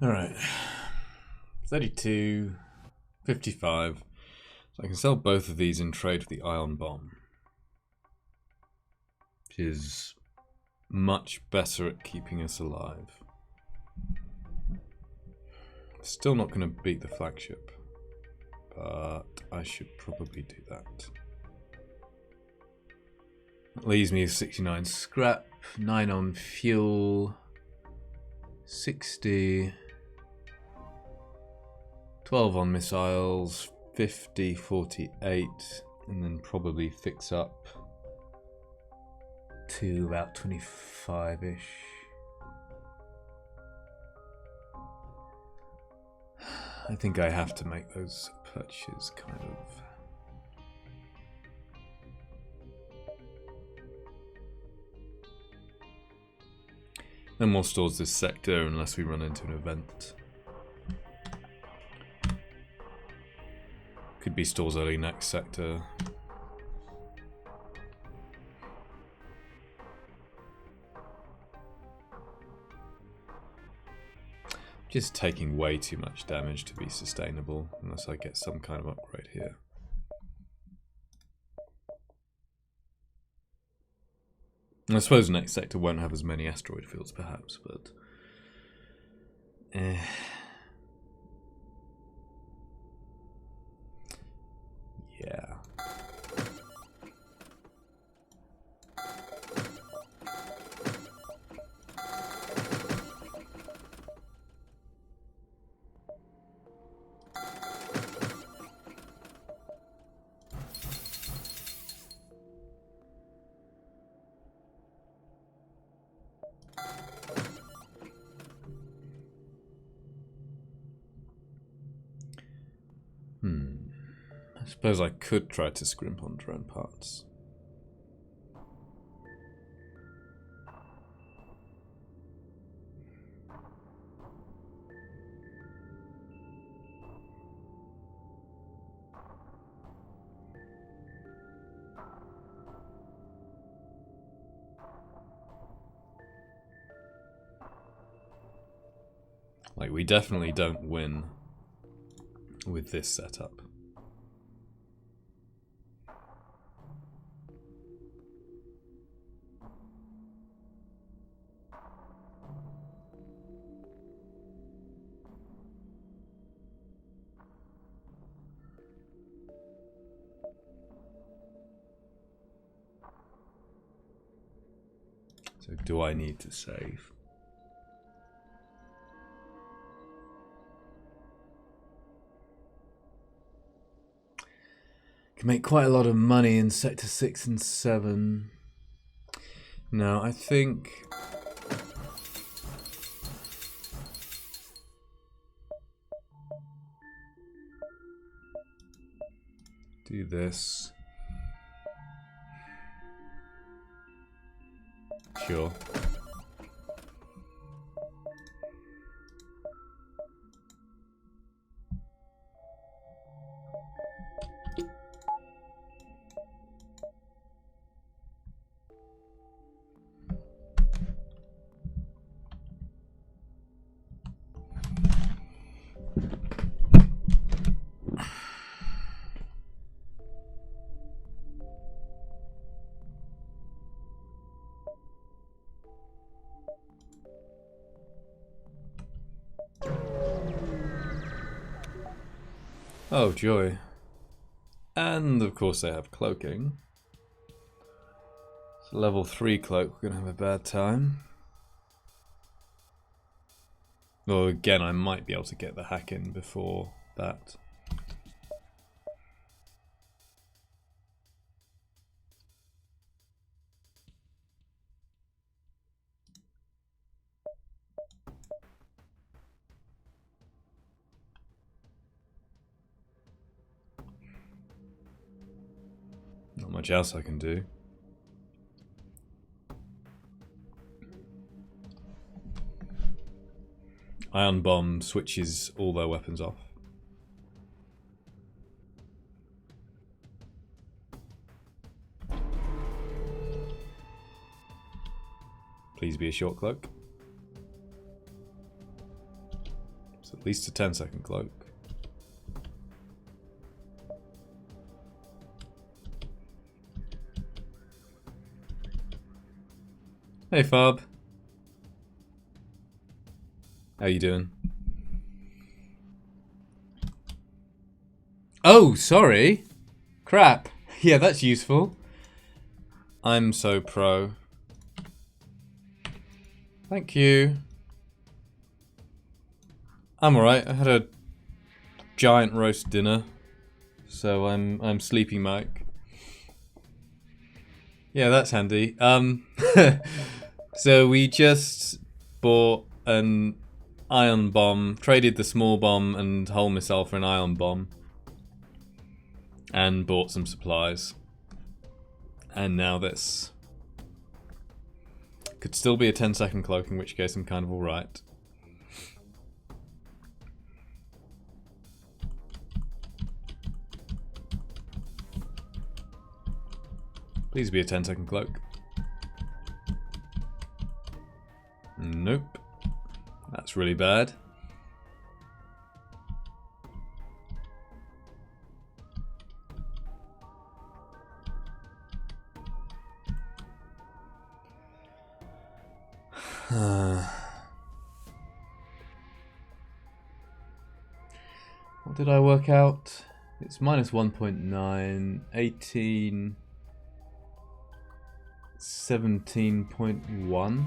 Alright. 32, 55. So I can sell both of these in trade for the ion bomb, which is much better at keeping us alive. Still not going to beat the flagship, but I should probably do that. That leaves me with 69 scrap, 9 on fuel, 60, 12 on missiles, 50, 48, and then probably fix up to about 25-ish. I think I have to make those purchases, kind of. No more stores this sector unless we run into an event. Could be stores early next sector. Just taking way too much damage to be sustainable, unless I get some kind of upgrade here. I suppose next sector won't have as many asteroid fields, perhaps, but... yeah. I suppose I could try to scrimp on drone parts. Like, we definitely don't win with this setup. So do I need to save? Can make quite a lot of money in sector 6 and 7. No, I think... do this. Sure. Oh, joy. And of course they have cloaking. So level 3 cloak, we're going to have a bad time. Well, again, I might be able to get the hack in before that. Not much else I can do. Ion bomb switches all their weapons off. Please be a short cloak. It's at least a 10-second cloak. Hey Fab. How you doing? Oh, sorry. Crap. Yeah, that's useful. I'm so pro. Thank you. I'm alright. I had a giant roast dinner, so I'm sleepy Mike. Yeah, that's handy. So we just bought an ion bomb, traded the small bomb and whole missile for an ion bomb, and bought some supplies. And now this. Could still be a 10-second cloak, in which case I'm kind of alright. Please be a 10-second cloak. Nope. That's really bad. What did I work out? It's minus 1.9, 18, 17.1.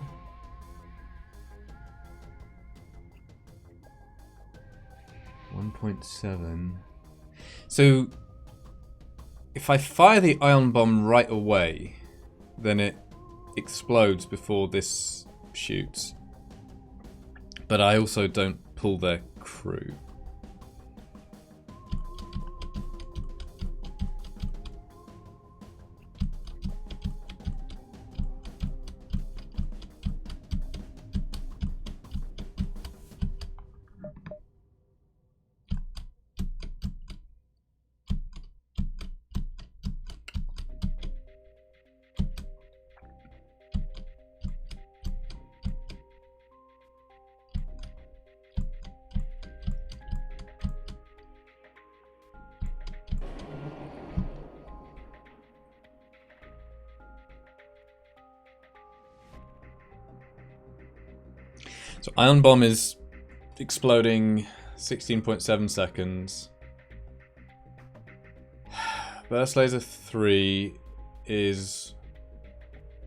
.7. So if I fire the ion bomb right away, then it explodes before this shoots. But I also don't pull their crew. So ion bomb is exploding 16.7 seconds. Burst laser 3 is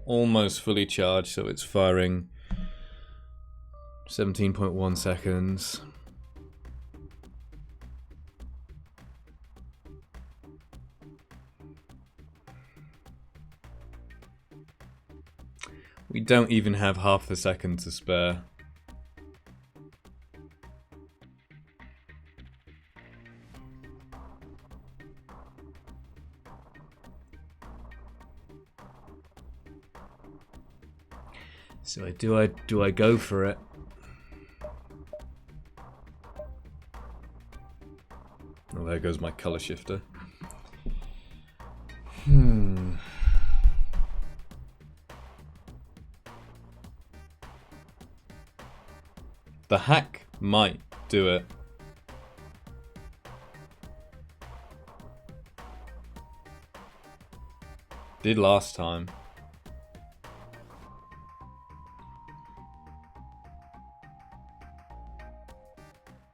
almost fully charged, so it's firing 17.1 seconds. We don't even have half a second to spare. So do I go for it? Oh, there goes my color shifter. The hack might do it. Did last time.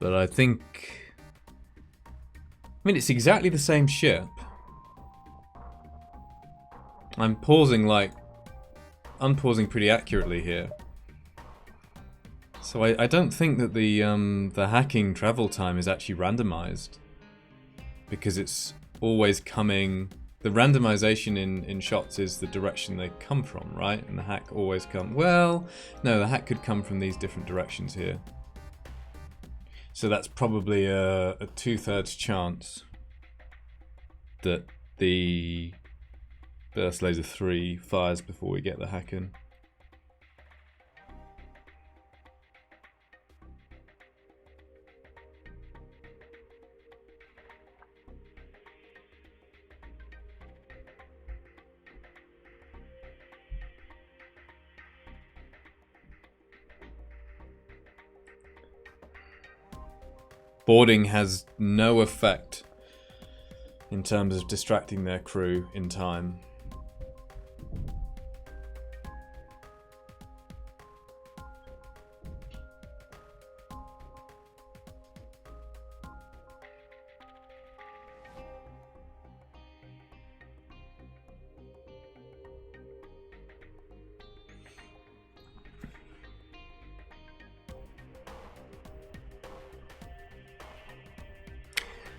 But I think... I mean, it's exactly the same ship. I'm pausing like... unpausing pretty accurately here. So I don't think that the hacking travel time is actually randomized. Because it's always coming... The randomization in shots is the direction they come from, right? And the hack always come... Well, no, the hack could come from these different directions here. So that's probably a 2/3 chance that the Burst Laser 3 fires before we get the hack in. Boarding has no effect in terms of distracting their crew in time.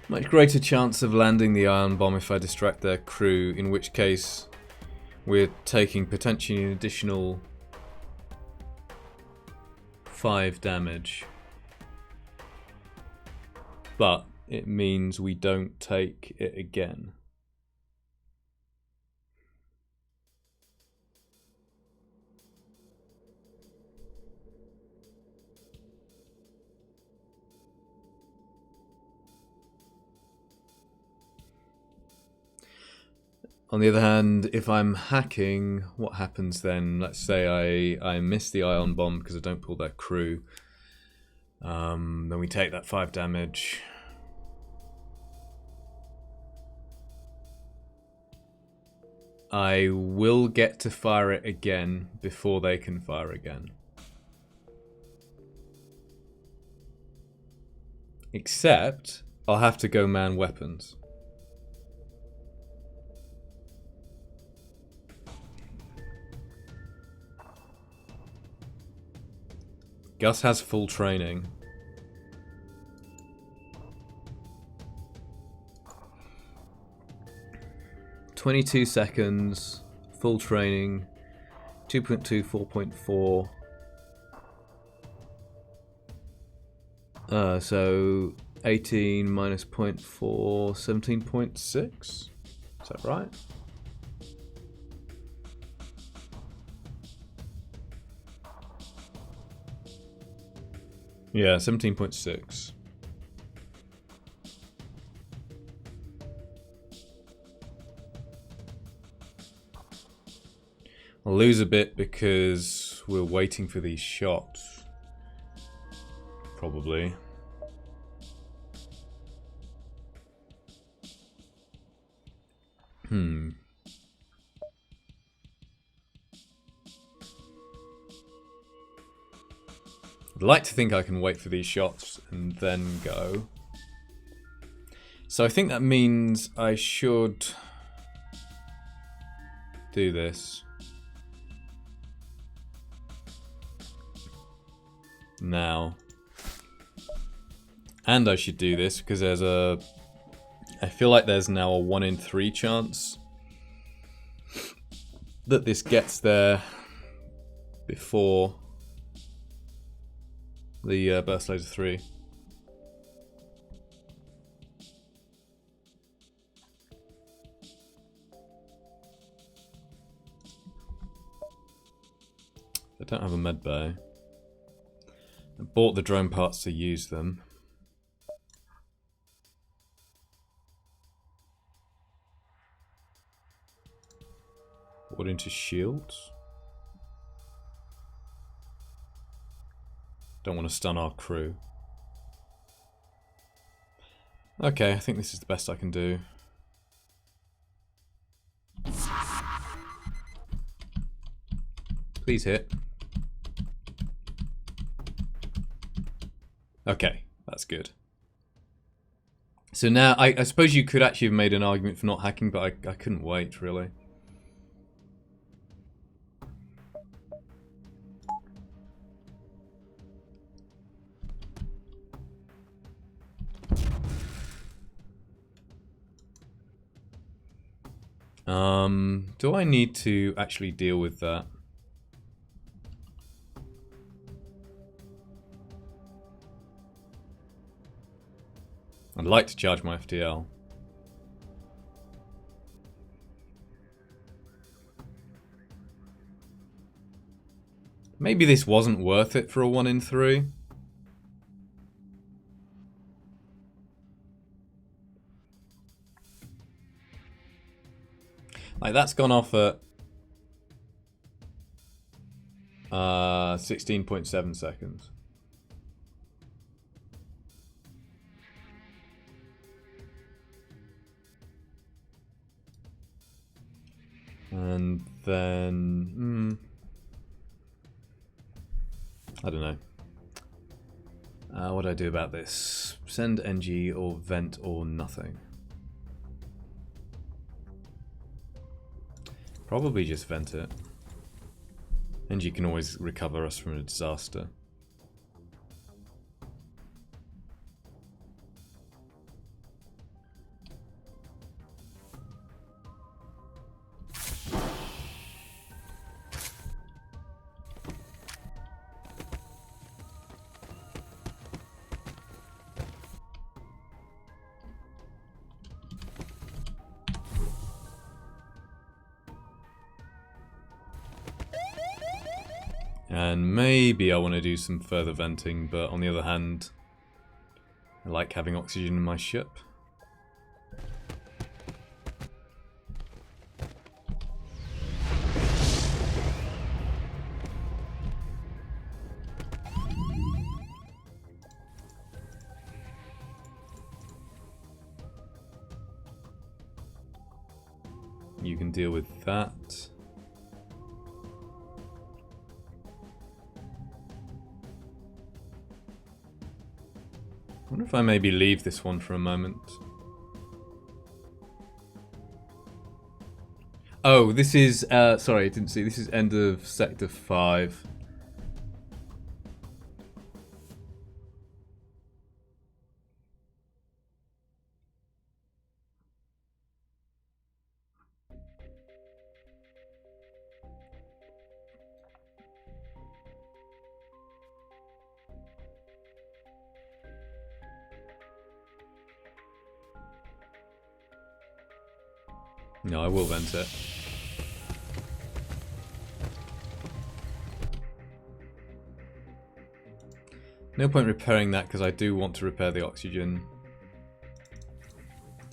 Much greater chance of landing the ion bomb if I distract their crew, in which case we're taking potentially an additional 5 damage. But it means we don't take it again. On the other hand, if I'm hacking, what happens then? Let's say I miss the ion bomb because I don't pull that crew. Then we take that 5 damage. I will get to fire it again before they can fire again. Except, I'll have to go man weapons. Gus has full training. "22 seconds, full training, 2.2, 4.4. So 18 minus 0.4, 17.6? Is that right? Yeah, 17.6. I'll lose a bit because we're waiting for these shots. Probably. I'd like to think I can wait for these shots and then go. So I think that means I should do this. Now. And I should do this because there's a... I feel like there's now a 1 in 3 chance that this gets there before the burst laser 3. I don't have a med bay. I bought the drone parts to use them. Bought into shields. Don't want to stun our crew. Okay, I think this is the best I can do. Please hit. Okay, that's good. So now, I suppose you could actually have made an argument for not hacking, but I couldn't wait, really. Do I need to actually deal with that? I'd like to charge my FTL. Maybe this wasn't worth it for a 1 in 3. Like, that's gone off at 16.7 seconds. And then... I don't know. What do I do about this? Send NG or vent or nothing? Probably just vent it. NG can always recover us from a disaster. And maybe I want to do some further venting, but on the other hand, I like having oxygen in my ship. You can deal with that. I wonder if I maybe leave this one for a moment. Oh, this is, sorry, I didn't see. This is end of Sector 5. No, I will vent it. No point repairing that because I do want to repair the oxygen.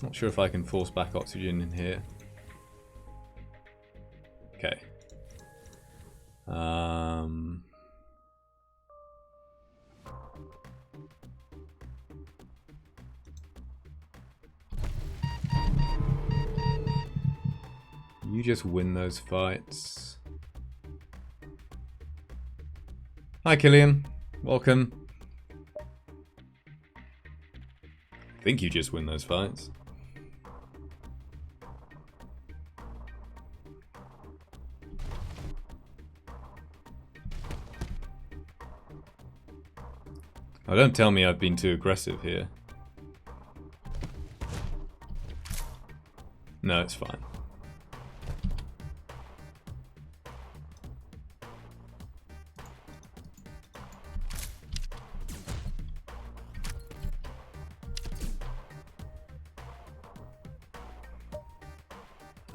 Not sure if I can force back oxygen in here. Okay. You just win those fights. Hi, Killian. Welcome. I think you just win those fights. Oh, don't tell me I've been too aggressive here. No, it's fine.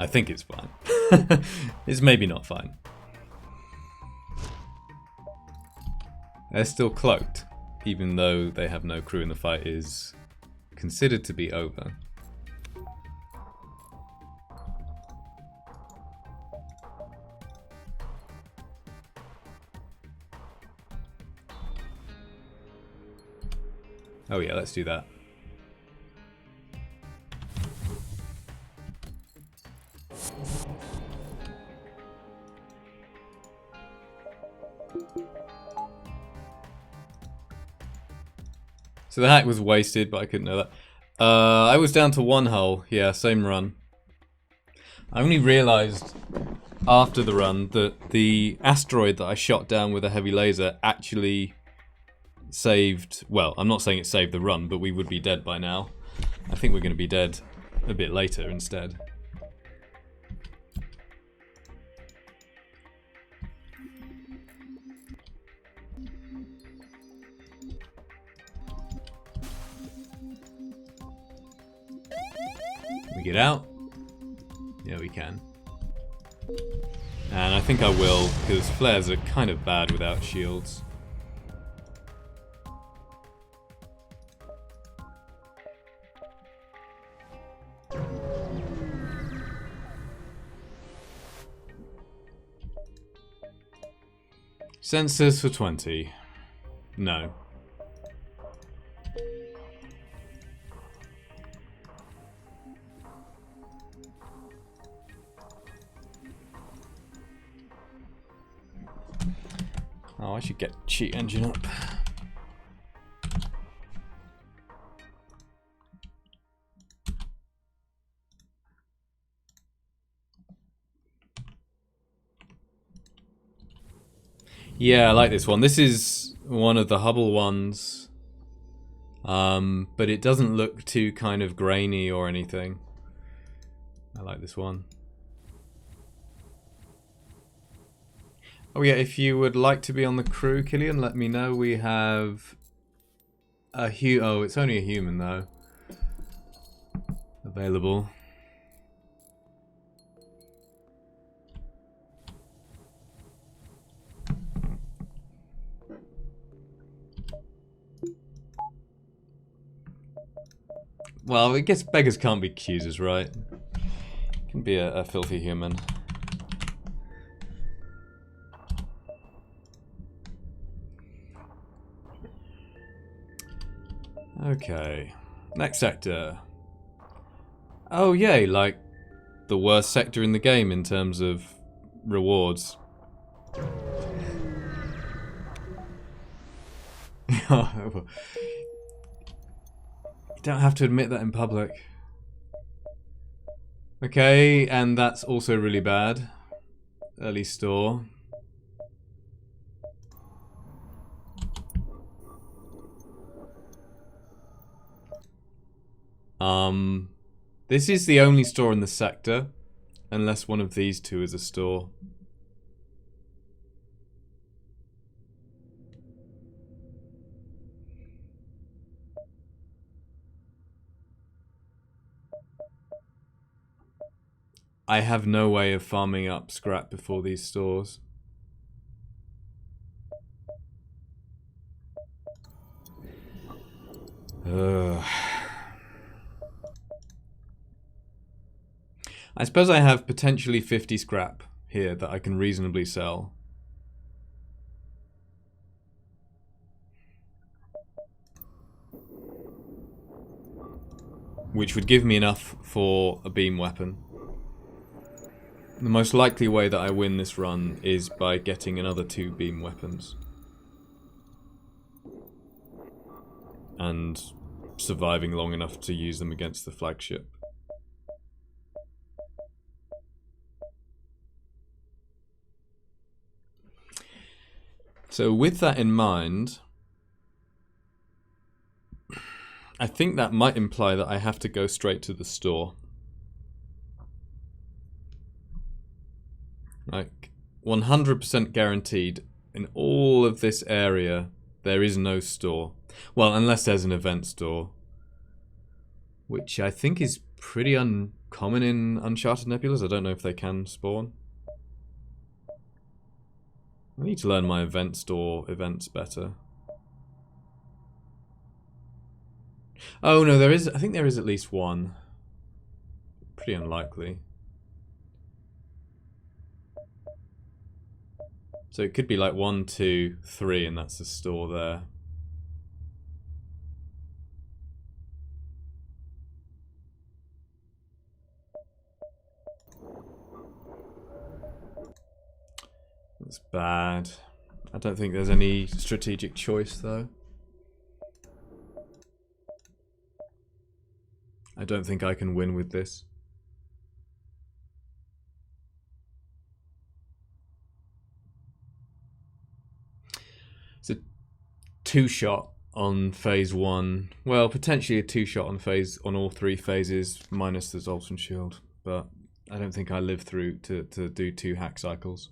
I think it's fine. It's maybe not fine. They're still cloaked, even though they have no crew and the fight is considered to be over. Oh yeah, let's do that. So the hack was wasted, but I couldn't know that. I was down to one hull. Yeah, same run. I only realised after the run that the asteroid that I shot down with a heavy laser actually saved... Well, I'm not saying it saved the run, but we would be dead by now. I think we're going to be dead a bit later instead. We get out? Yeah, we can. And I think I will, because flares are kind of bad without shields. Sensors for 20. No. Oh, I should get cheat engine up. Yeah, I like this one. This is one of the Hubble ones. But it doesn't look too kind of grainy or anything. I like this one. Oh yeah, if you would like to be on the crew, Killian, let me know. We have a oh, it's only a human though. Available. Well, I guess beggars can't be choosers, right? Can be a filthy human. Okay. Next sector. Oh yay, like the worst sector in the game in terms of rewards. You don't have to admit that in public. Okay, and that's also really bad. Early store. This is the only store in the sector, unless one of these two is a store. I have no way of farming up scrap before these stores. Ugh. I suppose I have potentially 50 scrap here that I can reasonably sell. Which would give me enough for a beam weapon. The most likely way that I win this run is by getting another 2 beam weapons. And surviving long enough to use them against the flagship. So with that in mind, I think that might imply that I have to go straight to the store. Like, 100% guaranteed, in all of this area, there is no store. Well, unless there's an event store. Which I think is pretty uncommon in Uncharted Nebulas. I don't know if they can spawn. I need to learn my event store events better. Oh no, there is. I think there is at least one. Pretty unlikely. So it could be like 1, 2, 3, and that's the store there. That's bad. I don't think there's any strategic choice though. I don't think I can win with this. It's a 2-shot on phase 1. Well, potentially a 2-shot on all 3 phases, minus the Zoltan shield. But I don't think I live through to do 2 hack cycles.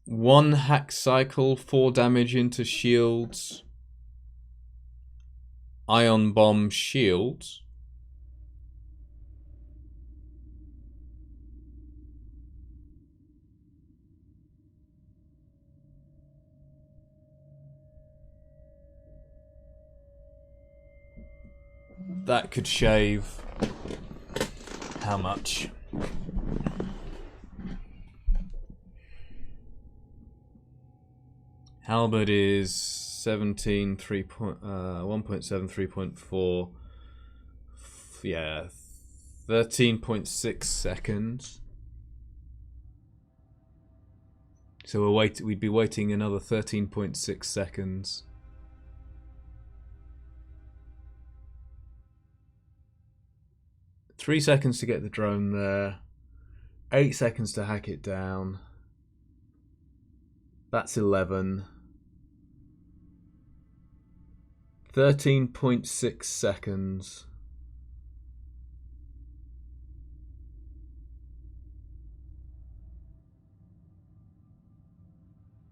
One hack cycle, 4 damage into shields. Ion bomb shields. That could shave how much? Halberd is 1.7 3.4. Yeah, 13.6 seconds. So we'd be waiting another 13.6 seconds. Three seconds to get the drone there. 8 seconds to hack it down. That's 11. 13.6 seconds.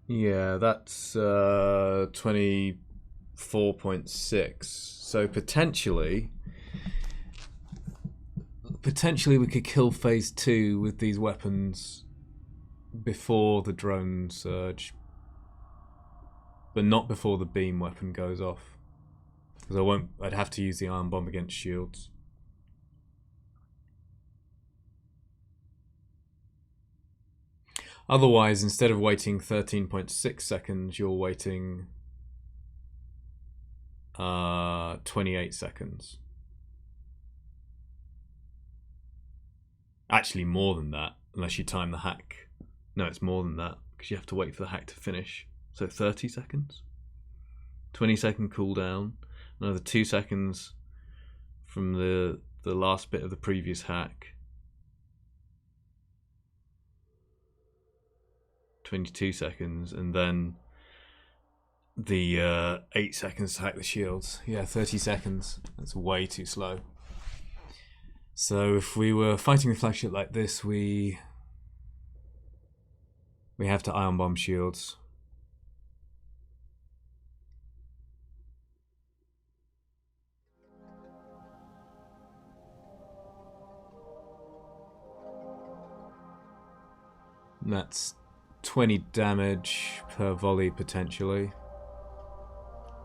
Yeah, that's 24.6. So potentially we could kill phase 2 with these weapons before the drone surge, but not before the beam weapon goes off, because I'd have to use the ion bomb against shields. Otherwise, instead of waiting 13.6 seconds, you're waiting 28 seconds. Actually, more than that, unless you time the hack. No, it's more than that, because you have to wait for the hack to finish. So 30 seconds. 20-second cooldown. Another 2 seconds from the last bit of the previous hack. 22 seconds, and then the 8 seconds to hack the shields. Yeah, 30 seconds. That's way too slow. So if we were fighting the flagship like this, we have to ion bomb shields. And that's 20 damage per volley potentially.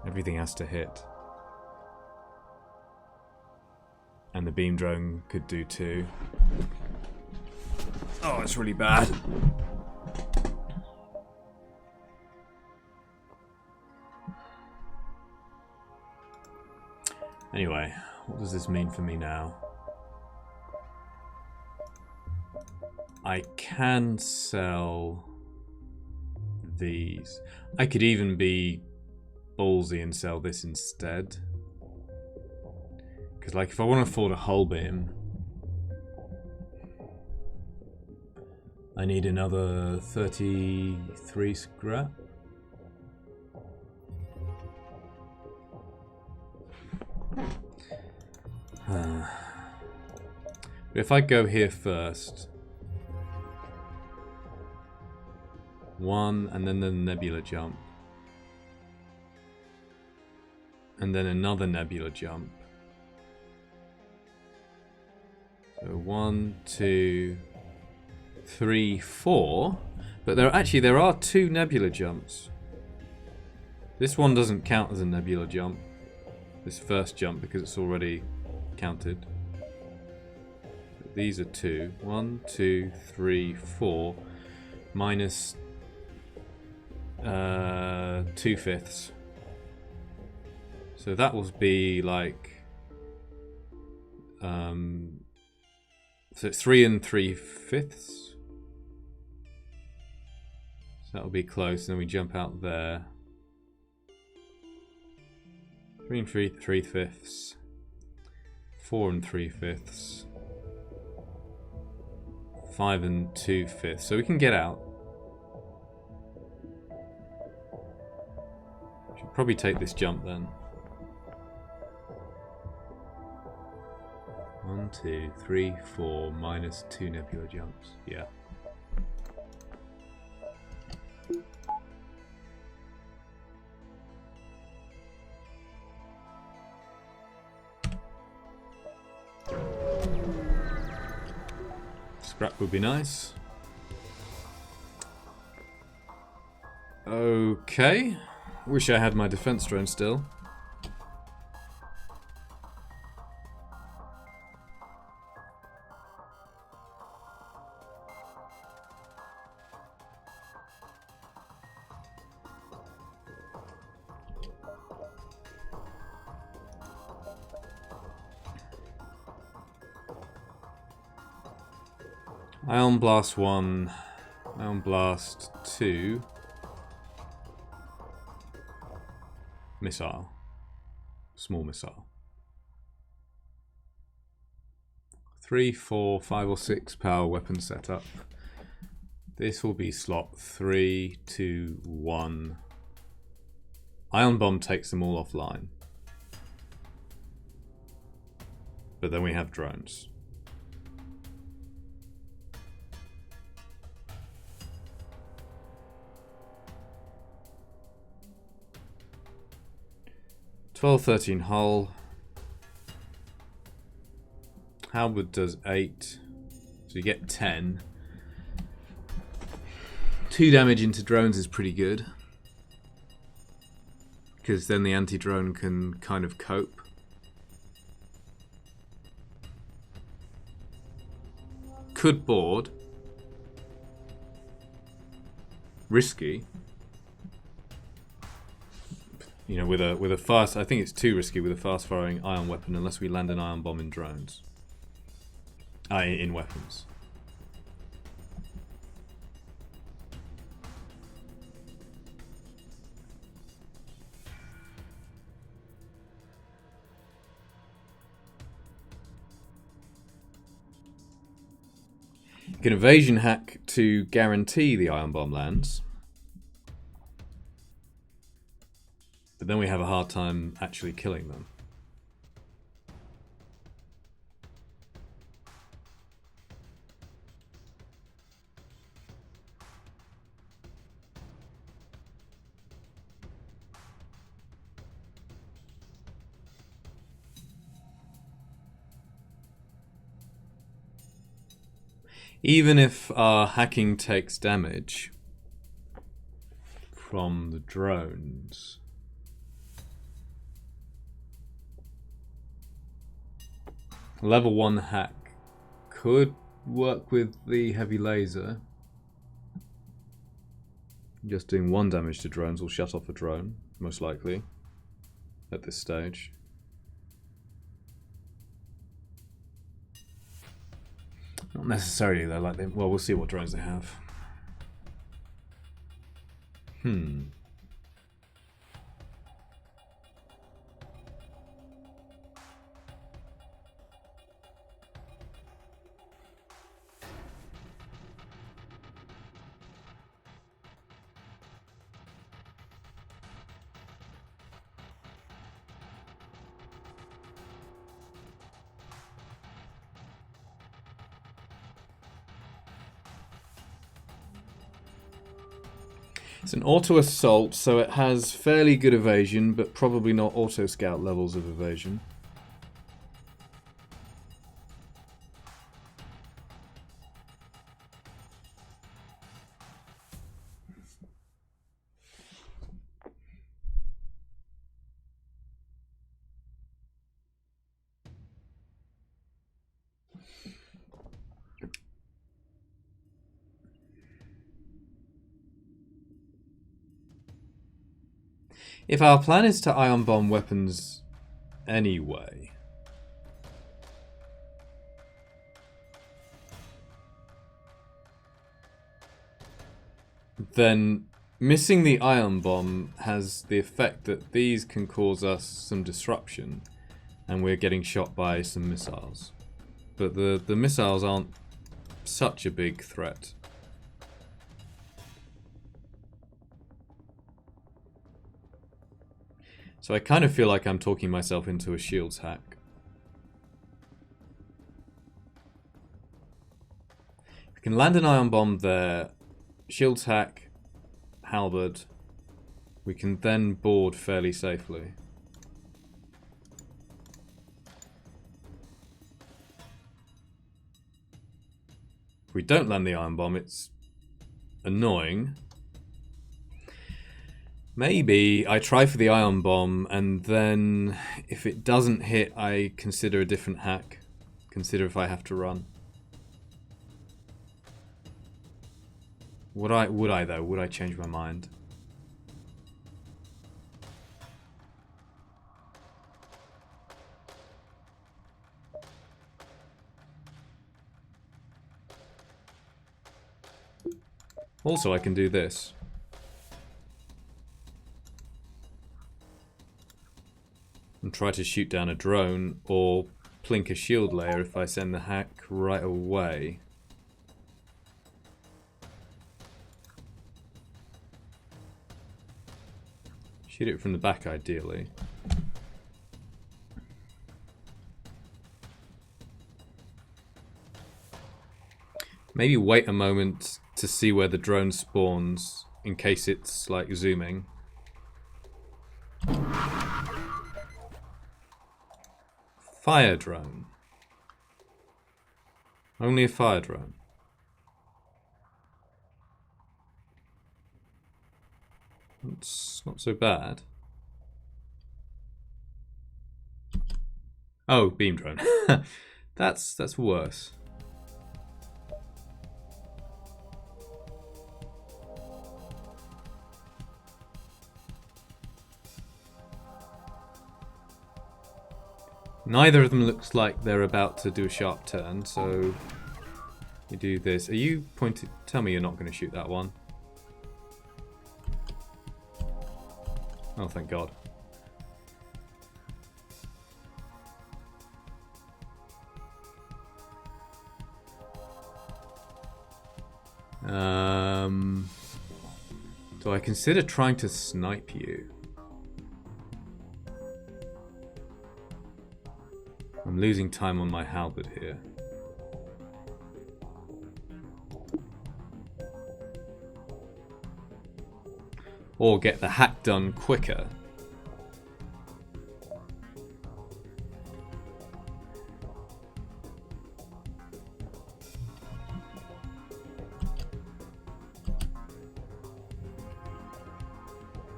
Everything has to hit. And the beam drone could do too. Oh, it's really bad. Anyway, what does this mean for me now? I can sell these. I could even be ballsy and sell this instead. Because, like, if I want to afford a hull beam, I need another 33 scrap. But if I go here first, one, and then the nebula jump, and then another nebula jump. So 1, 2, 3, 4. But there are 2 nebula jumps. This one doesn't count as a nebula jump. This first jump, because it's already counted. But these are 2. 1, 2, 3, 4. Minus 2/5. So that will be like so it's 3 3/5. So that'll be close, and then we jump out there. 3 3/5. 4 3/5. 5 2/5. So we can get out. Should probably take this jump then. 1, 2, 3, 4, minus 2 nebula jumps. Yeah. Scrap would be nice. Okay. Wish I had my defense drone still. Ion Blast 1, Ion Blast 2, missile, small missile. 3, 4, 5 or 6 power weapon setup. This will be slot 3, 2, 1. Ion Bomb takes them all offline. But then we have drones. $12, $13 hull. Halberd does 8. So you get 10. 2 damage into drones is pretty good. Because then the anti-drone can kind of cope. Could board. Risky. You know, with a fast, I think it's too risky with a fast-firing ion weapon unless we land an ion bomb in drones. In weapons. You can evasion hack to guarantee the ion bomb lands. But then we have a hard time actually killing them. Even if our hacking takes damage from the drones, level 1 hack could work with the heavy laser. Just doing 1 damage to drones will shut off a drone, most likely, at this stage. Not necessarily though, like well, we'll see what drones they have. It's an auto assault, so it has fairly good evasion, but probably not auto scout levels of evasion. If our plan is to ion bomb weapons anyway, then missing the ion bomb has the effect that these can cause us some disruption and we're getting shot by some missiles. But the missiles aren't such a big threat. So I kind of feel like I'm talking myself into a shields hack. We can land an ion bomb there, shields hack, halberd. We can then board fairly safely. If we don't land the ion bomb, it's annoying. Maybe I try for the ion bomb, and then if it doesn't hit, I consider a different hack. Consider if I have to run. Would I though? Would I change my mind? Also, I can do this. And try to shoot down a drone or plink a shield layer if I send the hack right away. Shoot it from the back, ideally. Maybe wait a moment to see where the drone spawns in case it's like zooming. Fire drone. Only a fire drone. It's not so bad. Oh, beam drone. That's worse. Neither of them looks like they're about to do a sharp turn, so you do this. Are you pointed? Tell me you're not going to shoot that one. Oh, thank God. Do I consider trying to snipe you? I'm losing time on my halberd here. Or get the hack done quicker.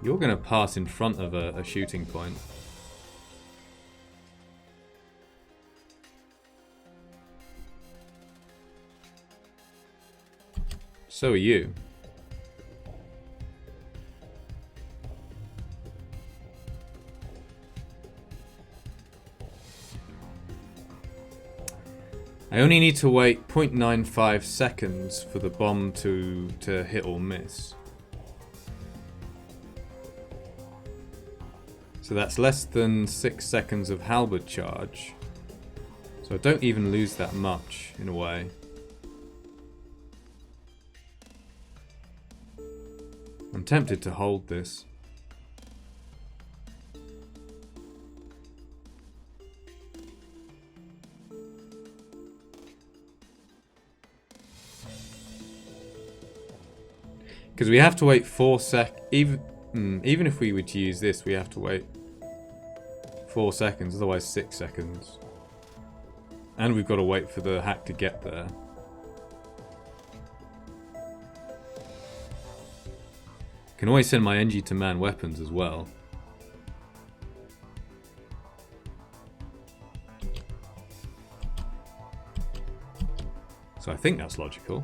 You're going to pass in front of a shooting point. So are you. I only need to wait 0.95 seconds for the bomb to hit or miss. So that's less than 6 seconds of halberd charge. So I don't even lose that much, in a way. I'm tempted to hold this. Because we have to wait 4 even if we were to use this, we have to wait 4 seconds, otherwise 6 seconds. And we've got to wait for the hack to get there. Can always send my NG to man weapons as well. So I think that's logical.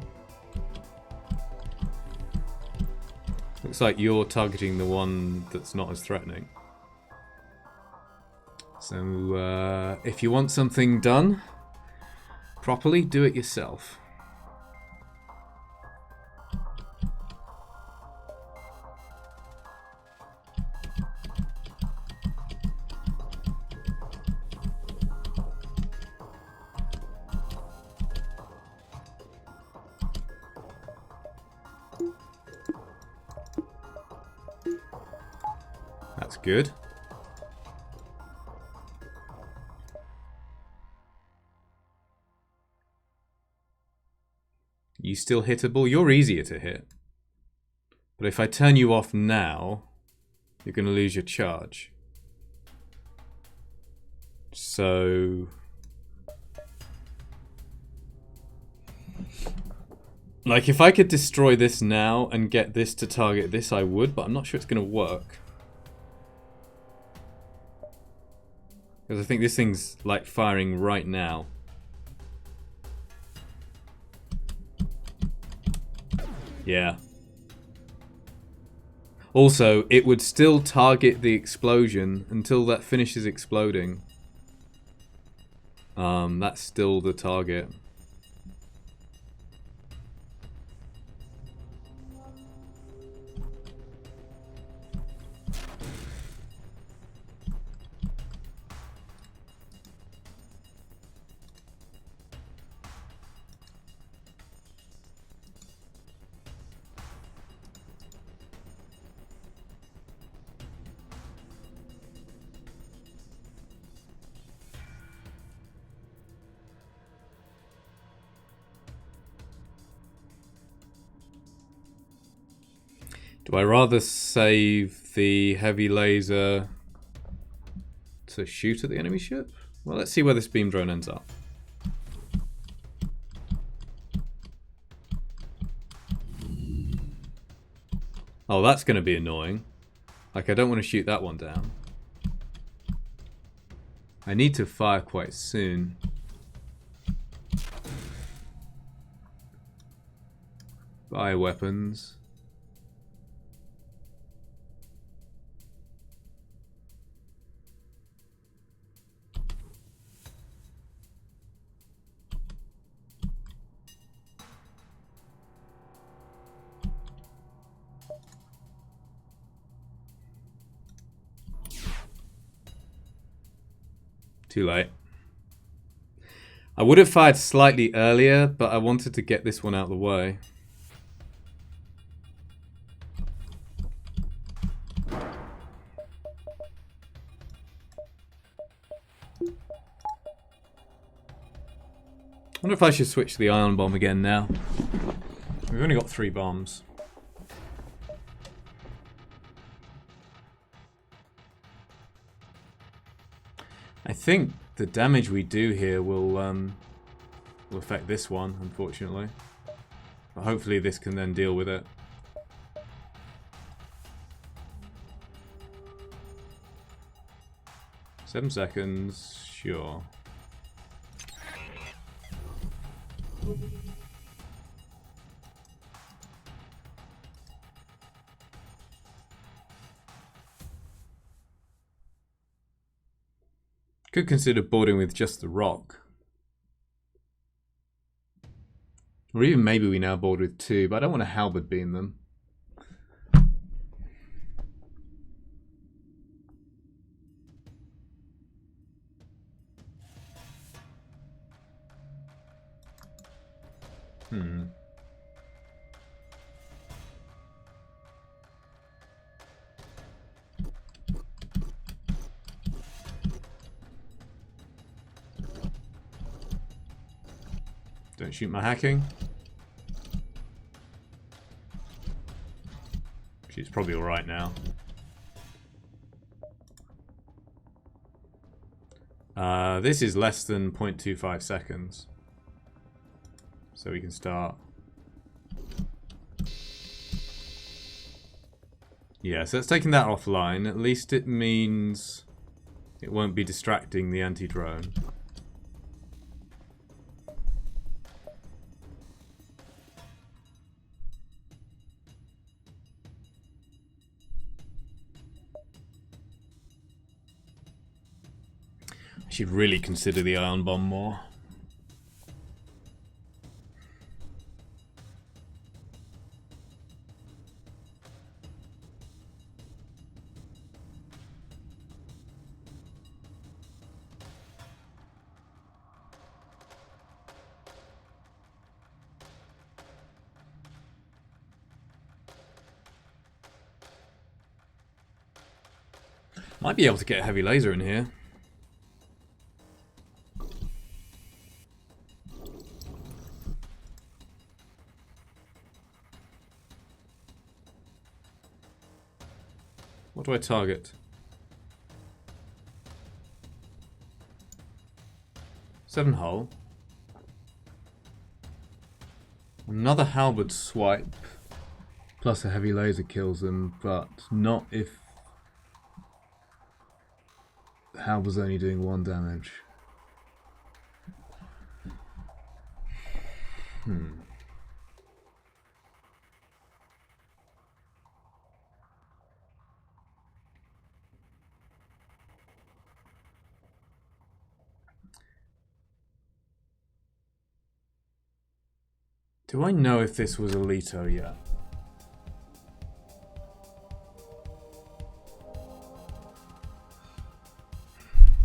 Looks like you're targeting the one that's not as threatening. So if you want something done properly, do it yourself. That's good. You still hittable? You're easier to hit. But if I turn you off now, you're going to lose your charge. So... like, if I could destroy this now and get this to target this, I would, but I'm not sure it's going to work. Because I think this thing's, like, firing right now. Yeah. Also, it would still target the explosion until that finishes exploding. That's still the target. Do I rather save the heavy laser to shoot at the enemy ship? Well, let's see where this beam drone ends up. Oh, that's going to be annoying. Like, I don't want to shoot that one down. I need to fire quite soon. Bioweapons. Too late. I would have fired slightly earlier, but I wanted to get this one out of the way. I wonder if I should switch to the ion bomb again now. We've only got 3 bombs. I think the damage we do here will affect this one, unfortunately. But hopefully this can then deal with it. Seven seconds, sure. Could consider boarding with just the rock. Or even maybe we now board with 2, but I don't want to halberd beam them. Don't shoot my hacking. She's probably alright now. This is less than 0.25 seconds. So we can start. Yeah, so it's taking that offline. At least it means it won't be distracting the anti-drone. I should really consider the ion bomb more. Might be able to get a heavy laser in here. What do I target? 7 hull. Another halberd swipe plus a heavy laser kills them, but not if the halberd's only doing 1 damage. Do I know if this was a Leto yet?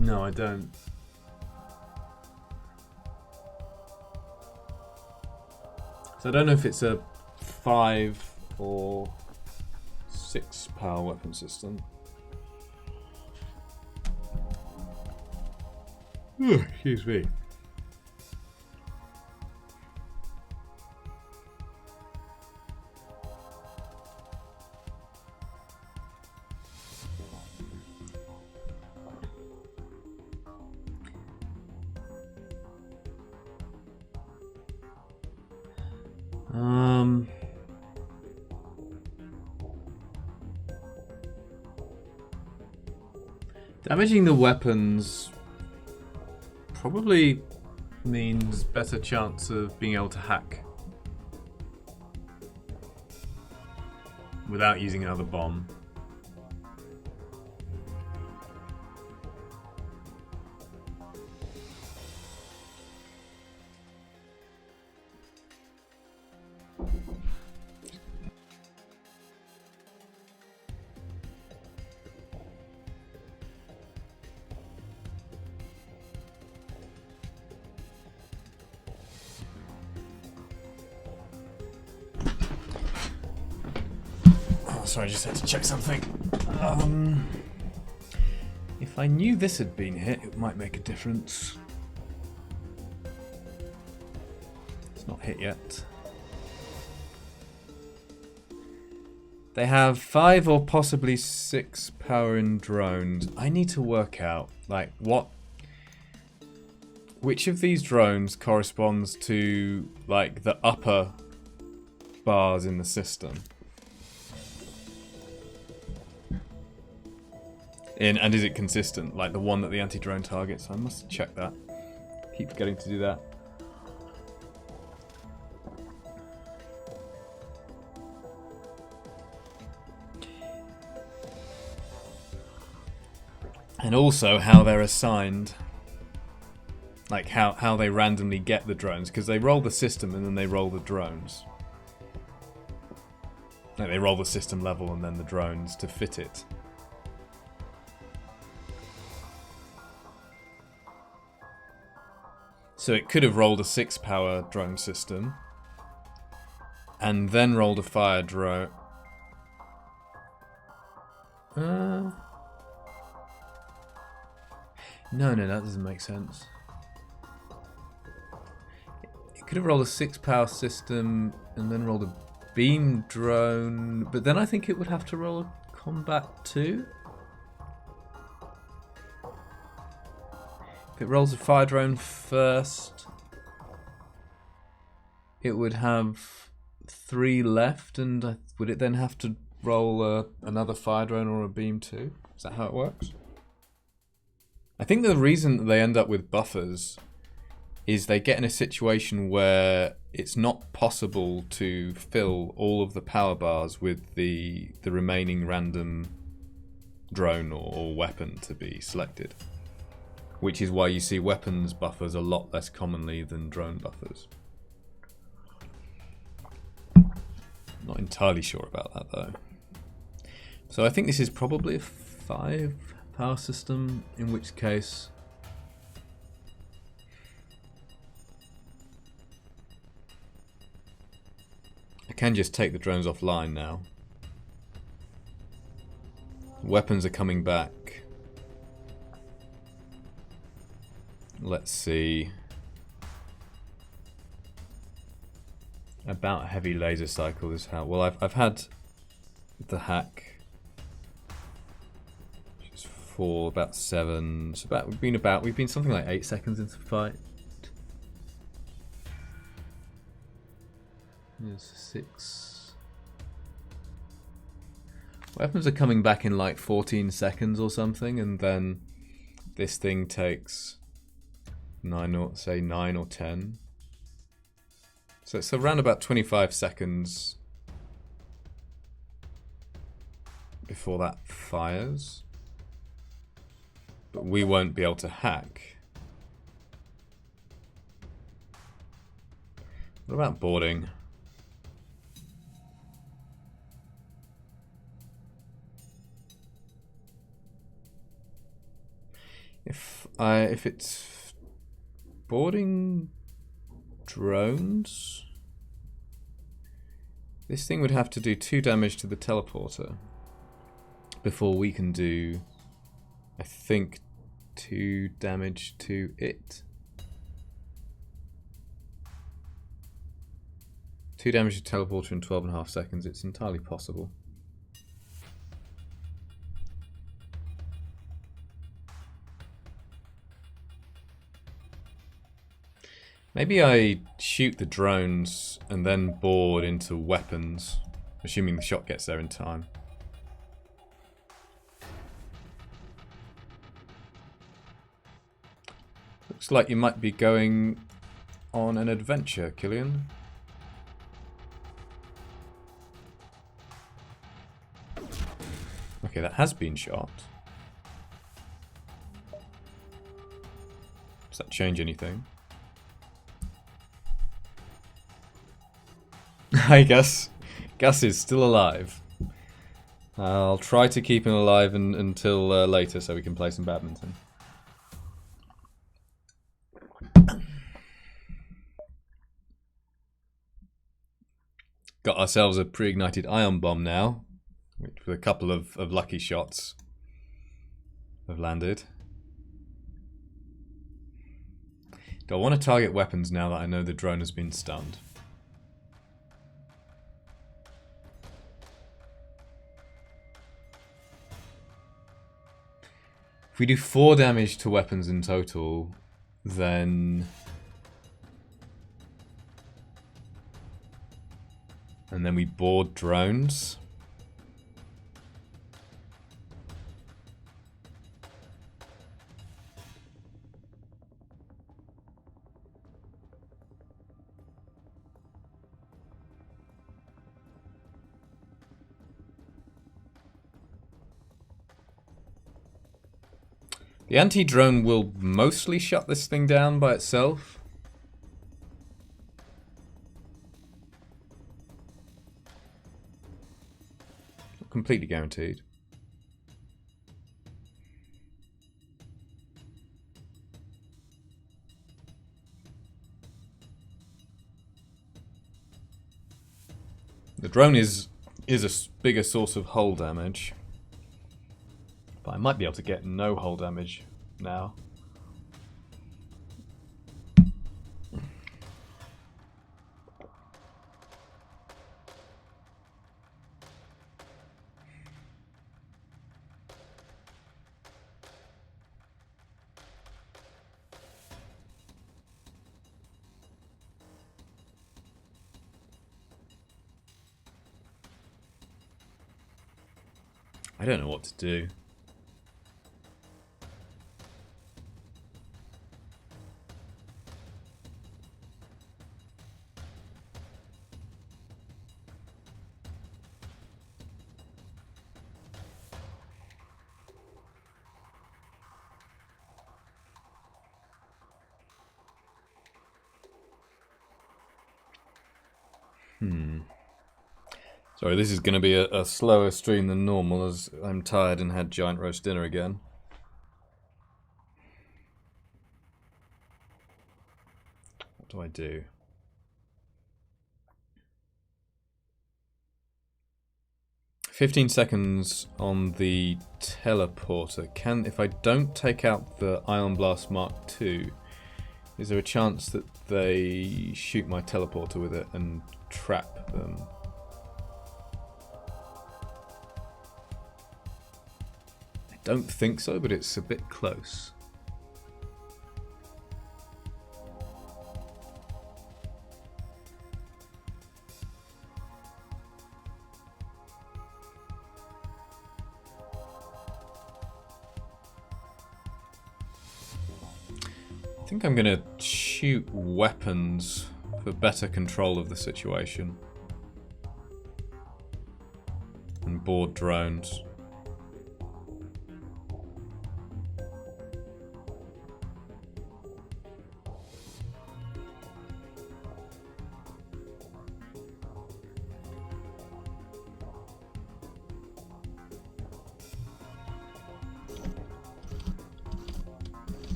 No, I don't. So I don't know if it's a 5 or 6 power weapon system. Excuse me. Damaging the weapons probably means better chance of being able to hack without using another bomb. Sorry, I just had to check something. If I knew this had been hit, it might make a difference. It's not hit yet. They have 5 or possibly 6 power in drones. I need to work out, like, which of these drones corresponds to, like, the upper bars in the system. And is it consistent, like the one that the anti-drone targets? I must check that. Keep forgetting to do that. And also how they're assigned. Like how they randomly get the drones. Because they roll the system and then they roll the drones. Like they roll the system level and then the drones to fit it. So it could have rolled a 6 power drone system and then rolled a fire drone. No, that doesn't make sense. It could have rolled a 6 power system and then rolled a beam drone, but then I think it would have to roll a combat too. If it rolls a fire drone first, it would have 3 left, and would it then have to roll another fire drone or a beam too? Is that how it works? I think the reason that they end up with buffers is they get in a situation where it's not possible to fill all of the power bars with the remaining random drone or weapon to be selected. Which is why you see weapons buffers a lot less commonly than drone buffers. Not entirely sure about that though. So I think this is probably a 5 power system, in which case I can just take the drones offline now. Weapons are coming back. Let's see. About heavy laser cycle is how. Well, I've had the hack, which is for about 7. So we've been something like 8 seconds into the fight. There's 6. Weapons are coming back in like 14 seconds or something, and then this thing takes 9 or 10. So it's around about 25 seconds before that fires. But we won't be able to hack. What about boarding? If it's boarding drones, this thing would have to do 2 damage to the teleporter before we can do, I think, 2 damage to it. 2 damage to teleporter in 12.5 seconds. It's entirely possible. Maybe I shoot the drones and then board into weapons, assuming the shot gets there in time. Looks like you might be going on an adventure, Killian. Okay, that has been shot. Does that change anything? I guess Gus is still alive. I'll try to keep him alive until later so we can play some badminton. Got ourselves a pre-ignited ion bomb now, which with a couple of lucky shots have landed. Do I want to target weapons now that I know the drone has been stunned? If we do 4 damage to weapons in total, then... and then we board drones. The anti-drone will mostly shut this thing down by itself. Not completely guaranteed. The drone is a bigger source of hull damage. But I might be able to get no hull damage now. I don't know what to do. Sorry, this is going to be a slower stream than normal as I'm tired and had giant roast dinner again. What do I do? "15 seconds on the teleporter. If I don't take out the Ion Blast Mark II, is there a chance that they shoot my teleporter with it and trap them? I don't think so, but it's a bit close. I think I'm going to shoot weapons for better control of the situation. And board drones.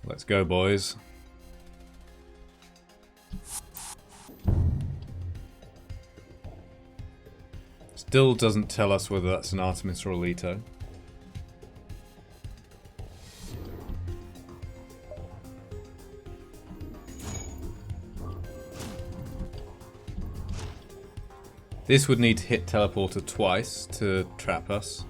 Let's go, boys. Still doesn't tell us whether that's an Artemis or a Leto. This would need to hit teleporter twice to trap us.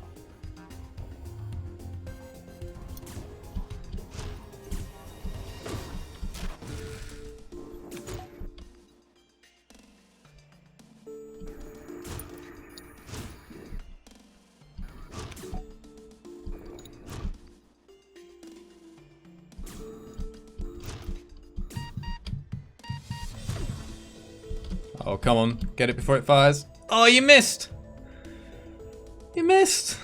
Oh, come on. Get it before it fires. Oh, you missed! You missed!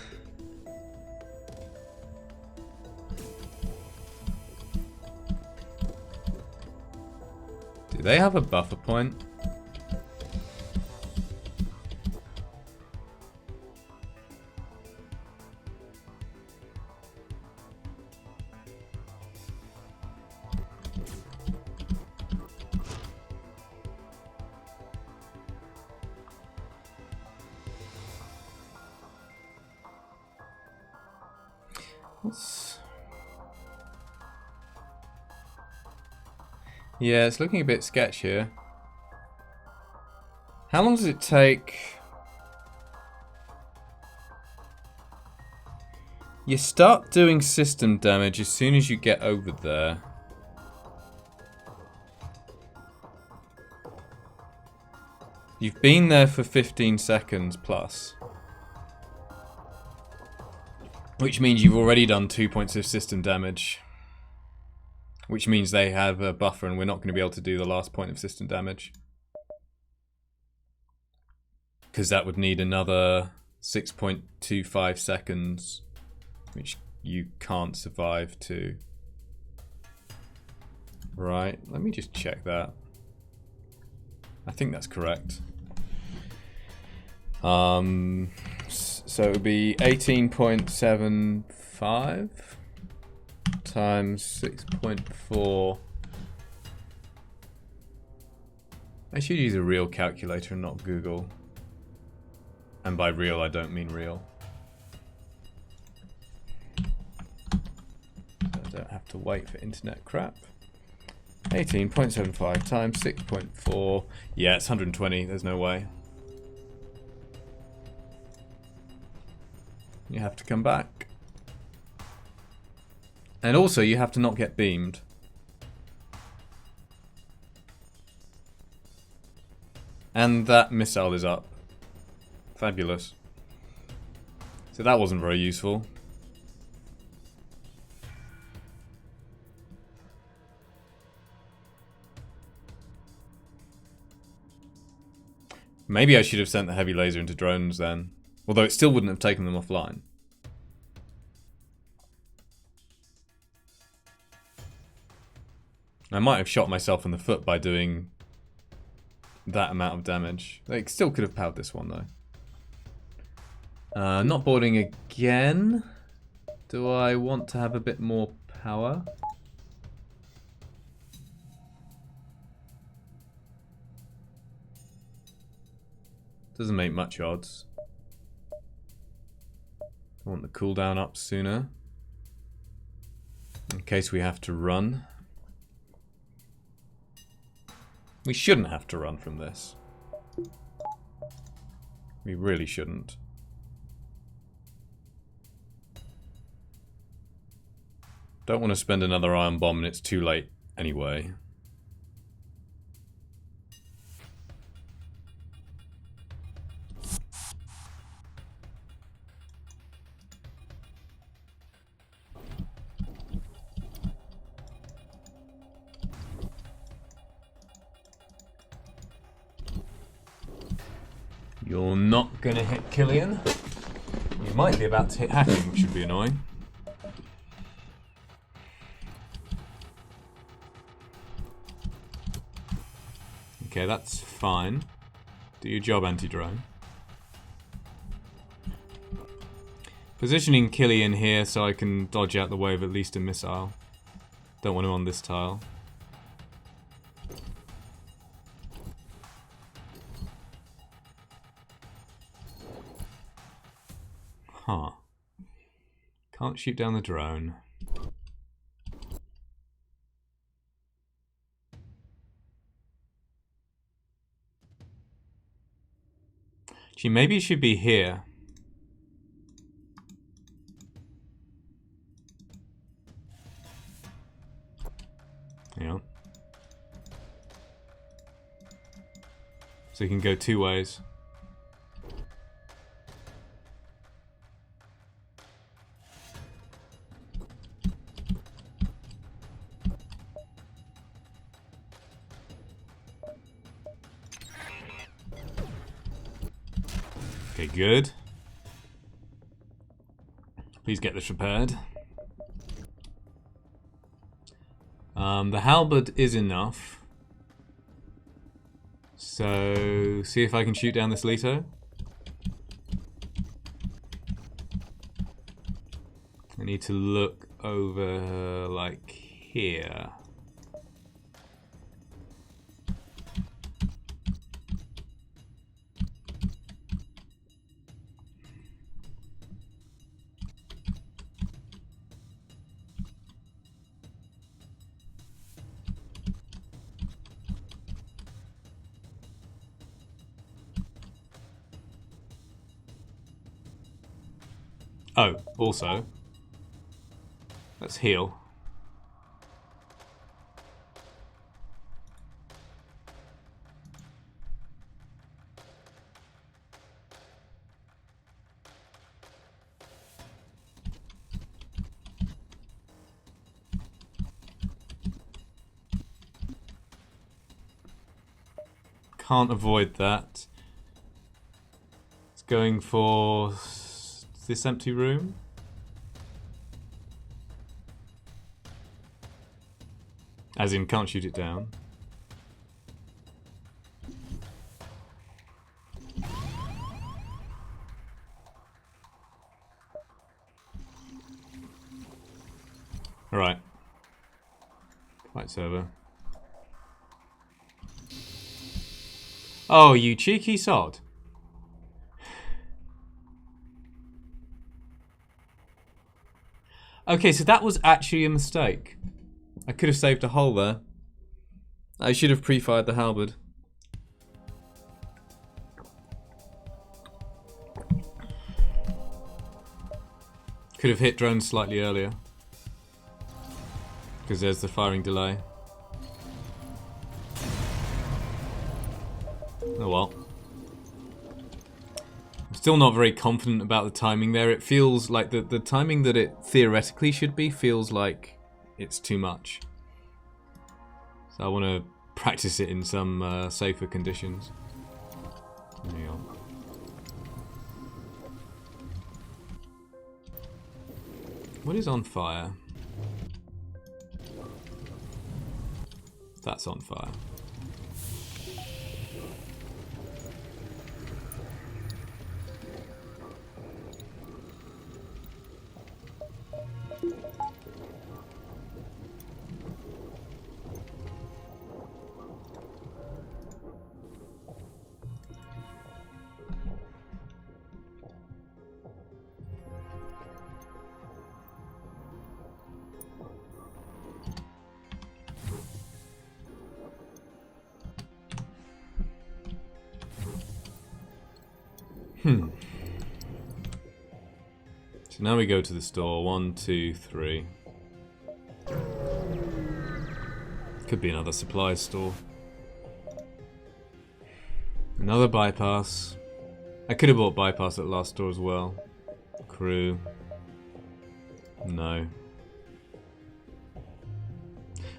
Do they have a buffer point? Yeah, it's looking a bit sketch here. How long does it take? You start doing system damage as soon as you get over there. You've been there for 15 seconds plus. Which means you've already done 2 points of system damage. Which means they have a buffer and we're not going to be able to do the last point of system damage. Because that would need another 6.25 seconds. Which you can't survive to. Right, let me just check that. I think that's correct. So it would be 18.75 times 6.4. I should use a real calculator and not Google. And by real, I don't mean real. So I don't have to wait for internet crap. 18.75 times 6.4. Yeah, it's 120. There's no way. You have to come back. And also, you have to not get beamed. And that missile is up. Fabulous. So that wasn't very useful. Maybe I should have sent the heavy laser into drones then. Although it still wouldn't have taken them offline. I might have shot myself in the foot by doing that amount of damage. They still could have powered this one though. Not boarding again. Do I want to have a bit more power? Doesn't make much odds. I want the cooldown up sooner. In case we have to run. We shouldn't have to run from this. We really shouldn't. Don't want to spend another ion bomb and it's too late anyway. You're not gonna hit Killian. You might be about to hit hacking, which would be annoying. Okay, that's fine. Do your job, anti-drone. Positioning Killian here so I can dodge out the way of at least a missile. Don't want him on this tile. Huh. Can't shoot down the drone. She maybe should be here. Yeah. So you can go two ways. Okay, good. Please get this repaired. The halberd is enough. So, see if I can shoot down this Leto. I need to look over, like, here. Oh, also, let's heal. Can't avoid that. It's going for this empty room. As in, can't shoot it down. Alright. Fight server. Oh, you cheeky sod. Okay, so that was actually a mistake. I could have saved a hole there. I should have pre-fired the halberd. Could have hit drones slightly earlier. Because there's the firing delay. Oh well. I'm still not very confident about the timing there. It feels like the timing that it theoretically should be feels like it's too much. So I want to practice it in some safer conditions. There you go. What is on fire? That's on fire. So now we go to the store. 1, 2, 3. Could be another supplies store. Another bypass. I could have bought bypass at the last store as well. Crew. No.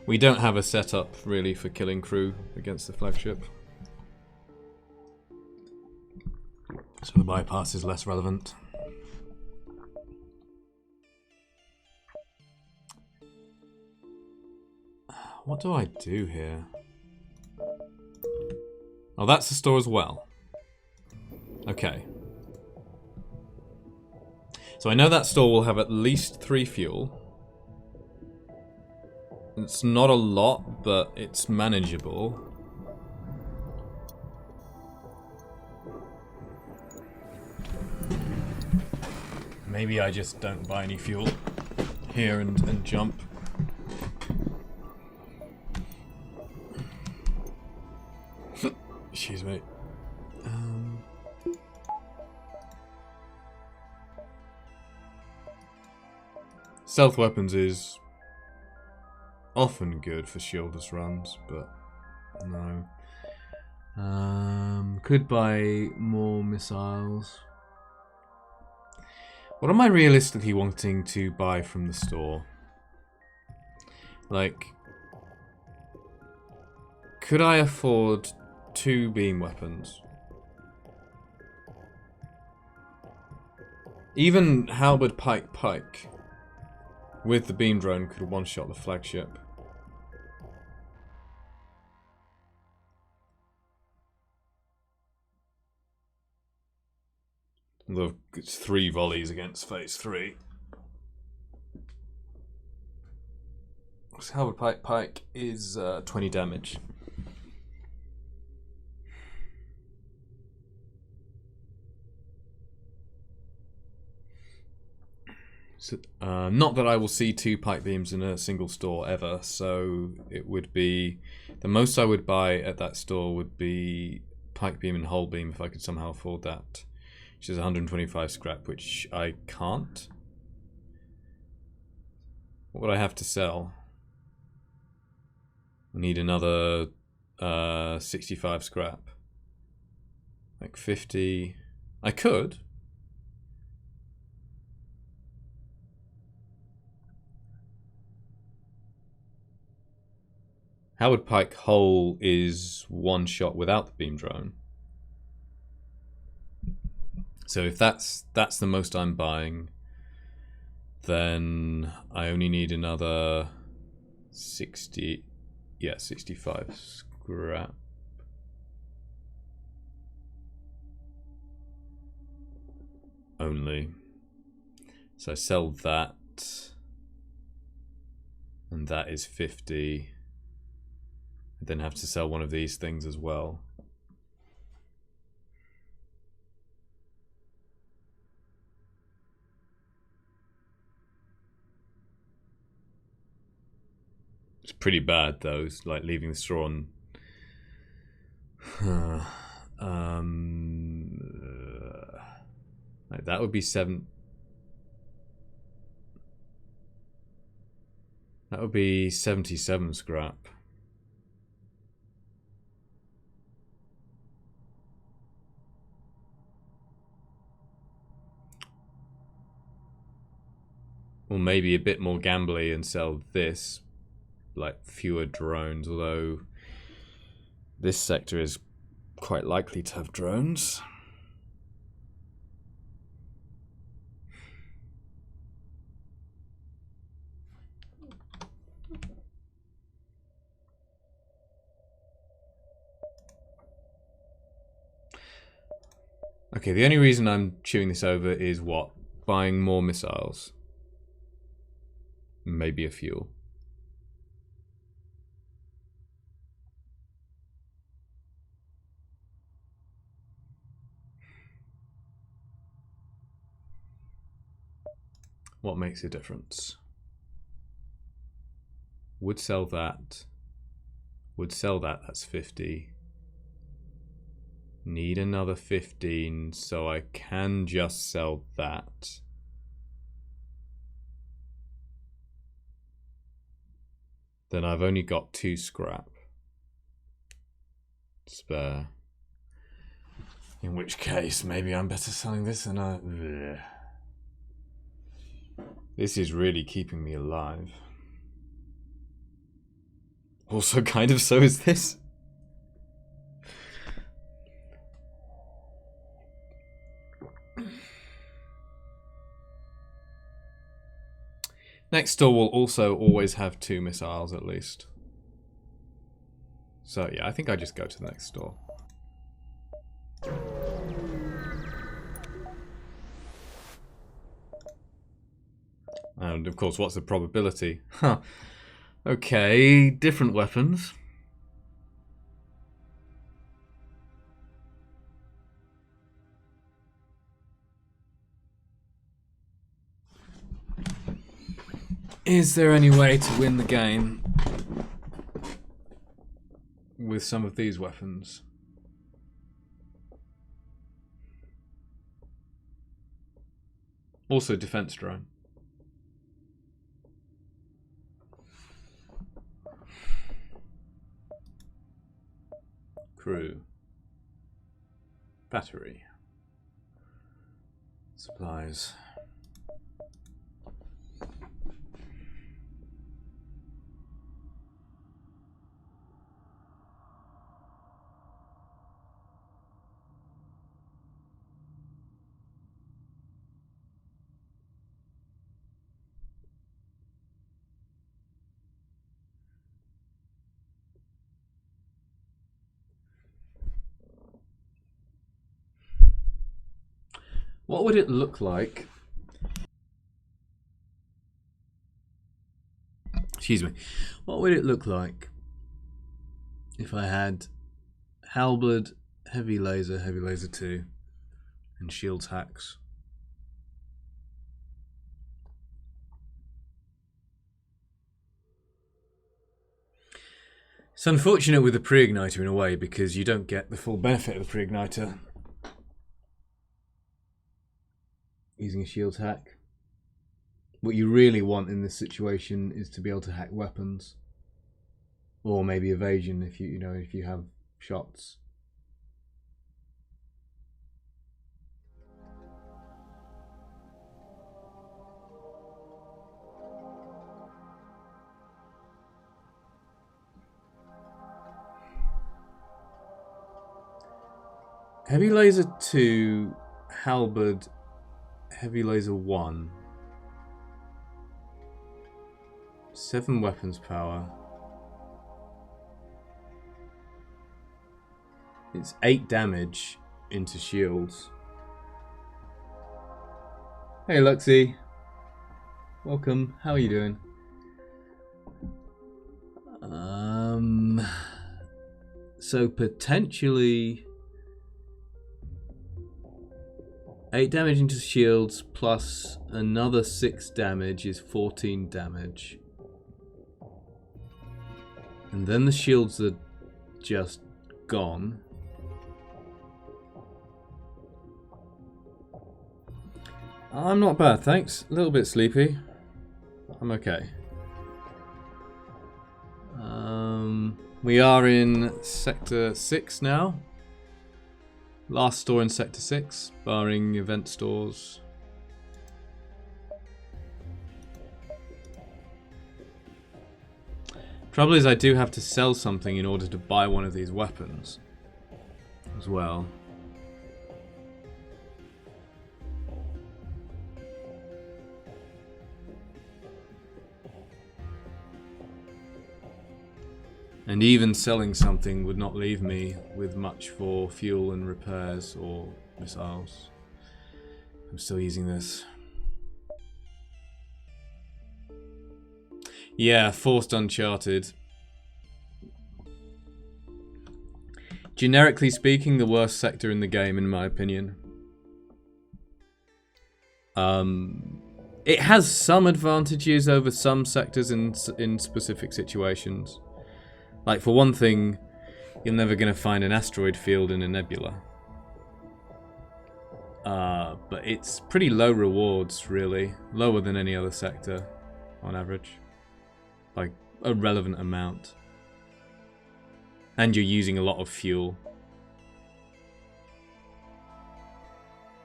We don't have a setup really for killing crew against the flagship. So the bypass is less relevant. What do I do here? Oh, that's the store as well. Okay. So I know that store will have at least 3 fuel. It's not a lot, but it's manageable. Maybe I just don't buy any fuel here and jump. Excuse me. Stealth weapons is often good for shieldless runs, but no. Could buy more missiles. What am I realistically wanting to buy from the store? Like, could I afford 2 beam weapons? Even halberd pike with the beam drone could one-shot the flagship. Although it's 3 volleys against phase 3. Halberd pike is 20 damage. So, not that I will see 2 pike beams in a single store ever, so it would be... The most I would buy at that store would be pike beam and hull beam if I could somehow afford that. Which is 125 scrap, which I can't. What would I have to sell? I need another 65 scrap. Like 50... I could. Howard Pike hull is 1 shot without the beam drone. So if that's the most I'm buying, then I only need another 65 scrap. Only. So I sell that. And that is 50. I then have to sell one of these things as well. It's pretty bad though. It's like leaving the straw on. Like that would be 7. That would be 77 scrap. Or maybe a bit more gambly and sell this, like fewer drones, although this sector is quite likely to have drones. Okay, the only reason I'm chewing this over is what? Buying more missiles. Maybe a fuel. What makes a difference? Would sell that. Would sell that, that's 50. Need another 15, so I can just sell that. Then I've only got 2 scrap spare. In which case, maybe I'm better selling this than I... Bleh. This is really keeping me alive. Also, kind of so is this. Next store will also always have 2 missiles at least. So yeah, I think I just go to the next store. And of course, what's the probability? Huh. Okay, different weapons. Is there any way to win the game with some of these weapons? Also defense drone. crew. Battery. Supplies. What would it look like? Excuse me. What would it look like if I had halberd, heavy laser 2, and shields hacks? It's unfortunate with the pre-igniter in a way because you don't get the full benefit of the pre-igniter using a shields hack. What you really want in this situation is to be able to hack weapons, or maybe evasion if you have shots. Heavy laser 2, halberd, heavy laser 1. 7 weapons power. It's 8 damage into shields. Hey Luxie. Welcome. How are you doing? So potentially 8 damage into shields plus another 6 damage is 14 damage. And then the shields are just gone. I'm not bad, thanks. A little bit sleepy. I'm okay. We are in Sector 6 now. Last store in Sector 6, barring event stores. Trouble is I do have to sell something in order to buy one of these weapons as well. And even selling something would not leave me with much for fuel and repairs or missiles. I'm still using this. Yeah, forced Uncharted. Generically speaking, the worst sector in the game, in my opinion. It has some advantages over some sectors in specific situations. Like, for one thing, you're never going to find an asteroid field in a nebula. But it's pretty low rewards, really. Lower than any other sector, on average. Like, a relevant amount. And you're using a lot of fuel.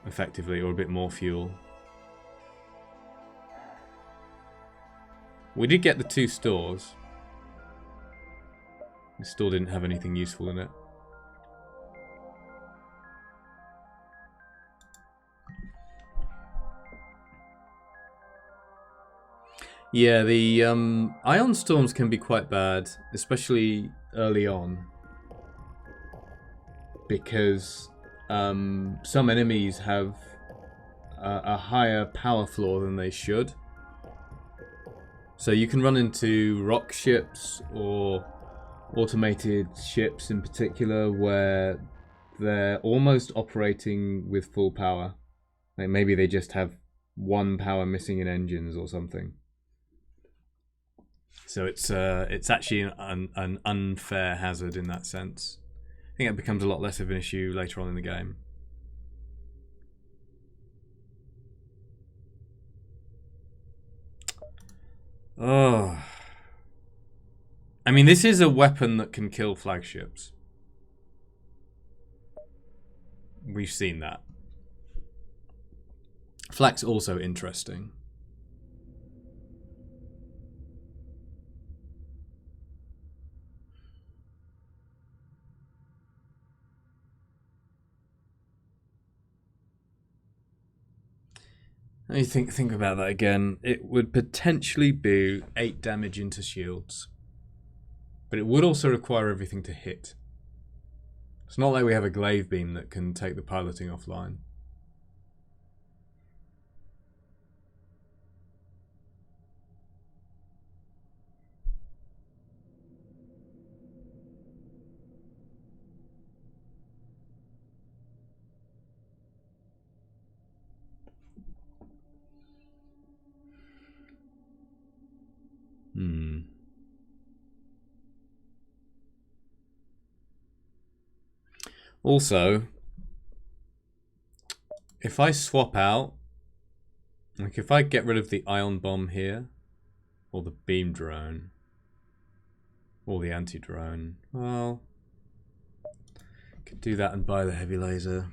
Effectively, or a bit more fuel. We did get the 2 stores. The store didn't have anything useful in it. Yeah, the ion storms can be quite bad, especially early on. Because some enemies have a higher power floor than they should. So you can run into rock ships or automated ships in particular where they're almost operating with full power. Like maybe they just have 1 power missing in engines or something. So it's actually an unfair hazard in that sense. I think it becomes a lot less of an issue later on in the game. Oh. I mean, this is a weapon that can kill flagships. We've seen that. Flak's also interesting. Let me think about that again. It would potentially be 8 damage into shields. But it would also require everything to hit. It's not like we have a glaive beam that can take the piloting offline. Also, if I swap out, like if I get rid of the ion bomb here, or the beam drone, or the anti-drone, well, could do that and buy the heavy laser.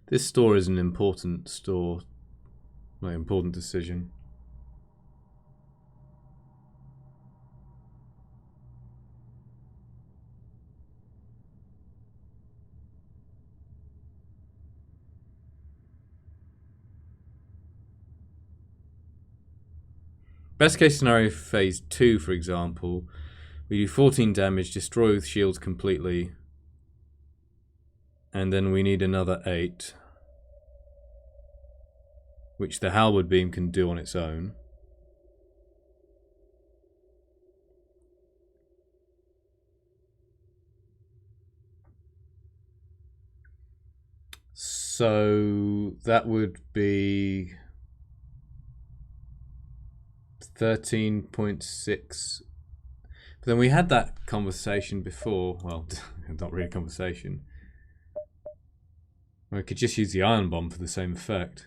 This store is an important store, an important decision. Best case scenario for phase 2, for example, we do 14 damage, destroy with shields completely, and then we need another 8. Which the halberd beam can do on its own. So that would be 13.6. But then we had that conversation before. Well, not really a conversation. We could just use the ion bomb for the same effect.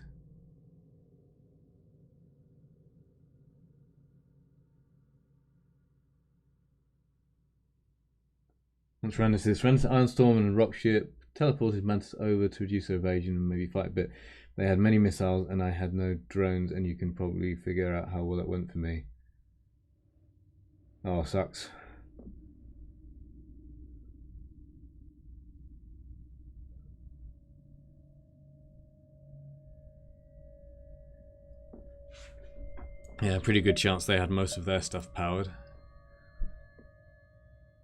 Once ran into this, ran into Iron Storm and a rock ship, teleported Mantis over to reduce their evasion and maybe fight a bit. They had many missiles and I had no drones, and you can probably figure out how well that went for me. Oh, sucks. Yeah, pretty good chance they had most of their stuff powered.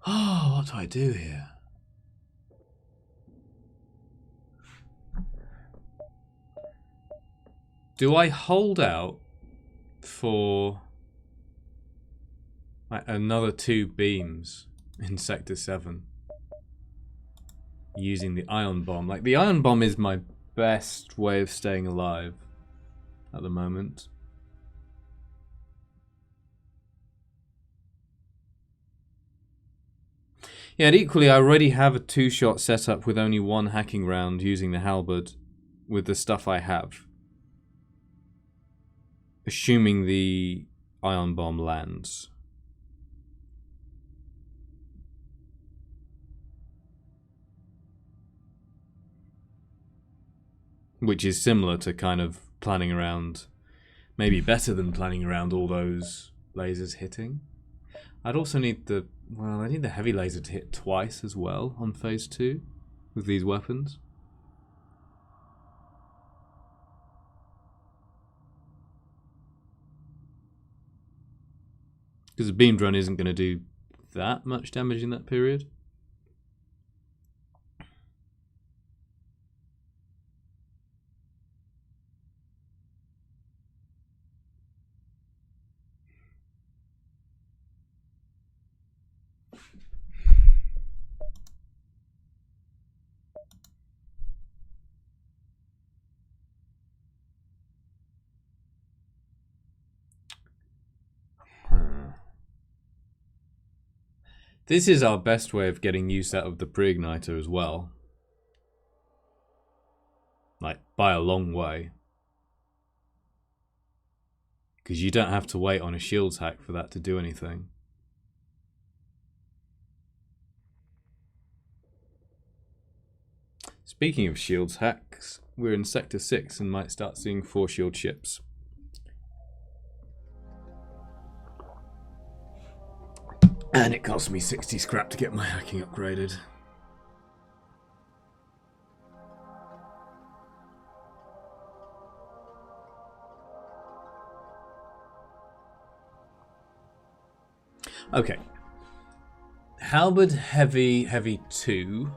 Oh, what do I do here? Do I hold out for like another 2 beams in Sector 7 using the ion bomb? Like, the ion bomb is my best way of staying alive at the moment. Yeah, and equally, I already have a 2-shot setup with only 1 hacking round using the halberd with the stuff I have. Assuming the ion bomb lands. Which is similar to kind of planning around, maybe better than planning around all those lasers hitting. I'd also need the, well, I need the heavy laser to hit twice as well on phase 2 with these weapons. Because the beam drone isn't going to do that much damage in that period. This is our best way of getting use out of the pre-igniter as well. by a long way. Because you don't have to wait on a shields hack for that to do anything. Speaking of shields hacks, we're in Sector 6 and might start seeing 4 shield ships. And it cost me 60 scrap to get my hacking upgraded. Okay. Halberd Heavy 2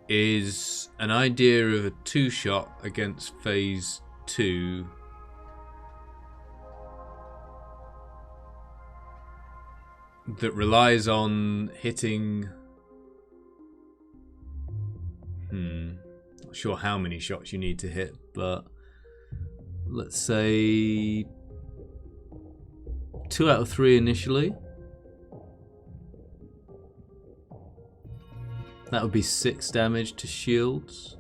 is an idea of a 2-shot against Phase 2 that relies on hitting... Not sure how many shots you need to hit, but let's say 2 out of 3 initially. That would be 6 damage to shields.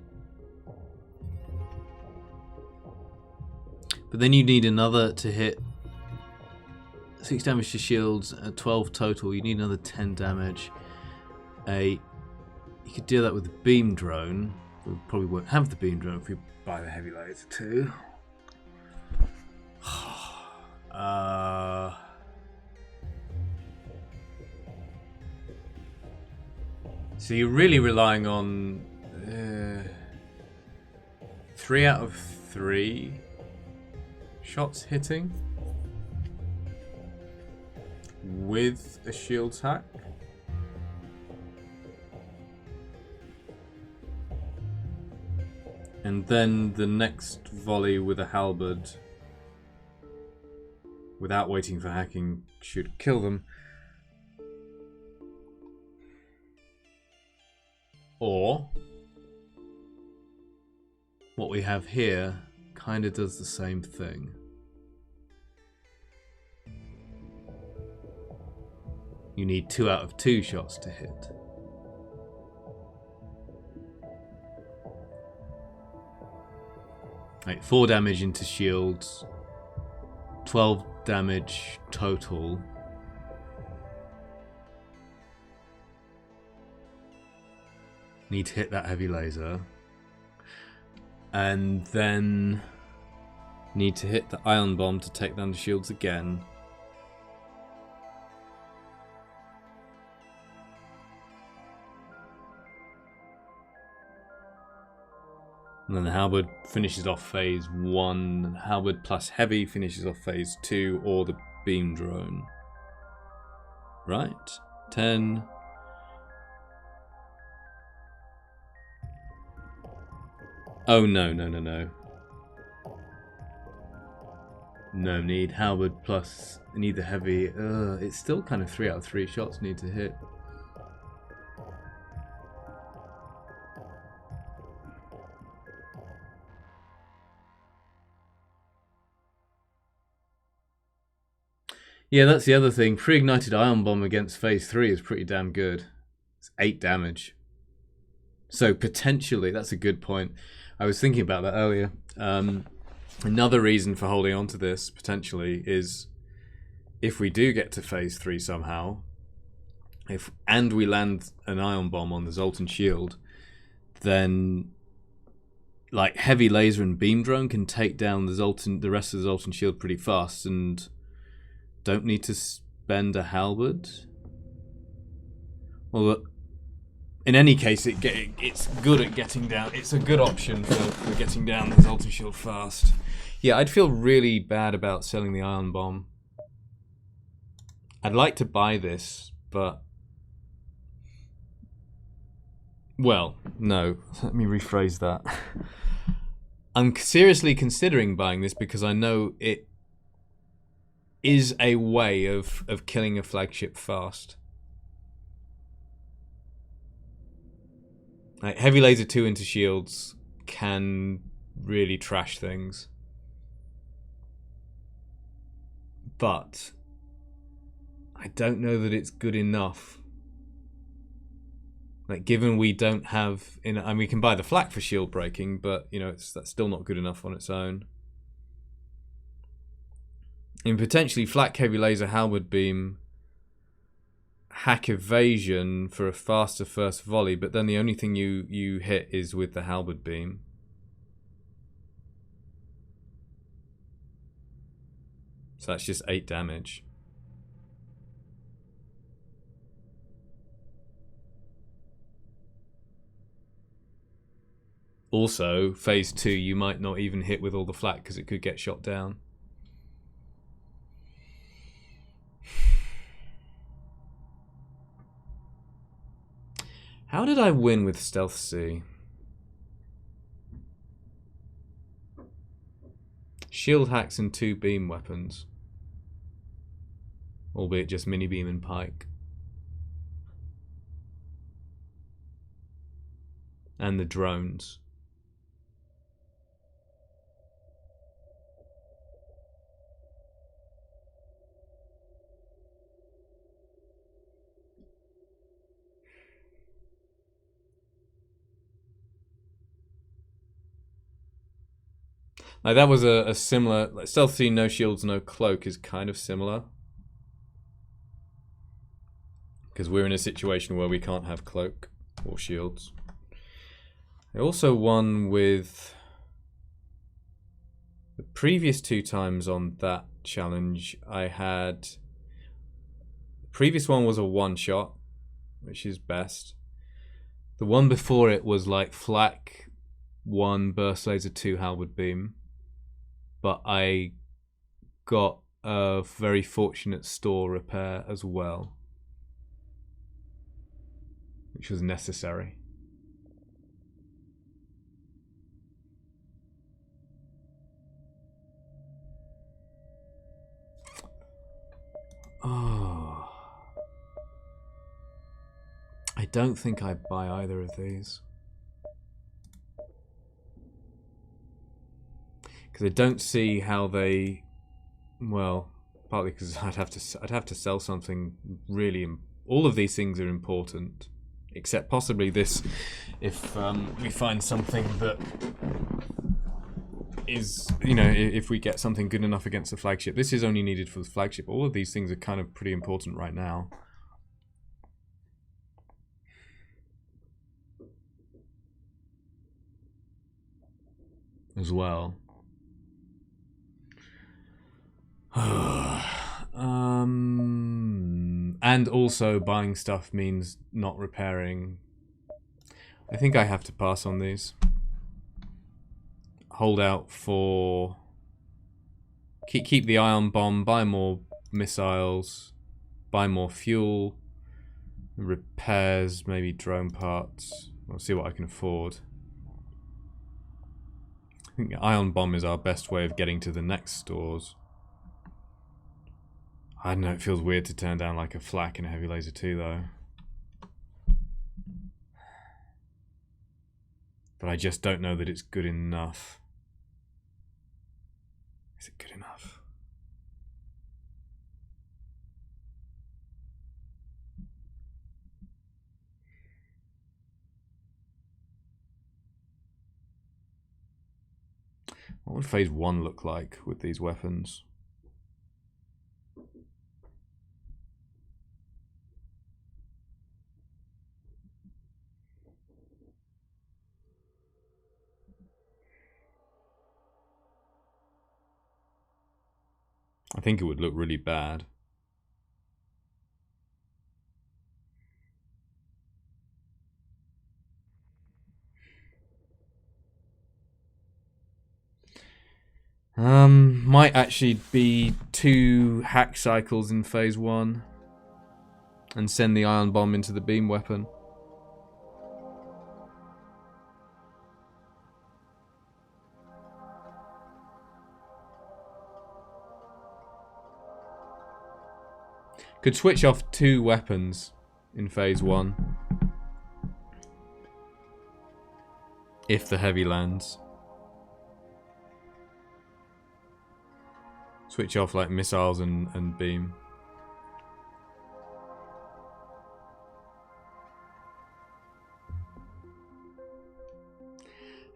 But then you need another to hit 6 damage to shields, 12 total. You need another 10 damage. You could do that with the beam drone. We probably won't have the beam drone if we buy the heavy laser too. So you're really relying on 3 out of 3 shots hitting with a shields hack. And then the next volley with a halberd, without waiting for hacking, should kill them. Or what we have here kind of does the same thing. You need 2 out of 2 shots to hit. Right, 4 damage into shields, 12 damage total. Need to hit that heavy laser. And then need to hit the ion bomb to take down the shields again. And then the halberd finishes off phase 1. Halberd plus heavy finishes off phase 2, or the beam drone. Right. 10. Oh, no. No, need halberd plus... need the heavy... it's still kind of 3 out of 3 shots need to hit. Yeah, that's the other thing. Pre-ignited ion bomb against phase 3 is pretty damn good. It's 8 damage. So potentially, that's a good point. I was thinking about that earlier. Another reason for holding on to this, potentially, is if we do get to phase 3 somehow, and we land an ion bomb on the Zoltan shield, then like heavy laser and beam drone can take down the rest of the Zoltan shield pretty fast, and don't need to spend a halberd. Well, in any case, it's good at getting down. It's a good option for getting down the Zoltan shield fast. Yeah, I'd feel really bad about selling the ion bomb. I'd like to buy this, but... well, no. Let me rephrase that. I'm seriously considering buying this because I know it is a way of killing a flagship fast. Like, heavy laser 2 into shields can really trash things. But I don't know that it's good enough Like, given we don't have, and we can buy the flak for shield breaking, but you know that's still not good enough on its own. And potentially flak heavy laser halberd beam, hack evasion for a faster first volley, but then the only thing you hit is with the halberd beam. So that's just 8 damage. Also, phase 2, you might not even hit with all the flak because it could get shot down. How did I win with Stealth C? Shield hacks and 2 beam weapons. Albeit just mini beam and pike. And the drones. Like that was a similar, like Stealth C, no shields, no cloak is kind of similar. Because we're in a situation where we can't have cloak or shields. I also won with the previous 2 times on that challenge. I had, the previous one was a 1-shot, which is best. The one before it was like flak 1, burst laser 2, halberd beam. But I got a very fortunate store repair as well, which was necessary. Oh, I don't think I buy either of these. Because I don't see how they, well, partly because I'd have to sell something really. All of these things are important, except possibly this. If we find something that is, you know, if we get something good enough against the flagship, this is only needed for the flagship. All of these things are kind of pretty important right now. As well. And also buying stuff means not repairing. I think I have to pass on these. Hold out for... Keep the ion bomb, buy more missiles, buy more fuel, repairs, maybe drone parts. I'll see what I can afford. I think the ion bomb is our best way of getting to the next stores. I don't know, it feels weird to turn down like a flak and a heavy laser too, though. But I just don't know that it's good enough. Is it good enough? What would phase 1 look like with these weapons? I think it would look really bad. Might actually be 2 hack cycles in phase 1 and send the ion bomb into the beam weapon. Could switch off 2 weapons in phase 1 if the heavy lands. Switch off like missiles and beam.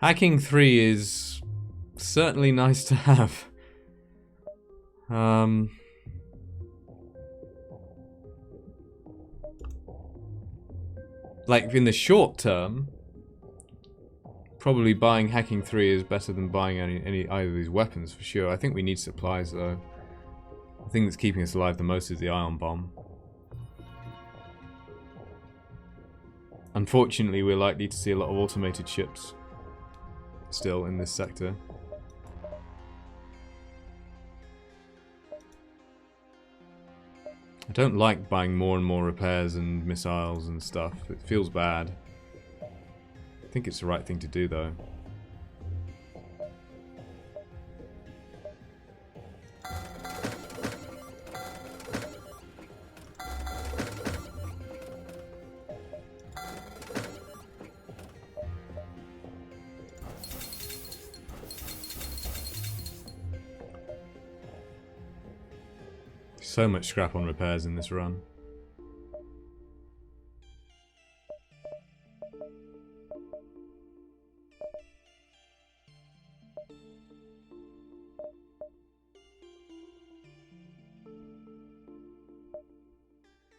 Hacking 3 is certainly nice to have. Like, in the short term, probably buying Hacking 3 is better than buying any either of these weapons, for sure. I think we need supplies, though. The thing that's keeping us alive the most is the ion bomb. Unfortunately, we're likely to see a lot of automated ships still in this sector. I don't like buying more and more repairs and missiles and stuff. It feels bad. I think it's the right thing to do, though. So much scrap on repairs in this run.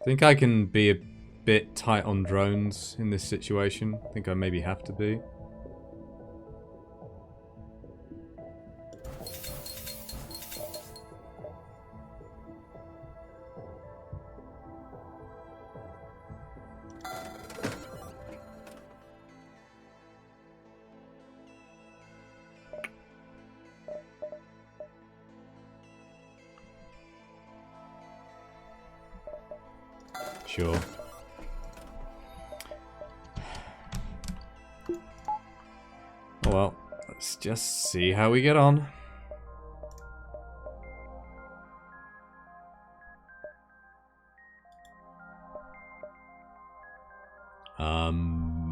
I think I can be a bit tight on drones in this situation. I think I maybe have to be. Sure. Oh well, let's just see how we get on.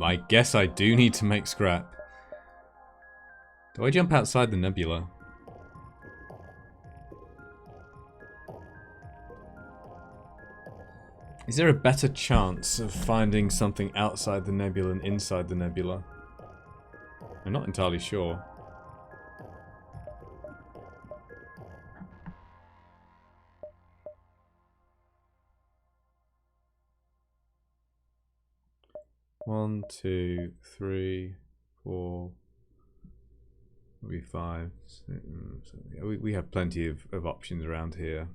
I guess I do need to make scrap. Do I jump outside the nebula? Is there a better chance of finding something outside the nebula than inside the nebula? I'm not entirely sure. One, two, three, four, maybe five. Six, we have plenty of options around here.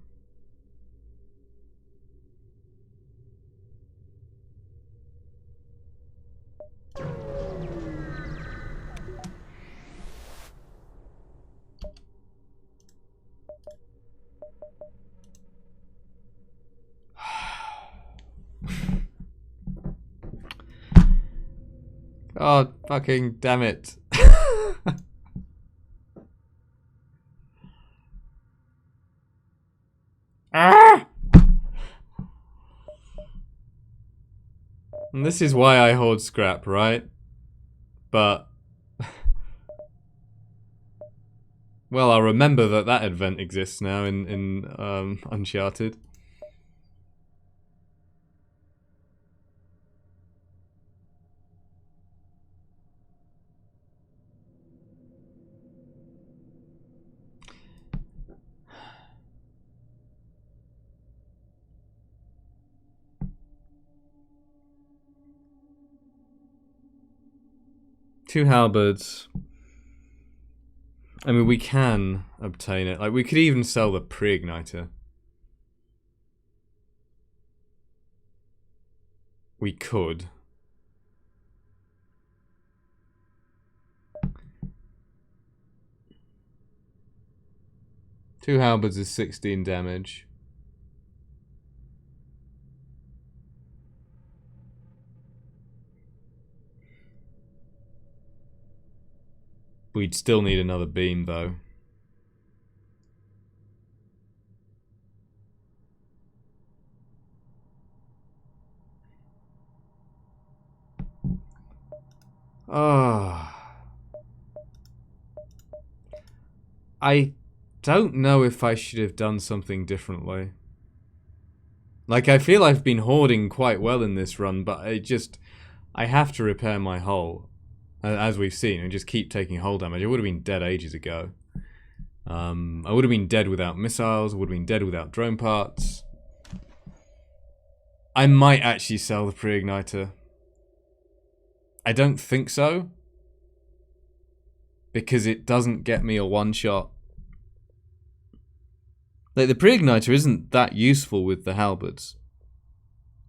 God fucking damn it. Ah! And this is why I hoard scrap, right? But well, I'll remember that event exists now in Uncharted. Two halberds. I mean, we can obtain it. Like, we could even sell the pre-igniter. We could. Two halberds is 16 damage. We'd still need another beam, though. I don't know if I should have done something differently. Like, I feel I've been hoarding quite well in this run, but I have to repair my hull. as we've seen, and just keep taking hull damage. I would have been dead ages ago. I would have been dead without missiles. I would have been dead without drone parts. I might actually sell the pre-igniter. I don't think so, because it doesn't get me a one-shot. Like, the pre-igniter isn't that useful with the halberds,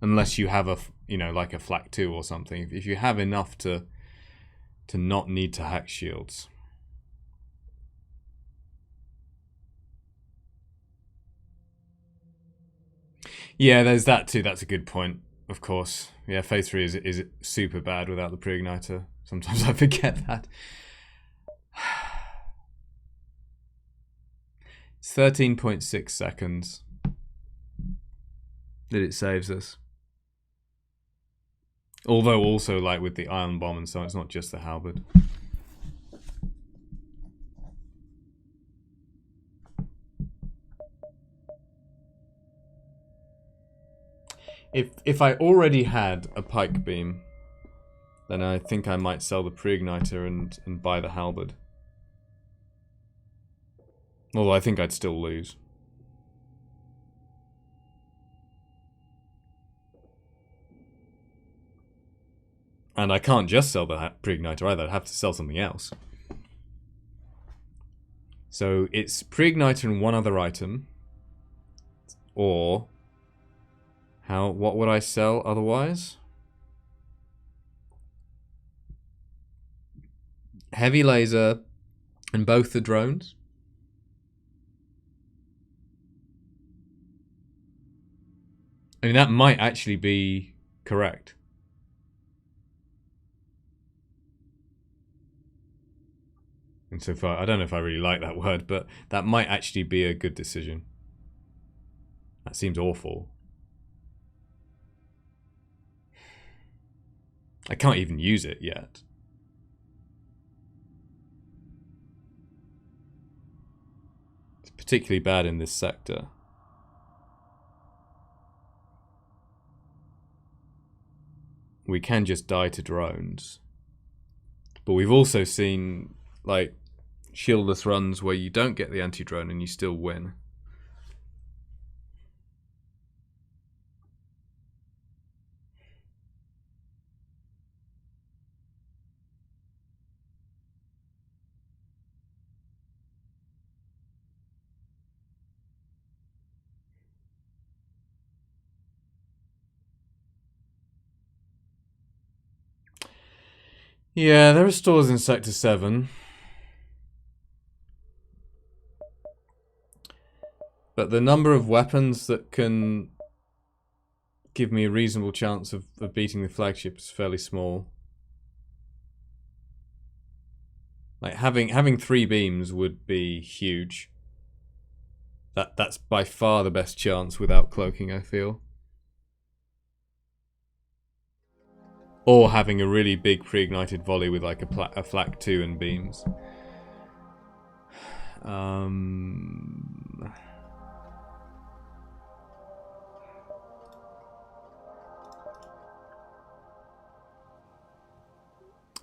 unless you have a, you know, like a flak 2 or something. If you have enough to not need to hack shields. Yeah, there's that too. That's a good point, of course. Yeah, phase 3 is super bad without the pre-igniter. Sometimes I forget that. It's 13.6 seconds that it saves us. Although also, like, with the ion bomb and so on, it's not just the halberd. If I already had a pike beam, then I think I might sell the pre-igniter and buy the halberd. Although I think I'd still lose. And I can't just sell the pre-igniter either. I'd have to sell something else. So it's pre-igniter and one other item. Or what would I sell otherwise? Heavy laser and both the drones. I mean, that might actually be correct. And so far, I don't know if I really like that word, but that might actually be a good decision. That seems awful. I can't even use it yet. It's particularly bad in this sector. We can just die to drones. But we've also seen, like, shieldless runs where you don't get the anti-drone and you still win. Yeah, there are stores in Sector 7. But the number of weapons that can give me a reasonable chance of beating the flagship is fairly small. Like, having 3 beams would be huge. That's by far the best chance without cloaking, I feel. Or having a really big pre-ignited volley with like a flak 2 and beams.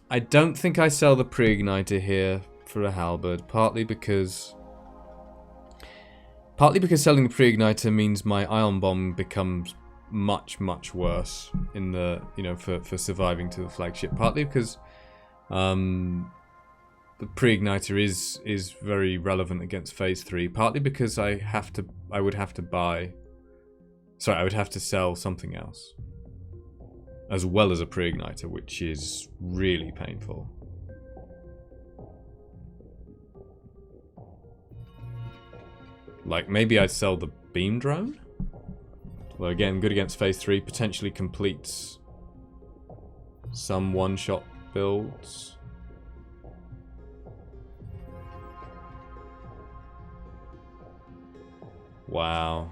I don't think I sell the pre-igniter here for a halberd, partly because selling the pre-igniter means my ion bomb becomes much worse in the, you know, for surviving to the flagship, partly because the pre-igniter is very relevant against phase 3, partly because I would have to sell something else as well as a pre-igniter, which is really painful. Like, maybe I'd sell the beam drone? Well, again, good against phase 3, potentially completes some one-shot builds. Wow.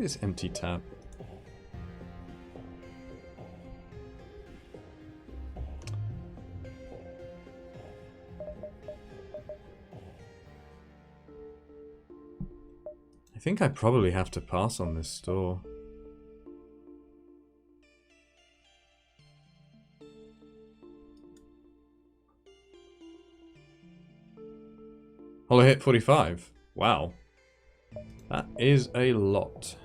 this empty tab. I think I probably have to pass on this store. Hollow hit 45. Wow. That is a lot.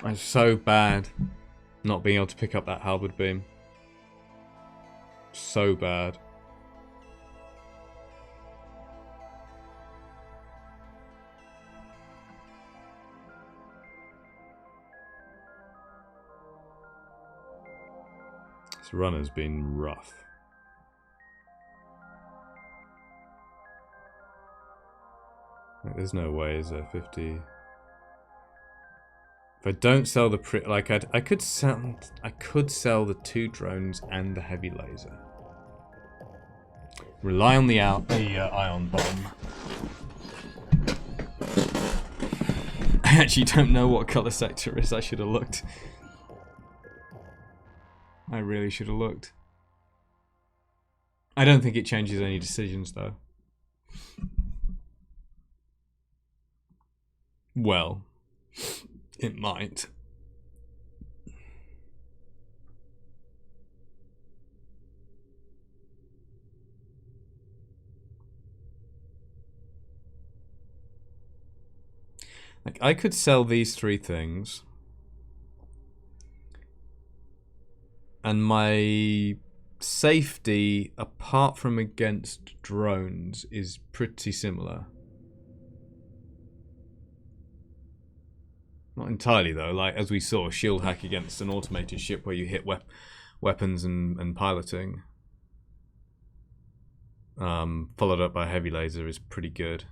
It's so bad not being able to pick up that halberd beam. So bad. This run has been rough. There's no way, is there? 50. If I don't sell the I could sell the 2 drones and the heavy laser. Rely on the ion bomb. I actually don't know what color sector is. I should have looked. I really should have looked. I don't think it changes any decisions though. Well, it might. Like, I could sell these 3 things. And my safety, apart from against drones, is pretty similar. Not entirely though, like as we saw, shield hack against an automated ship where you hit weapons and piloting. Followed up by heavy laser is pretty good.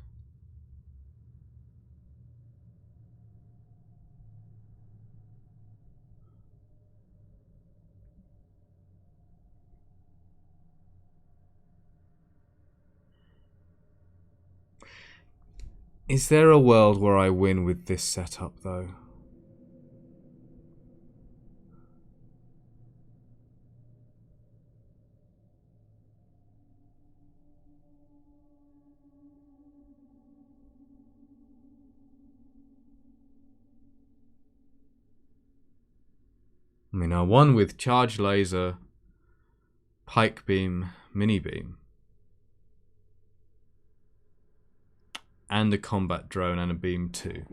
Is there a world where I win with this setup though? I mean, I won with charge laser, pike beam, mini beam, and a combat drone and a beam too.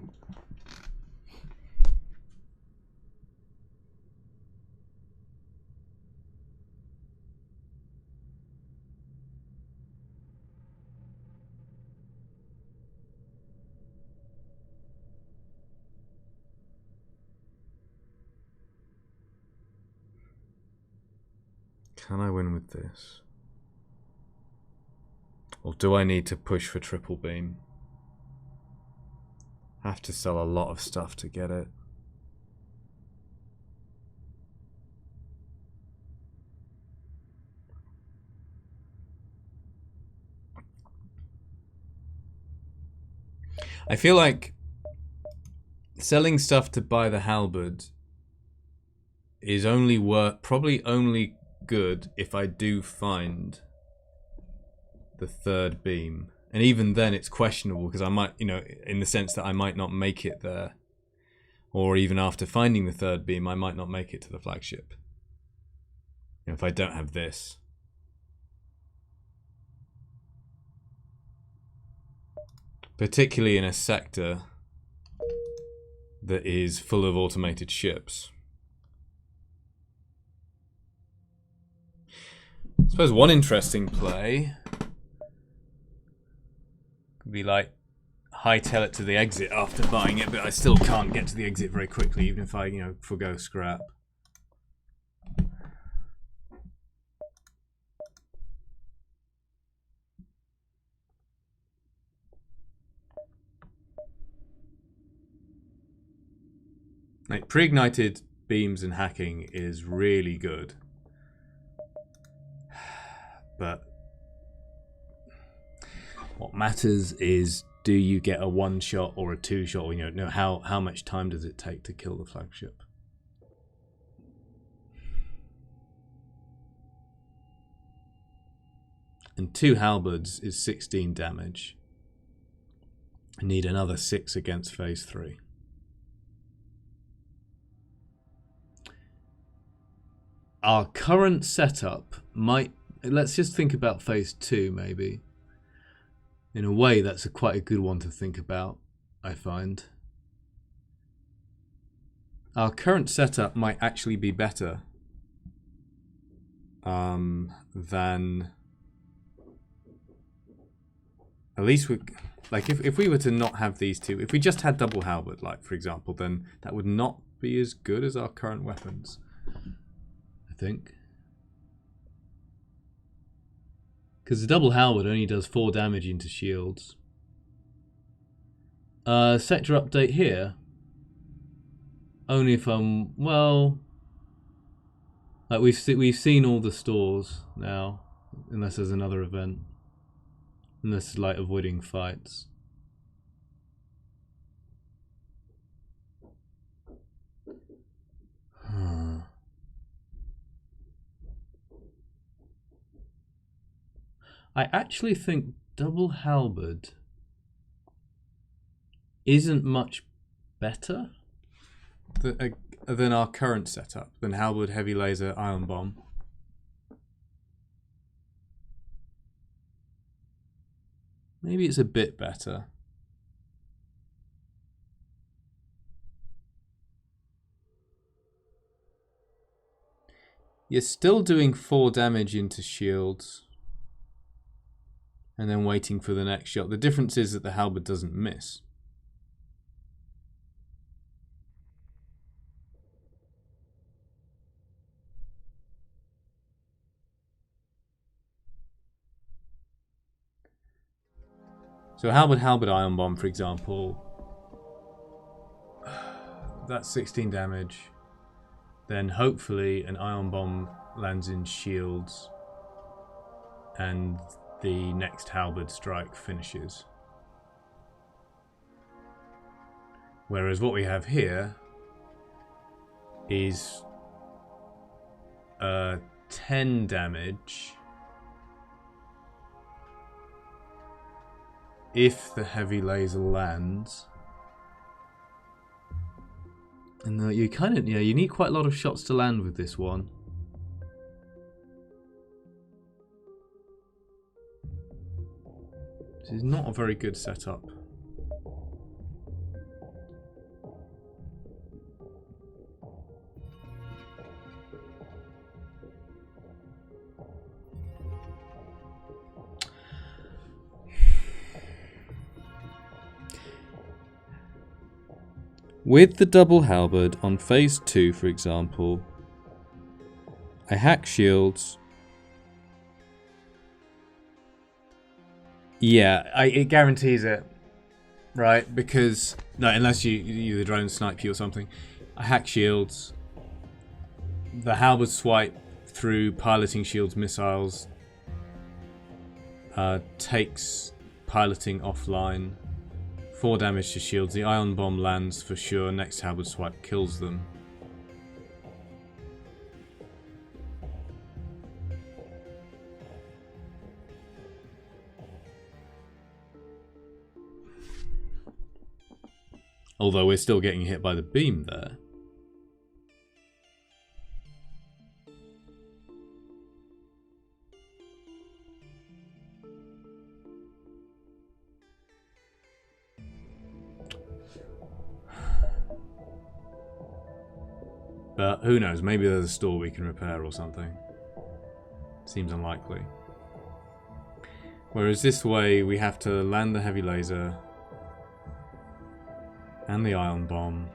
Can I win with this? Or do I need to push for triple beam? Have to sell a lot of stuff to get it. I feel like selling stuff to buy the halberd is probably only good if I do find the 3rd beam. And even then it's questionable because I might, in the sense that I might not make it there. Or even after finding the 3rd beam, I might not make it to the flagship. If I don't have this. Particularly in a sector that is full of automated ships. I suppose one interesting play could be like hightail it to the exit after buying it, but I still can't get to the exit very quickly, even if I, forgo scrap. Like, pre-ignited beams and hacking is really good. But what matters is, do you get a 1-shot or a 2-shot? Or, you know, how much time does it take to kill the flagship? And 2 halberds is 16 damage. I need another 6 against phase 3. Our current setup might... Let's just think about phase 2, maybe. In a way, that's quite a good one to think about, I find. Our current setup might actually be better than... At least we... Like, if we were to not have these two, if we just had double halberd, like, for example, then that would not be as good as our current weapons, I think. Because the double halberd only does 4 damage into shields. Sector update here. Only if I'm... Well... Like, we've seen all the stores now, unless there's another event. Unless, like, avoiding fights. I actually think double halberd isn't much better than our current setup, than halberd, heavy laser, ion bomb. Maybe it's a bit better. You're still doing 4 damage into shields and then waiting for the next shot. The difference is that the halberd doesn't miss. So halberd, ion bomb, for example, that's 16 damage. Then hopefully an ion bomb lands in shields and the next halberd strike finishes. Whereas what we have here is 10 damage if the heavy laser lands. And you kind of, you need quite a lot of shots to land with this one. This is not a very good setup. With the double halberd on phase 2, for example, I hack shields. Yeah, it guarantees it, right? Because no, unless the drone snipe you or something, I hack shields. The halberd swipe through piloting shields missiles takes piloting offline. 4 damage to shields. The ion bomb lands for sure. Next halberd swipe kills them. Although we're still getting hit by the beam there. But who knows, maybe there's a store we can repair or something. Seems unlikely. Whereas this way we have to land the heavy laser and the ion bomb.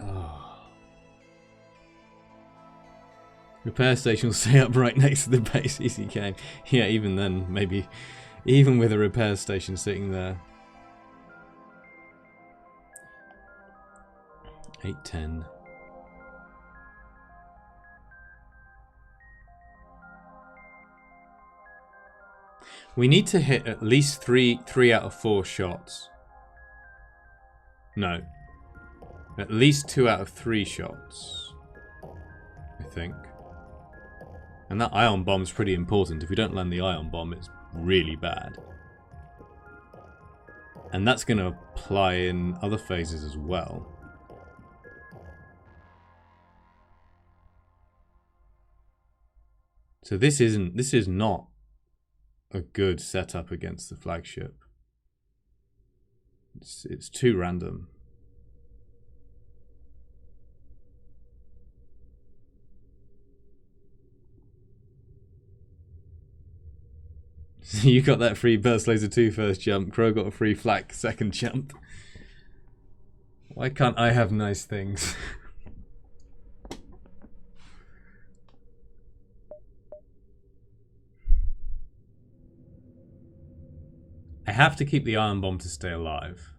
Oh. Repair station will stay up right next to the base ECK. Yeah, even then, maybe Even with a repair station sitting there. 810. We need to hit at least three out of 4 shots. No. At least 2 out of 3 shots. I think. And that ion bomb's pretty important. If we don't land the ion bomb, it's really bad. And that's going to apply in other phases as well. So this is not a good setup against the flagship. It's too random. You got that free burst laser 2 first jump. Crow got a free flak second jump. Why can't I have nice things? I have to keep the ion bomb to stay alive.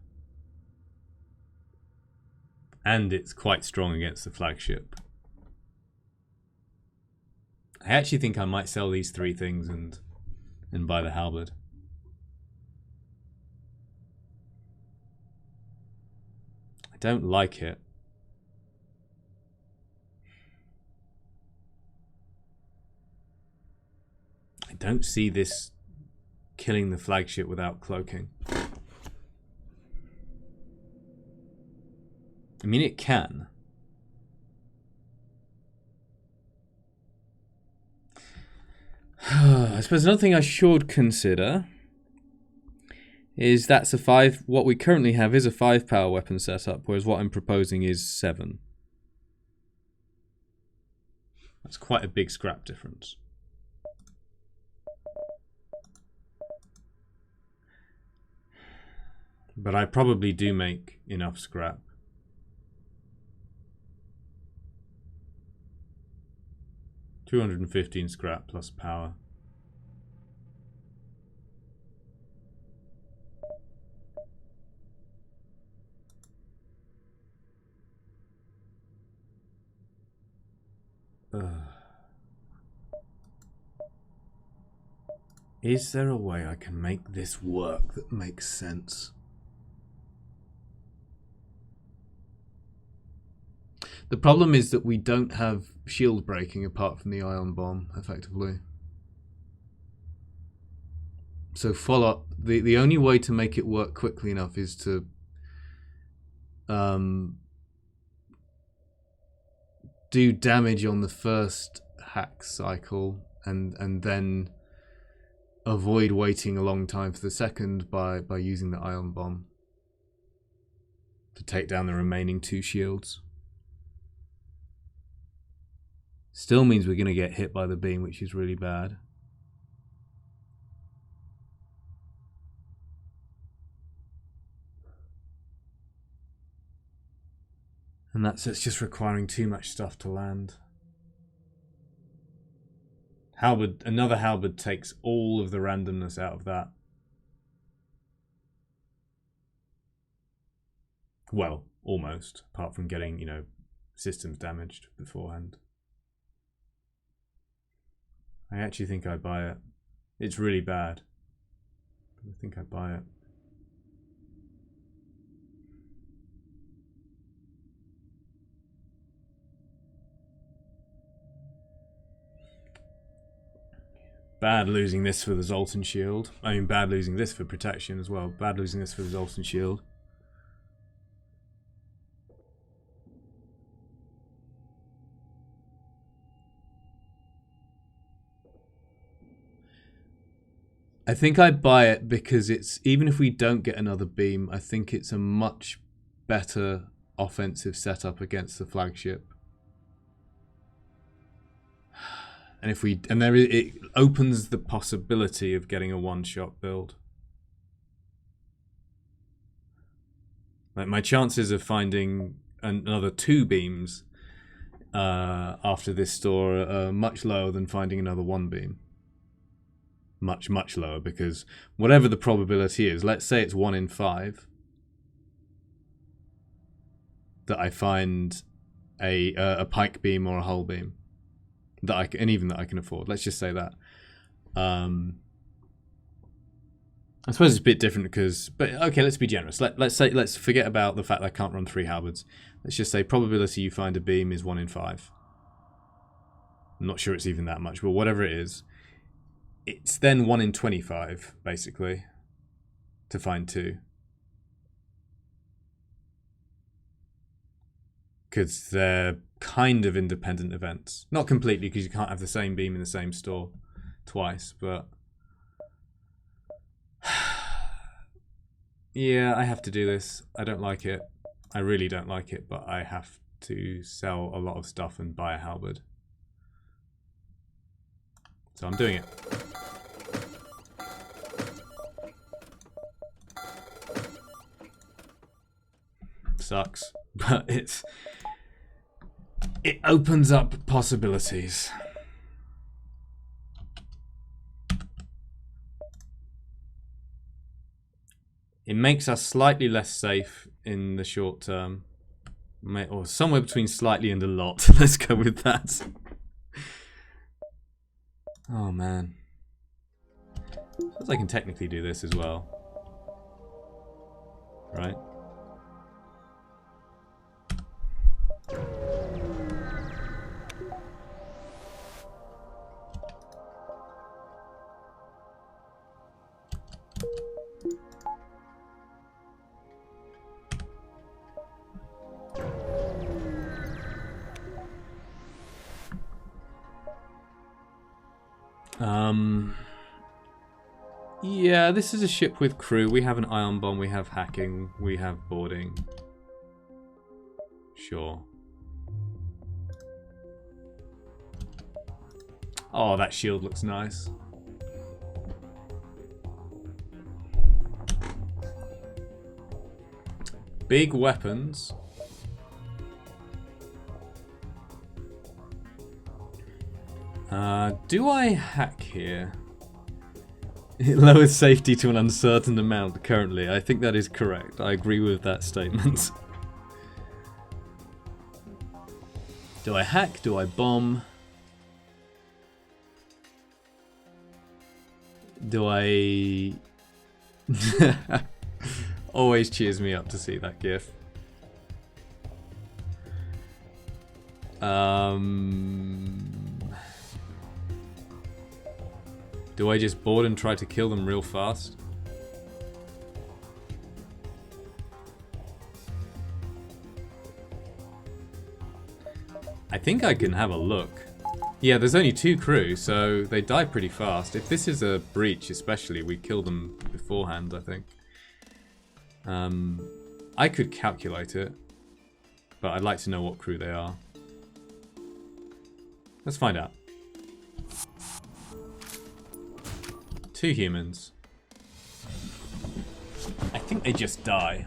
And it's quite strong against the flagship. I actually think I might sell these 3 things and buy the halberd. I don't like it. I don't see this killing the flagship without cloaking. I mean, it can. I suppose another thing I should consider is that's a 5. What we currently have is a 5 power weapon setup, whereas what I'm proposing is 7. That's quite a big scrap difference. But I probably do make enough scrap. $215 scrap plus power. Is there a way I can make this work that makes sense? The problem is that we don't have shield breaking apart from the ion bomb, effectively. So follow the only way to make it work quickly enough is to do damage on the first hack cycle and then avoid waiting a long time for the second by using the ion bomb to take down the remaining 2 shields. Still means we're going to get hit by the beam, which is really bad. And it's just requiring too much stuff to land. Halberd, another halberd takes all of the randomness out of that. Well, almost, apart from getting, you know, systems damaged beforehand. I actually think I buy it. It's really bad. But I think I buy it. Bad losing this for the Zoltan shield. I mean, bad losing this for protection as well. Bad losing this for the Zoltan shield. I think I buy it because it's, even if we don't get another beam, I think it's a much better offensive setup against the flagship. And if we, and there, it opens the possibility of getting a one-shot build. Like my chances of finding another 2 beams after this store are much lower than finding another 1 beam. much, much lower, because whatever the probability is, let's say it's 1 in 5 that I find a pike beam or a hull beam that and even that I can afford. Let's just say that. I suppose it's a bit different but okay, let's be generous. Let's forget about the fact that I can't run 3 halberds. Let's just say probability you find a beam is 1 in 5. I'm not sure it's even that much, but whatever it is, it's then 1 in 25, basically, to find 2. Because they're kind of independent events. Not completely, because you can't have the same beam in the same store twice, but... yeah, I have to do this. I don't like it. I really don't like it, but I have to sell a lot of stuff and buy a halberd. So I'm doing it. Sucks, but it opens up possibilities. It makes us slightly less safe in the short term. Or somewhere between slightly and a lot. Let's go with that. Oh man. I suppose I can technically do this as well. Right? Yeah, this is a ship with crew. We have an ion bomb, we have hacking, we have boarding. Sure. Oh, that shield looks nice. Big weapons. Do I hack here? It lowers safety to an uncertain amount currently. I think that is correct. I agree with that statement. Do I hack? Do I bomb? Do I... Always cheers me up to see that gif. Do I just board and try to kill them real fast? I think I can have a look. Yeah, there's only 2 crew, so they die pretty fast. If this is a breach especially, we kill them beforehand, I think. I could calculate it, but I'd like to know what crew they are. Let's find out. 2 humans. I think they just die.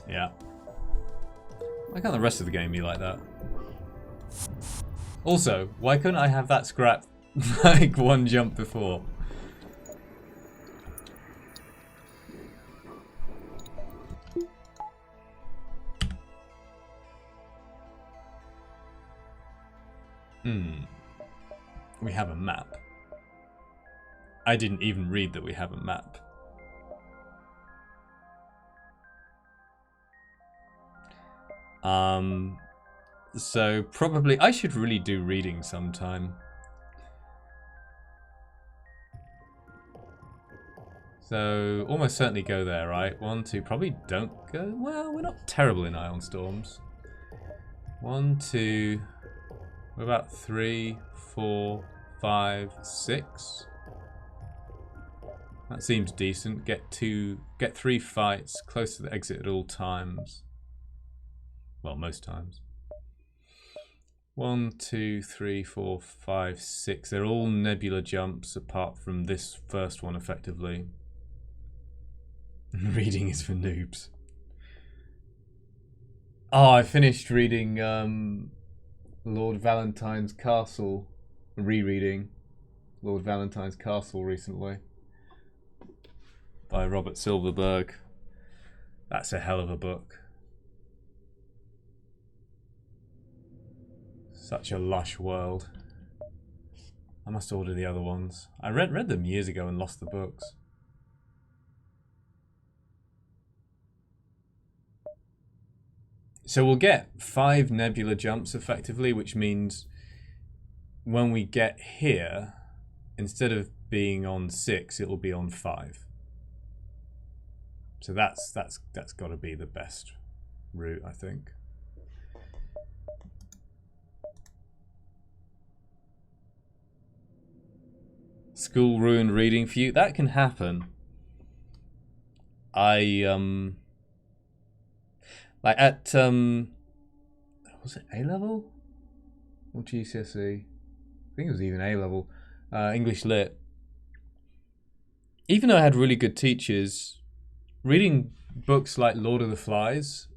Yeah. Why can't the rest of the game be like that? Also, why couldn't I have that scrap like 1 jump before? We have a map. I didn't even read that we have a map. So probably I should really do reading sometime. So almost certainly go there, right? 1, 2, probably don't go. Well, we're not terrible in ion storms. 1, 2, we're about 3, 4, 5, 6. That seems decent. Get 3 fights close to the exit at all times. Well, most times. 1, 2, 3, 4, 5, 6. They're all nebula jumps apart from this first one, effectively. Reading is for noobs. Oh, I finished reading Lord Valentine's Castle, rereading Lord Valentine's Castle recently by Robert Silverberg. That's a hell of a book. Such a lush world. I must order the other ones. I read them years ago and lost the books. So we'll get 5 nebula jumps effectively, which means when we get here, instead of being on 6, it will be on 5. So that's got to be the best route, I think. School ruined reading for you. That can happen. I like at was it A level or GCSE? I think it was even A level. English lit. Even though I had really good teachers, reading books like Lord of the Flies,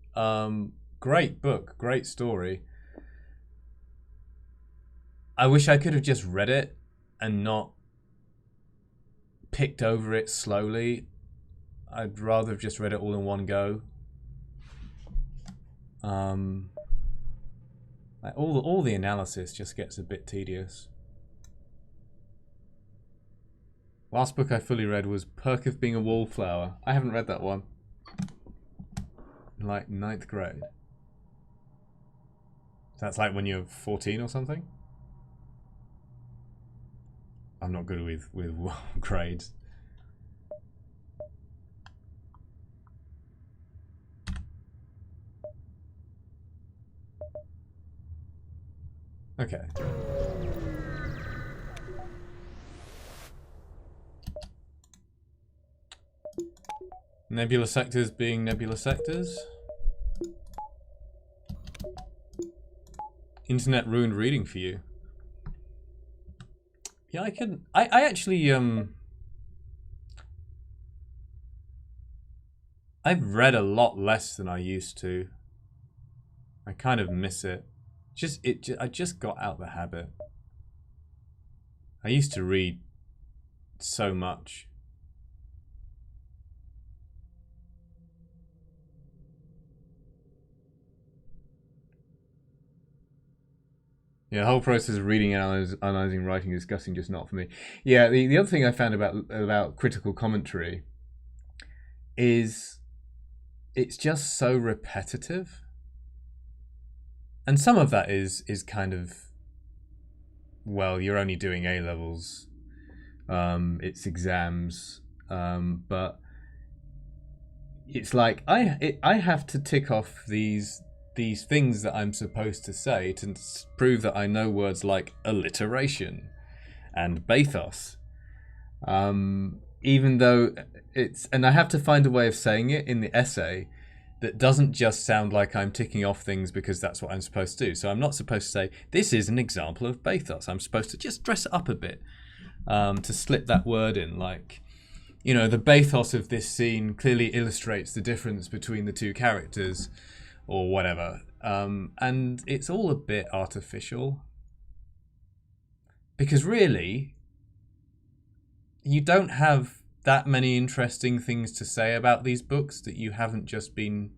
great book, great story. I wish I could have just read it and not picked over it slowly. I'd rather have just read it all in one go. Like all the analysis just gets a bit tedious. Last book I fully read was Perk of Being a Wallflower. I haven't read that one. In like 9th grade. That's like when you're 14 or something? I'm not good with grades. Okay. Nebula sectors being nebula sectors. Internet ruined reading for you. Yeah, I actually I've read a lot less than I used to. I kind of miss it. I just got out the habit. I used to read so much. Yeah, the whole process of reading, analyzing, writing, discussing, just not for me. Yeah, the other thing I found about critical commentary is it's just so repetitive. And some of that is kind of, well, you're only doing A levels, it's exams, but it's like I have to tick off these things that I'm supposed to say to prove that I know words like alliteration and bathos, even though and I have to find a way of saying it in the essay that doesn't just sound like I'm ticking off things because that's what I'm supposed to do. So I'm not supposed to say, this is an example of bathos. I'm supposed to just dress it up a bit, to slip that word in. Like, you know, the bathos of this scene clearly illustrates the difference between the two characters or whatever. And it's all a bit artificial. Because really, you don't have that many interesting things to say about these books that you haven't just been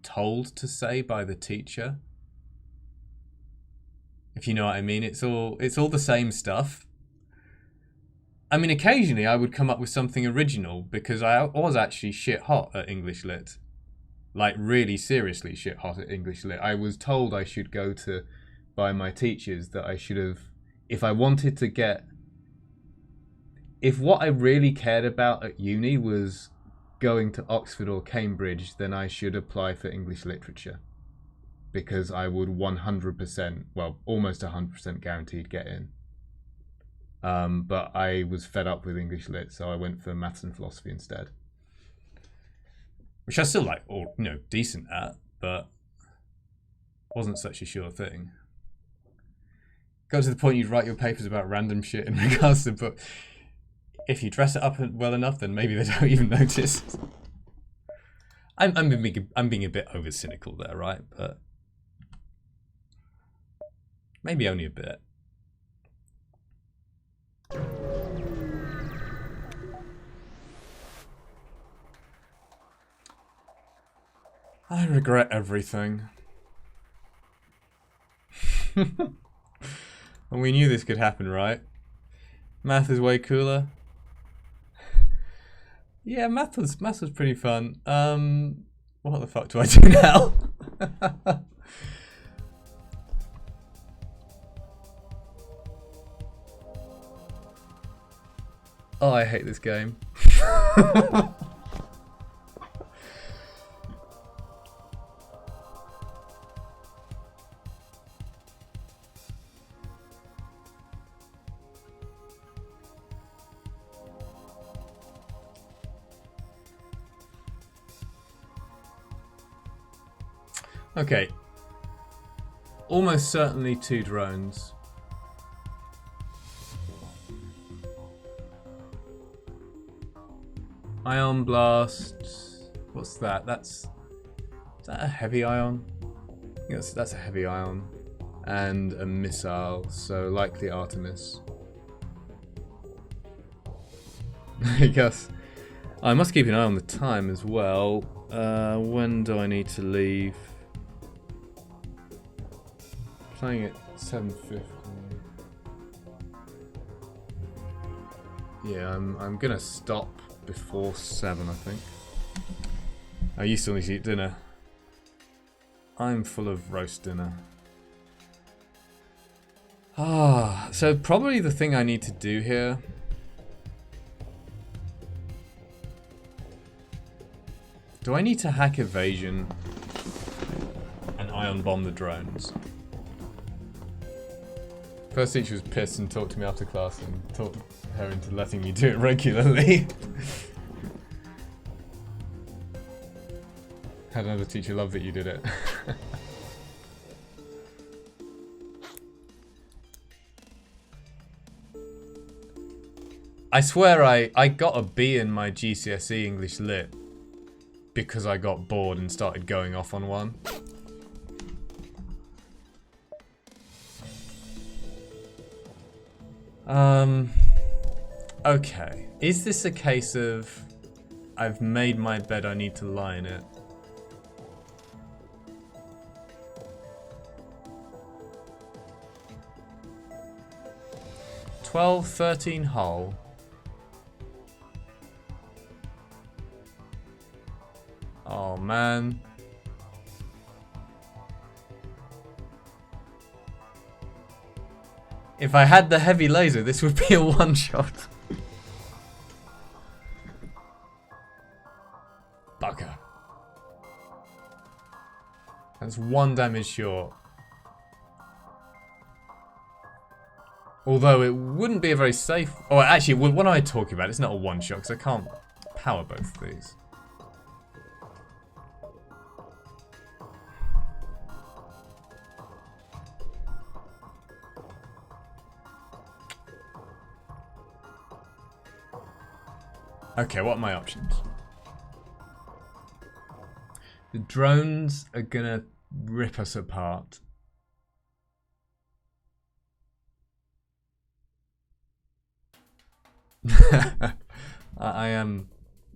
told to say by the teacher. If you know what I mean, it's all the same stuff. I mean, occasionally I would come up with something original because I was actually shit hot at English Lit. Like really seriously shit hot at English Lit. I was told I should go to by my teachers that I should have, if I wanted to get, if what I really cared about at uni was going to Oxford or Cambridge, then I should apply for English literature because I would 100%, well, almost 100% guaranteed get in. But I was fed up with English lit, so I went for maths and philosophy instead, which I still like, or you know, decent at, but wasn't such a sure thing. Got to the point you'd write your papers about random shit in regards to the book. If you dress it up well enough, then maybe they don't even notice. I'm being a bit over cynical there, right? But maybe only a bit. I regret everything. And we knew this could happen, right? Math is way cooler. Yeah, math was pretty fun. What the fuck do I do now? Oh, I hate this game. Okay. Almost certainly 2 drones. Ion blast. What's that? Is that a heavy ion? Yes, that's a heavy ion. And a missile, so likely Artemis. I guess. I must keep an eye on the time as well. When do I need to leave? Playing at 7:50. Yeah, I'm gonna stop before 7, I think. Oh, you still need to eat dinner. I'm full of roast dinner. Ah, so probably the thing I need to do here. Do I need to hack evasion and ion bomb the drones? First teacher was pissed and talked to me after class and talked her into letting me do it regularly. Had another teacher love that you did it. I swear I got a B in my GCSE English Lit because I got bored and started going off on one. Okay. Is this a case of I've made my bed, I need to lie in it? $12, $13 hull. Oh man. If I had the heavy laser, this would be a one-shot. Bugger. That's 1 damage short. Although it wouldn't be a very safe... Oh, actually, what am I talking about? It's not a one-shot, because I can't power both these. Okay, what are my options? The drones are gonna rip us apart. I am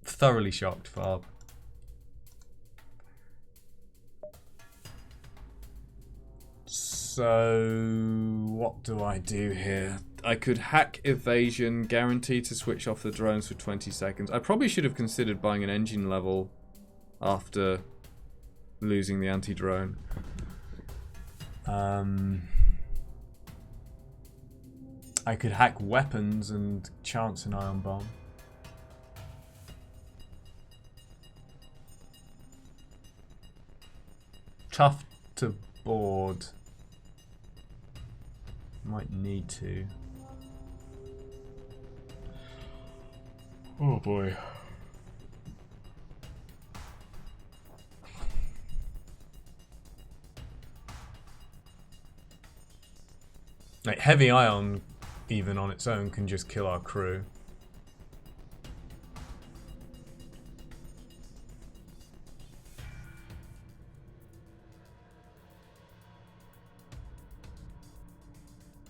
thoroughly shocked, Farb. So, what do I do here? I could hack evasion, guarantee to switch off the drones for 20 seconds. I probably should have considered buying an engine level after losing the anti-drone. I could hack weapons and chance an ion bomb. Tough to board. Might need to. Oh boy. Like heavy ion, even on its own, can just kill our crew.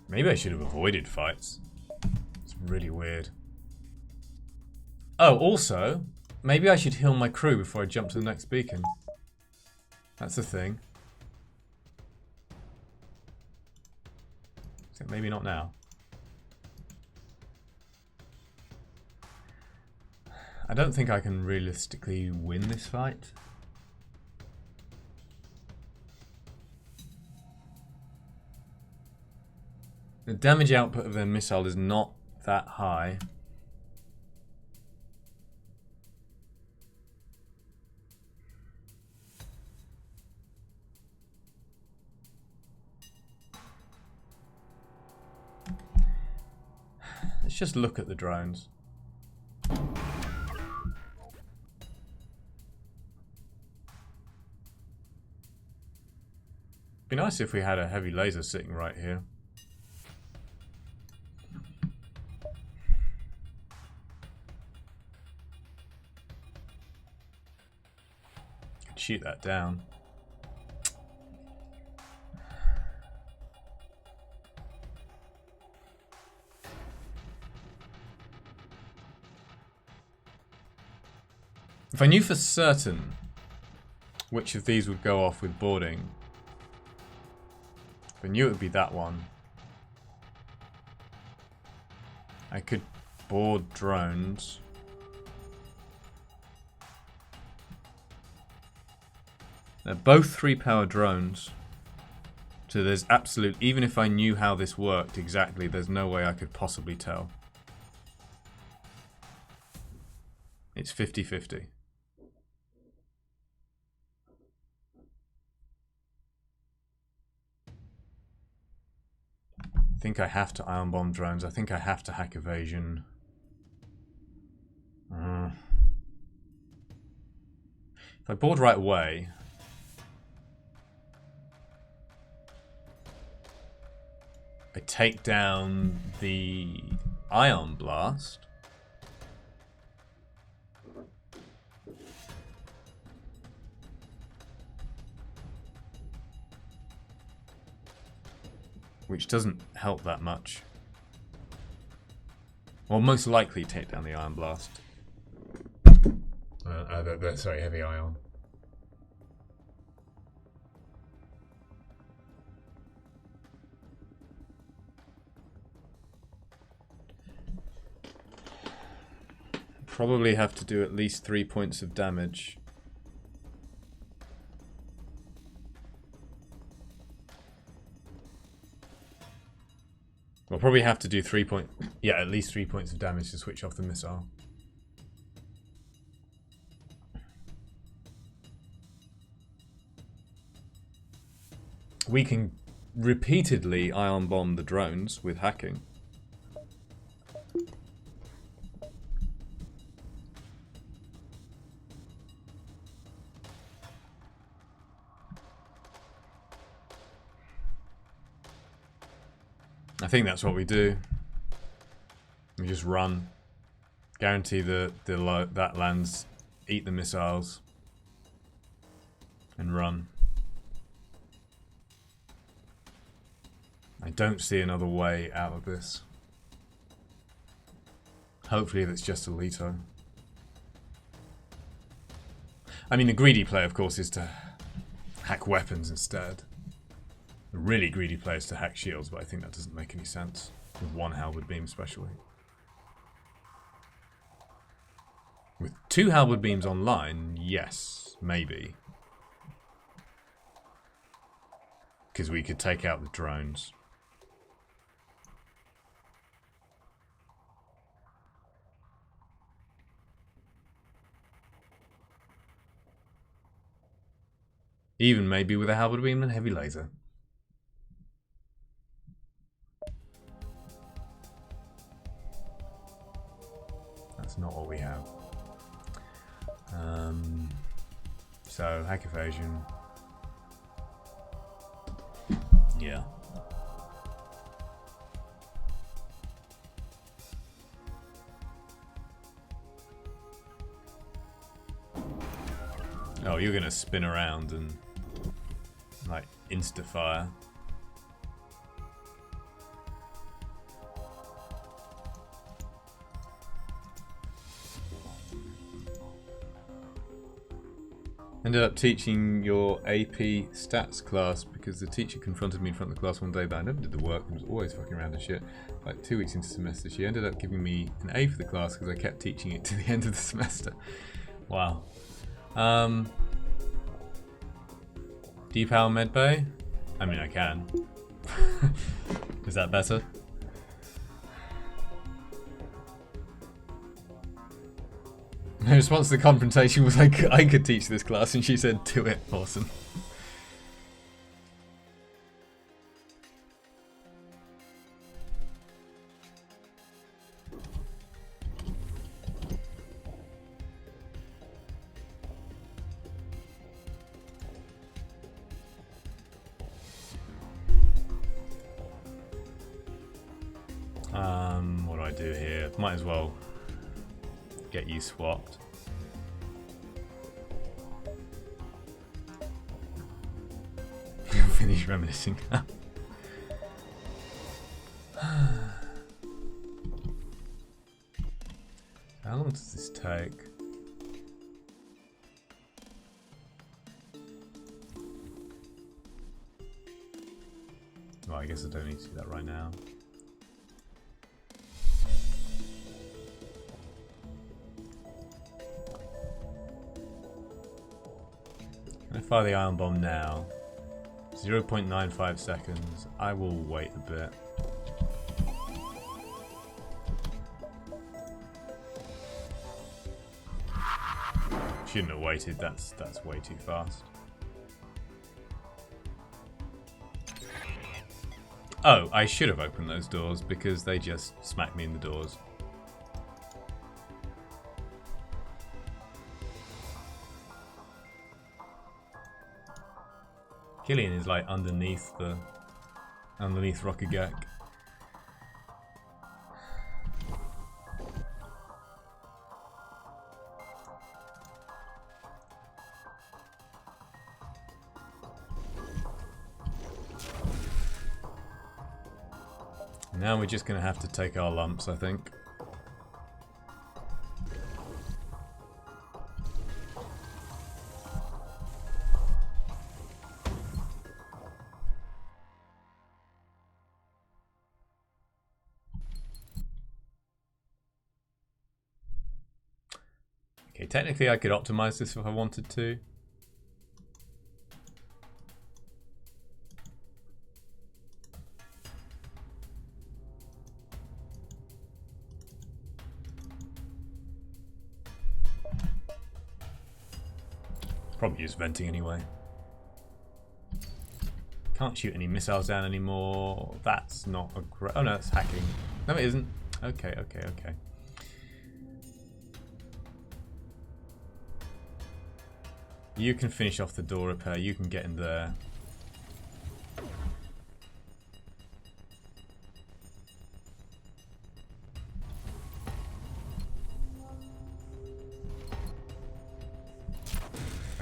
Maybe I should have avoided fights. It's really weird. Oh, also, maybe I should heal my crew before I jump to the next beacon. That's a thing. So maybe not now. I don't think I can realistically win this fight. The damage output of their missile is not that high. Let's just look at the drones. Be nice if we had a heavy laser sitting right here. Could shoot that down. If I knew for certain which of these would go off with boarding, if I knew it would be that one, I could board drones. They're both 3-power drones. So there's absolute, even if I knew how this worked exactly, there's no way I could possibly tell. It's 50-50. I think I have to ion bomb drones. I think I have to hack evasion. If I board right away, I take down the ion blast. Which doesn't help that much. Well, most likely take down the ion blast. Sorry, heavy ion. Probably have to do at least 3 points of damage. We'll probably have to do at least 3 points of damage to switch off the missile. We can repeatedly ion bomb the drones with hacking. I think that's what we do. We just run. Guarantee that lands, eat the missiles, and run. I don't see another way out of this. Hopefully that's just a Leto. I mean, the greedy play, of course, is to hack weapons instead. The really greedy play is to hack shields, but I think that doesn't make any sense. With one halberd beam especially. With 2 halberd beams online, yes, maybe. Because we could take out the drones. Even maybe with a halberd beam and heavy laser. That's not what we have. So, hack evasion. Yeah. Oh, you're gonna spin around and like insta-fire. Ended up teaching your AP stats class because the teacher confronted me in front of the class one day that I never did the work and was always fucking around and shit. Like 2 weeks into the semester, she ended up giving me an A for the class because I kept teaching it to the end of the semester. Wow. Depower medbay? I mean, I can. Is that better? My response to the confrontation was I could teach this class, and she said, do it, awesome. What do I do here? Might as well get you swapped. Finish reminiscing. How long does this take? Well, I guess I don't need to do that right now. Can I fire the ion bomb now? 0.95 seconds. I will wait a bit. Shouldn't have waited. That's way too fast. Oh, I should have opened those doors because they just smacked me in the doors. Killian is like underneath Rockagak. Now we're just gonna have to take our lumps, I think. Okay, technically I could optimize this if I wanted to. Probably use venting anyway. Can't shoot any missiles down anymore. That's not a great... Oh no, that's hacking. No, it isn't. Okay. You can finish off the door repair. You can get in there.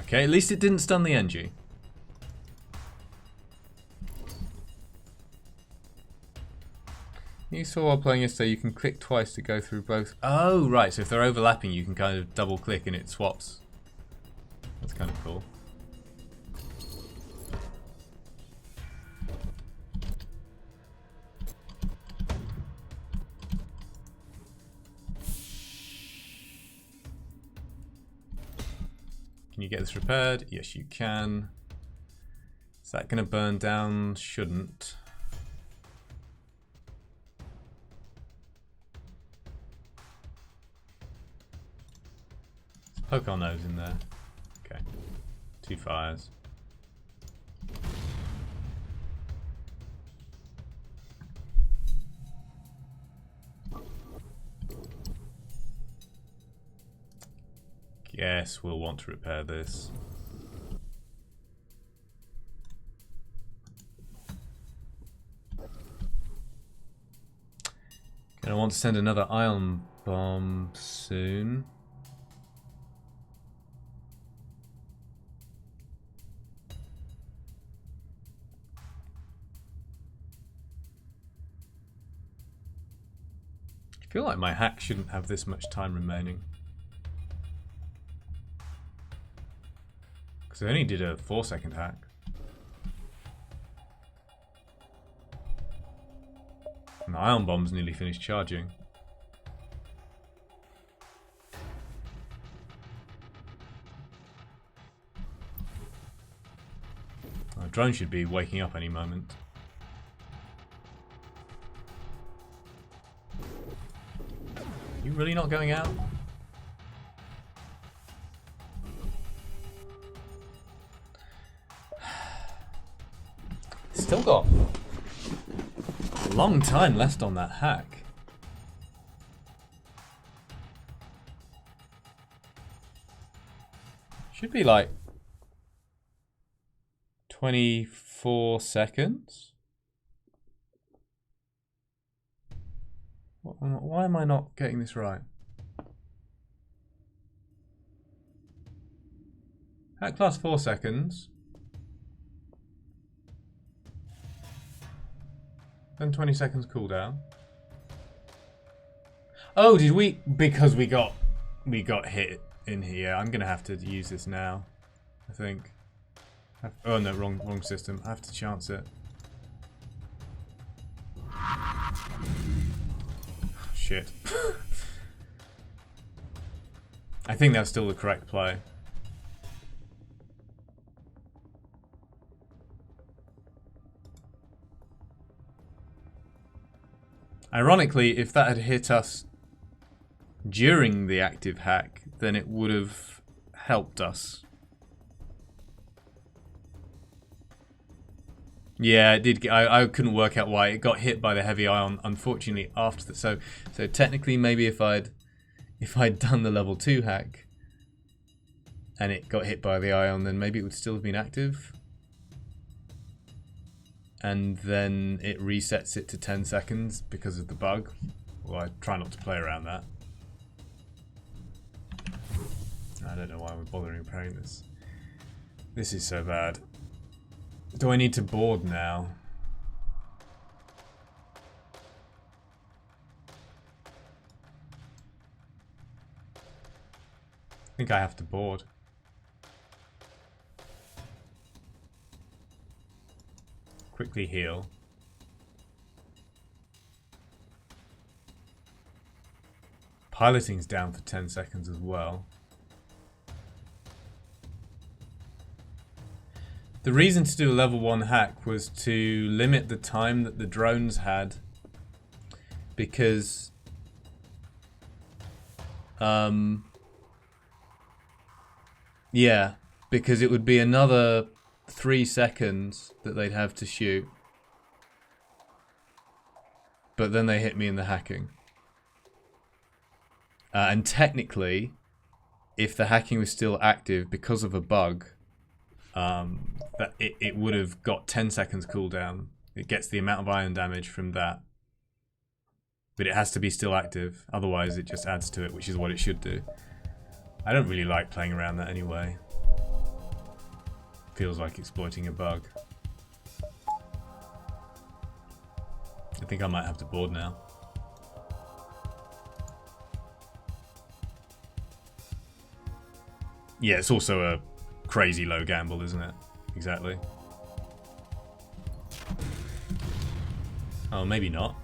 Okay, at least it didn't stun the NG. You saw while playing yesterday, you can click twice to go through both. Oh, right, so if they're overlapping, you can kind of double click and it swaps. That's kind of cool. Can you get this repaired? Yes, you can. Is that going to burn down? Shouldn't. Let's poke our nose in there. Okay. 2 fires. Yes, we'll want to repair this. Gonna want to send another ion bomb soon. I feel like my hack shouldn't have this much time remaining. Because I only did a 4-second hack. And the ion bomb's nearly finished charging. The drone should be waking up any moment. You really not going out? Still got a long time left on that hack. Should be like 24 seconds. Why am I not getting this right? Hack lasts 4 seconds. Then 20 seconds cooldown. Oh, did we? Because we got hit in here. I'm gonna have to use this now, I think. Oh no, wrong system. I have to chance it. Shit. I think that's still the correct play. Ironically, if that had hit us during the active hack, then it would have helped us. Yeah, it did. I couldn't work out why it got hit by the heavy ion. Unfortunately, after that, so technically, maybe if I'd done the level 2 hack and it got hit by the ion, then maybe it would still have been active. And then it resets it to 10 seconds because of the bug. Well, I try not to play around that. I don't know why we're bothering repairing this. This is so bad. Do I need to board now? I think I have to board. Quickly heal. Piloting's down for 10 seconds as well. The reason to do a level 1 hack was to limit the time that the drones had, because yeah, because it would be another 3 seconds that they'd have to shoot. But then they hit me in the hacking. And technically, if the hacking was still active because of a bug, that it would have got 10 seconds cooldown. It gets the amount of ion damage from that. But it has to be still active, otherwise it just adds to it, which is what it should do. I don't really like playing around that anyway. Feels like exploiting a bug. I think I might have to board now. Yeah, it's also a crazy low gamble, isn't it? Exactly. Oh, maybe not.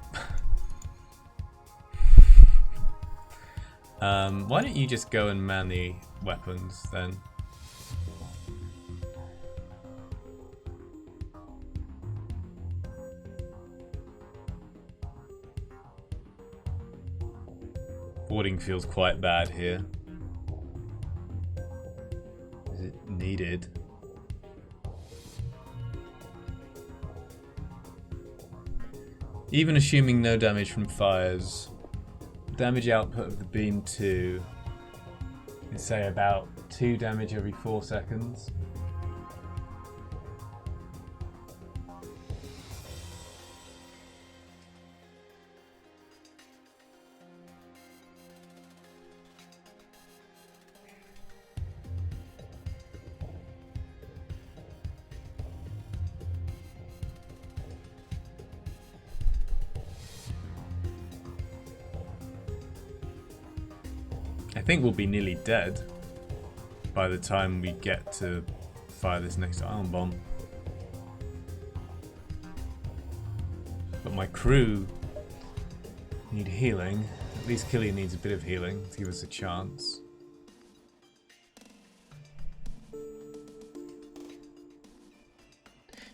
Why don't you just go and man the weapons then? Boarding feels quite bad here. Is it needed? Even assuming no damage from fires, damage output of the beam 2 is, say, about 2 damage every 4 seconds. I think we'll be nearly dead by the time we get to fire this next ion bomb. But my crew need healing. At least Killian needs a bit of healing to give us a chance.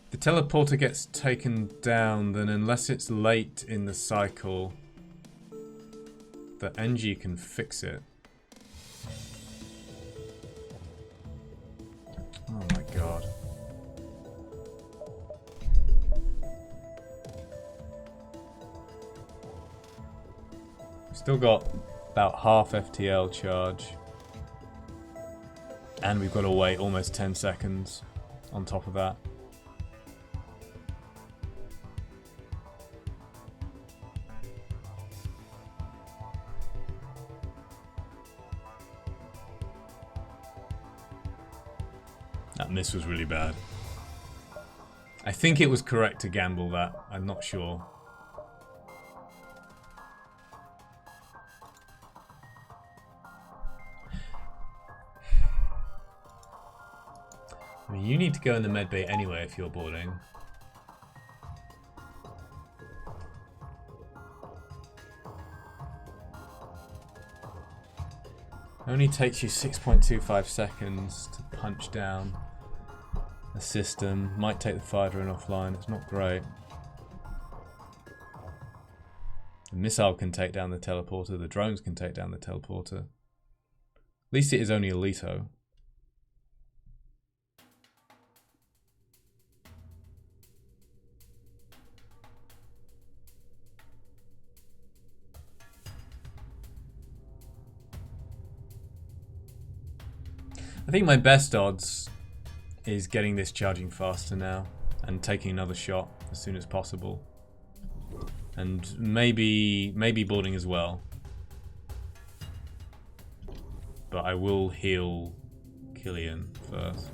If the teleporter gets taken down, then unless it's late in the cycle, the NG can fix it. Oh my god. Still got about half FTL charge. And we've got to wait almost 10 seconds on top of that. That miss was really bad. I think it was correct to gamble that. I'm not sure. I mean, you need to go in the medbay anyway if you're boarding. Only takes you 6.25 seconds to punch down a system. Might take the fire drone offline. It's not great. The missile can take down the teleporter. The drones can take down the teleporter. At least it is only a Leto. I think my best odds is getting this charging faster now and taking another shot as soon as possible. And maybe boarding as well. But I will heal Killian first.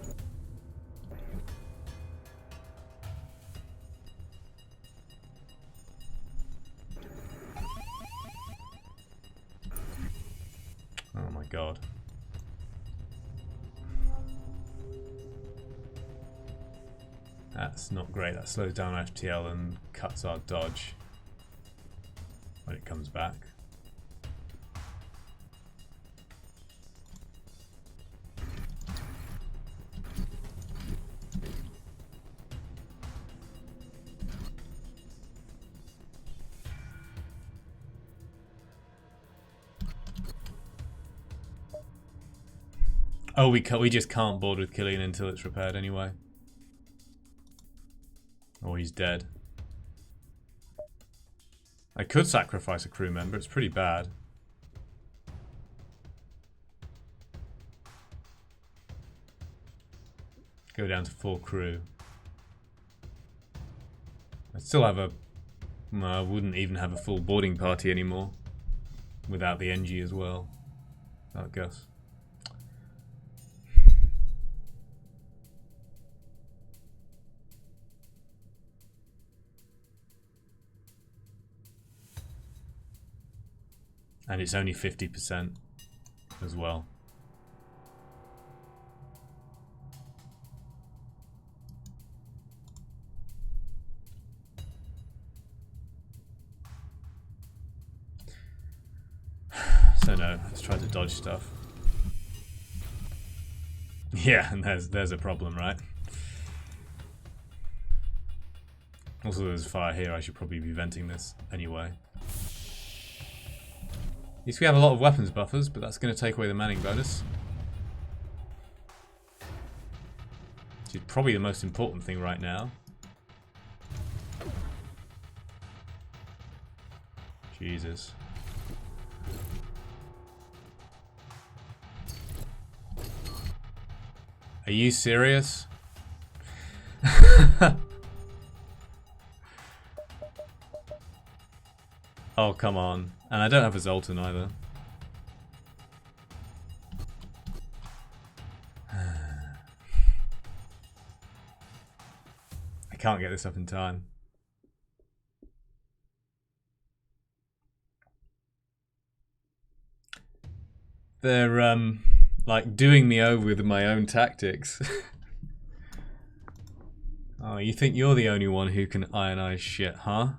Oh my god. That's not great. That slows down FTL and cuts our dodge when it comes back. Oh, we just can't board with Killian until it's repaired anyway. Or he's dead. I could sacrifice a crew member, it's pretty bad. Go down to 4 crew. I'd still have a... well, I wouldn't even have a full boarding party anymore. Without the NG as well, I guess. And it's only 50% as well. So no, let's try to dodge stuff. Yeah, and there's a problem, right? Also, there's fire here. I should probably be venting this anyway. At least we have a lot of weapons buffers, but that's going to take away the manning bonus. Which is probably the most important thing right now. Jesus. Are you serious? Oh, come on. And I don't have a Zoltan either. I can't get this up in time. They're, like, doing me over with my own tactics. Oh, you think you're the only one who can ionize shit, huh?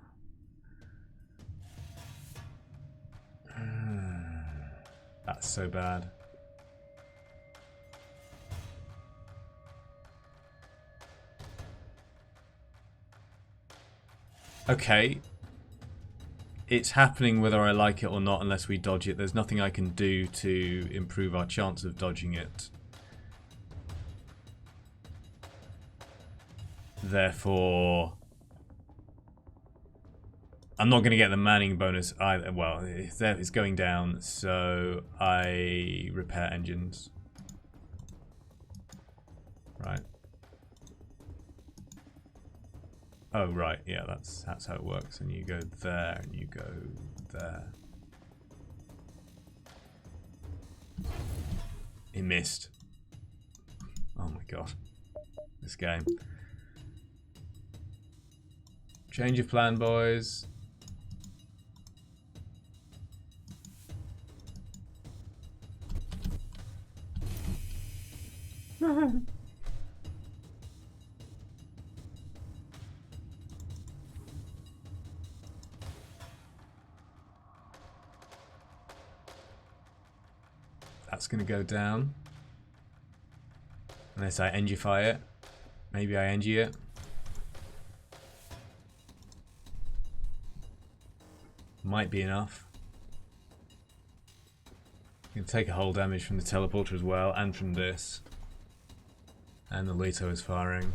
That's so bad. Okay. It's happening whether I like it or not unless we dodge it. There's nothing I can do to improve our chance of dodging it. Therefore, I'm not going to get the manning bonus either. Well, it's going down, so I repair engines. Right. Oh, right, yeah, that's how it works. And you go there, and you go there. He missed. Oh my god. This game. Change of plan, boys. That's going to go down. Unless I engify it. Maybe I engie it. Might be enough. You can take a whole damage from the teleporter as well, and from this. And the Leto is firing.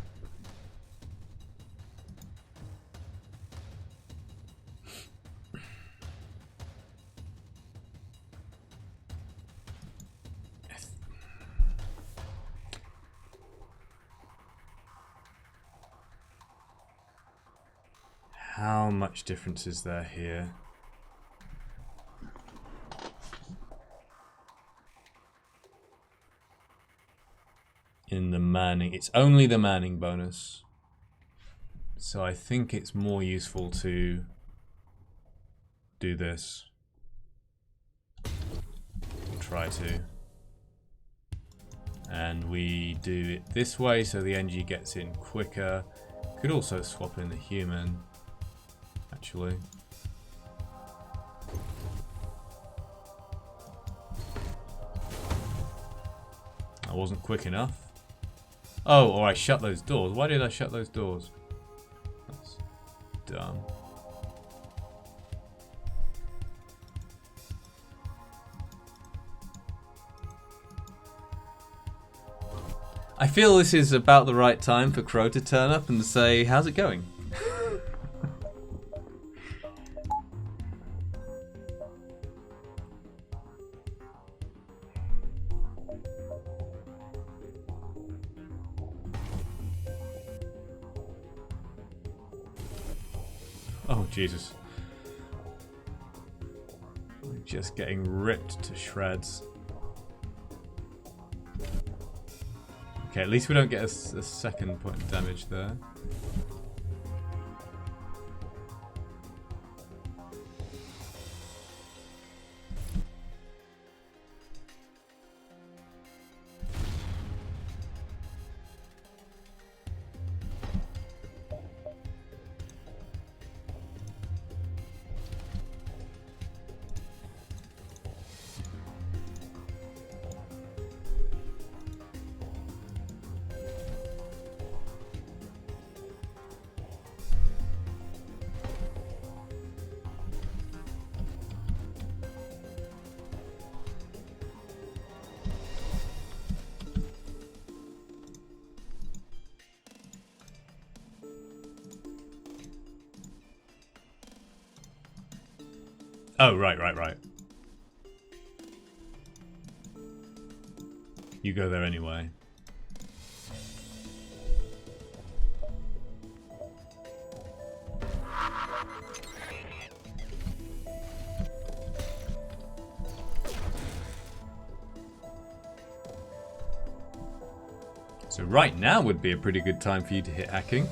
How much difference is there here? In the manning. It's only the manning bonus. So I think it's more useful to do this. Try to. And we do it this way so the NG gets in quicker. Could also swap in the human. Actually. I wasn't quick enough. Oh, or I shut those doors. Why did I shut those doors? That's dumb. I feel this is about the right time for Crow to turn up and say, how's it going? Oh, Jesus. We're just getting ripped to shreds. Okay, at least we don't get a second point of damage there. Oh, right. You go there anyway. So right now would be a pretty good time for you to hit hacking.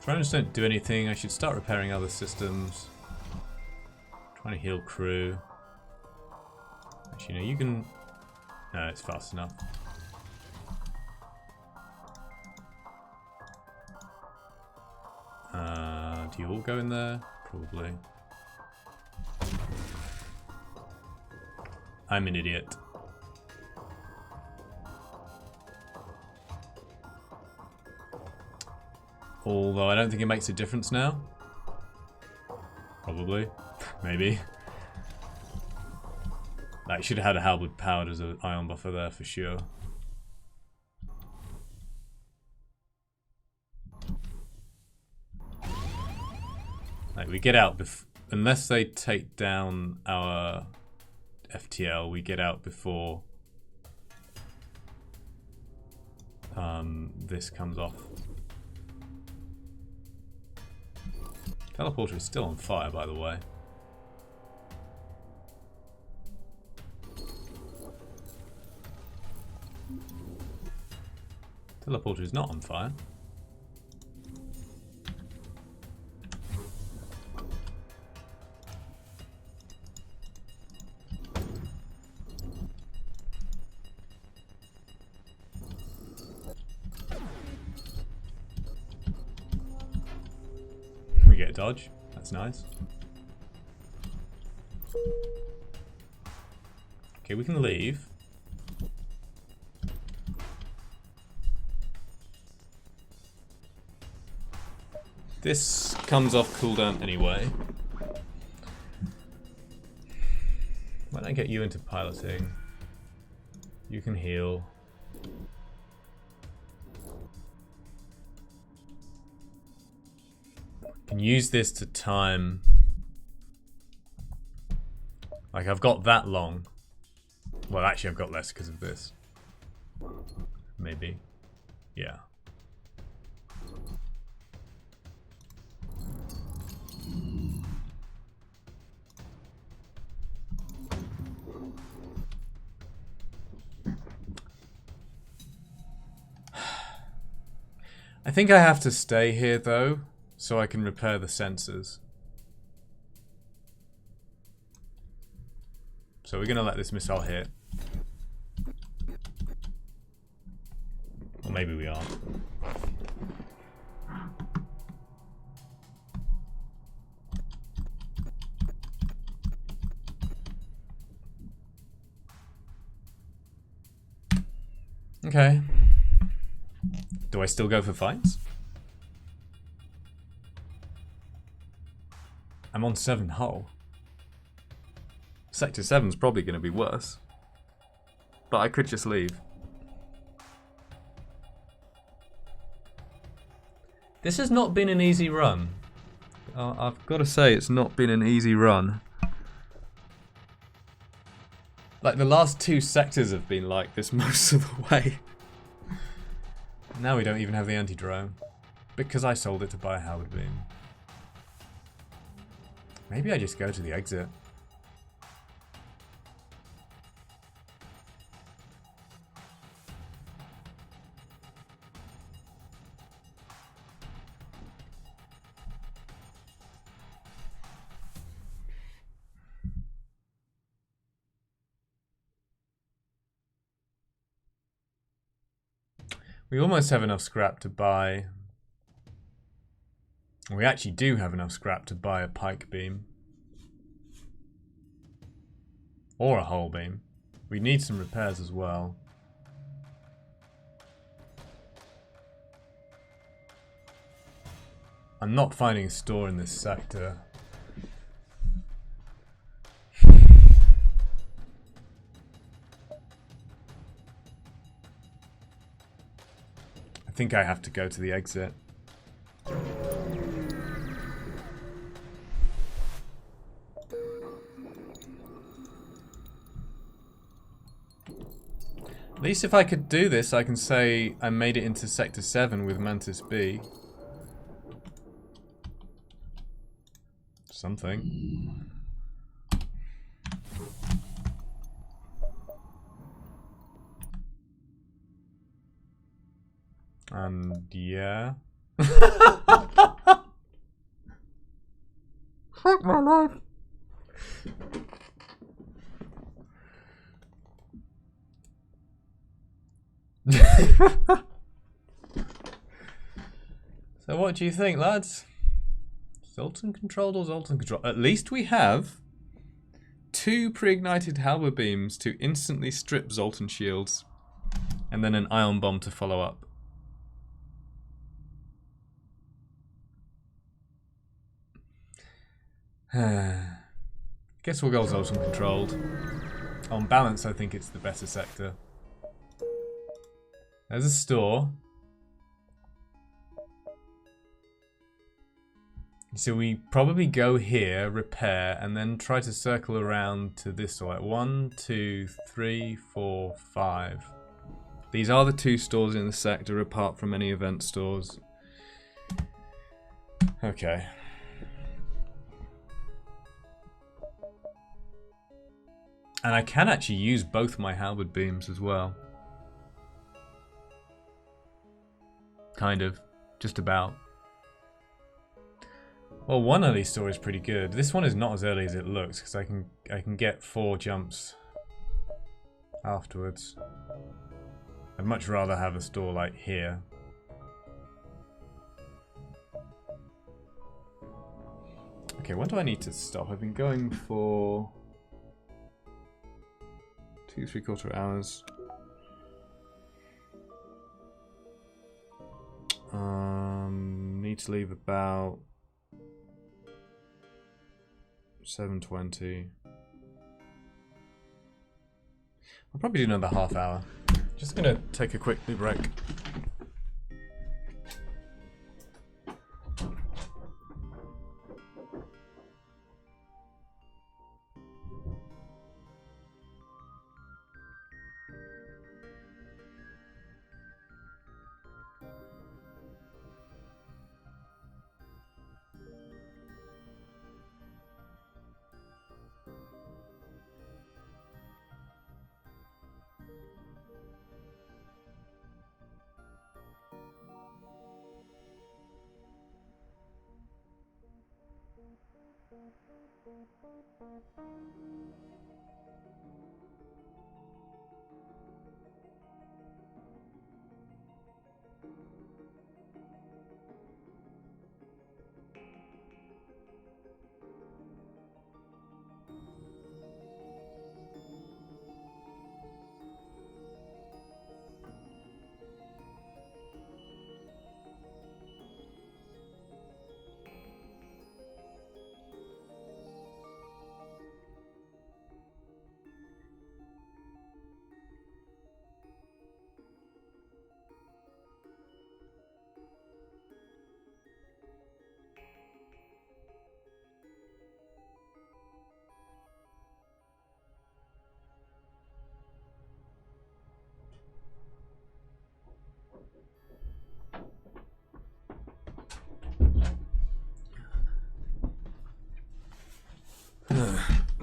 Drones don't do anything. I should start repairing other systems. Trying to heal crew. Actually, no, you can... No, it's fast enough. Do you all go in there? Probably. I'm an idiot. Although I don't think it makes a difference now. Probably. Maybe. Like, should have had a halberd powered as an ion buffer there for sure. Like, we get out unless they take down our FTL, we get out before this comes off. Teleporter is still on fire, by the way. Teleporter is not on fire. We get a dodge. That's nice. Okay, we can leave. This comes off cooldown anyway. Why don't I get you into piloting? You can heal. Can use this to time. Like, I've got that long. Well, actually, I've got less because of this. Maybe. Yeah. I think I have to stay here, though, so I can repair the sensors. So we're going to let this missile hit. Or maybe we aren't. Okay. Do I still go for fights? I'm on 7 hull. Sector 7's probably going to be worse. But I could just leave. This has not been an easy run. I've got to say, it's not been an easy run. Like, the last 2 sectors have been like this most of the way. Now we don't even have the anti-drone. Because I sold it to buy a Howard beam. Maybe I just go to the exit. We almost have enough scrap to buy... We actually do have enough scrap to buy a pike beam. Or a hull beam. We need some repairs as well. I'm not finding a store in this sector. I think I have to go to the exit. At least if I could do this, I can say I made it into Sector 7 with Mantis B. Something. And yeah. So what do you think, lads? Zoltan controlled or Zoltan controlled? At least we have 2 pre-ignited halberd beams to instantly strip Zoltan shields, and then an ion bomb to follow up. Guess we'll go Zoltan controlled. On balance, I think it's the better sector. There's a store. So we probably go here, repair, and then try to circle around to this way. 1, 2, 3, 4, 5. These are the 2 stores in the sector, apart from any event stores. Okay. And I can actually use both my halberd beams as well. Kind of. Just about. Well, one early store is pretty good. This one is not as early as it looks, because I can get 4 jumps afterwards. I'd much rather have a store like here. Okay, when do I need to stop? I've been going for 2 3/4 hours. Need to leave about 7:20. I'll probably do another half hour. Just gonna take a quick break.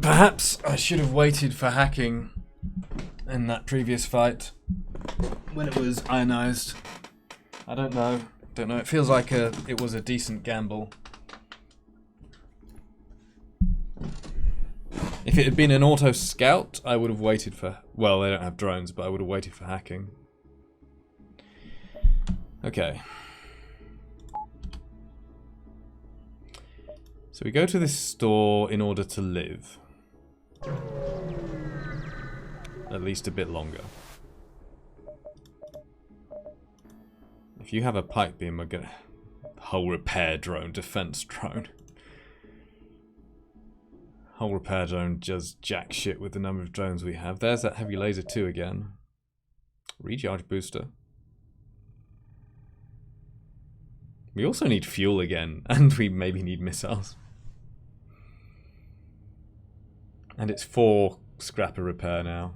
Perhaps I should have waited for hacking in that previous fight when it was ionized. I don't know. It feels like it was a decent gamble. If it had been an auto scout, I would have waited for... Well, they don't have drones, but I would have waited for hacking. Okay. So we go to this store in order to live. At least a bit longer. If you have a pipe beam, we're gonna... Whole repair drone, defense drone. Whole repair drone does jack shit with the number of drones we have. There's that heavy laser 2 again. Recharge booster. We also need fuel again, and we maybe need missiles. And it's 4 scrapper repair now.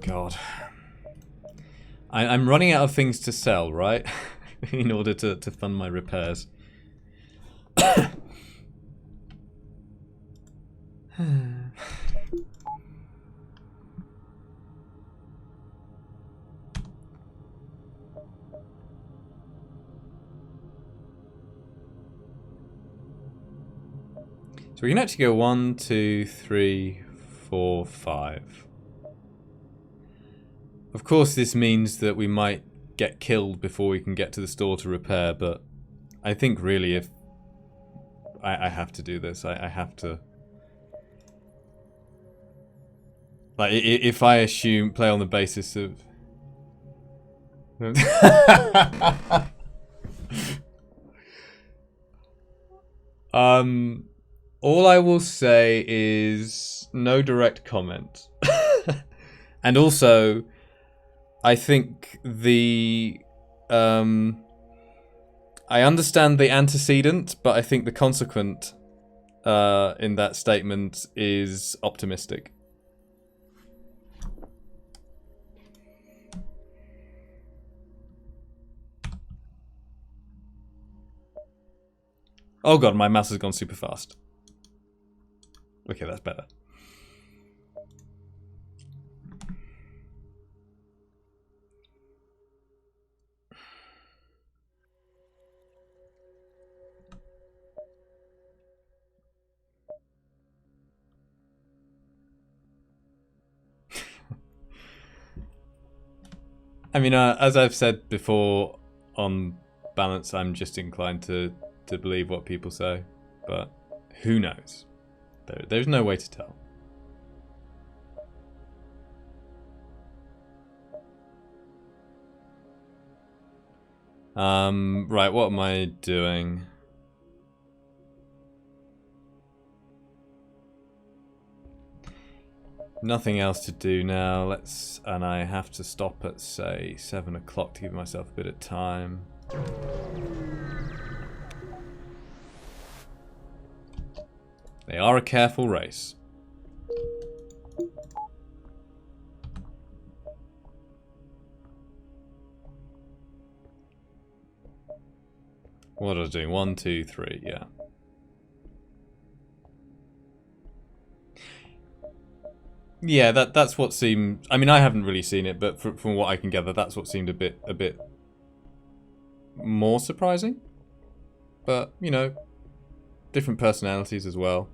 God. I'm running out of things to sell, right? In order to fund my repairs. So we can actually go 1, 2, 3, 4, 5. Of course, this means that we might get killed before we can get to the store to repair, but I think really if... I have to do this. I have to... Like, if I play on the basis of... All I will say is no direct comment. And also, I think the... I understand the antecedent, but I think the consequent in that statement is optimistic. Oh god, my mouse has gone super fast. Okay, that's better. I mean, as I've said before, on balance, I'm just inclined to believe what people say, but who knows? There's no way to tell. Right, what am I doing? Nothing else to do now. And I have to stop at, say, 7 o'clock to give myself a bit of time. They are a careful race. What are I doing? 1, 2, 3, yeah. Yeah, that's what seemed... I mean, I haven't really seen it, but from what I can gather, that's what seemed a bit more surprising. But, you know, different personalities as well.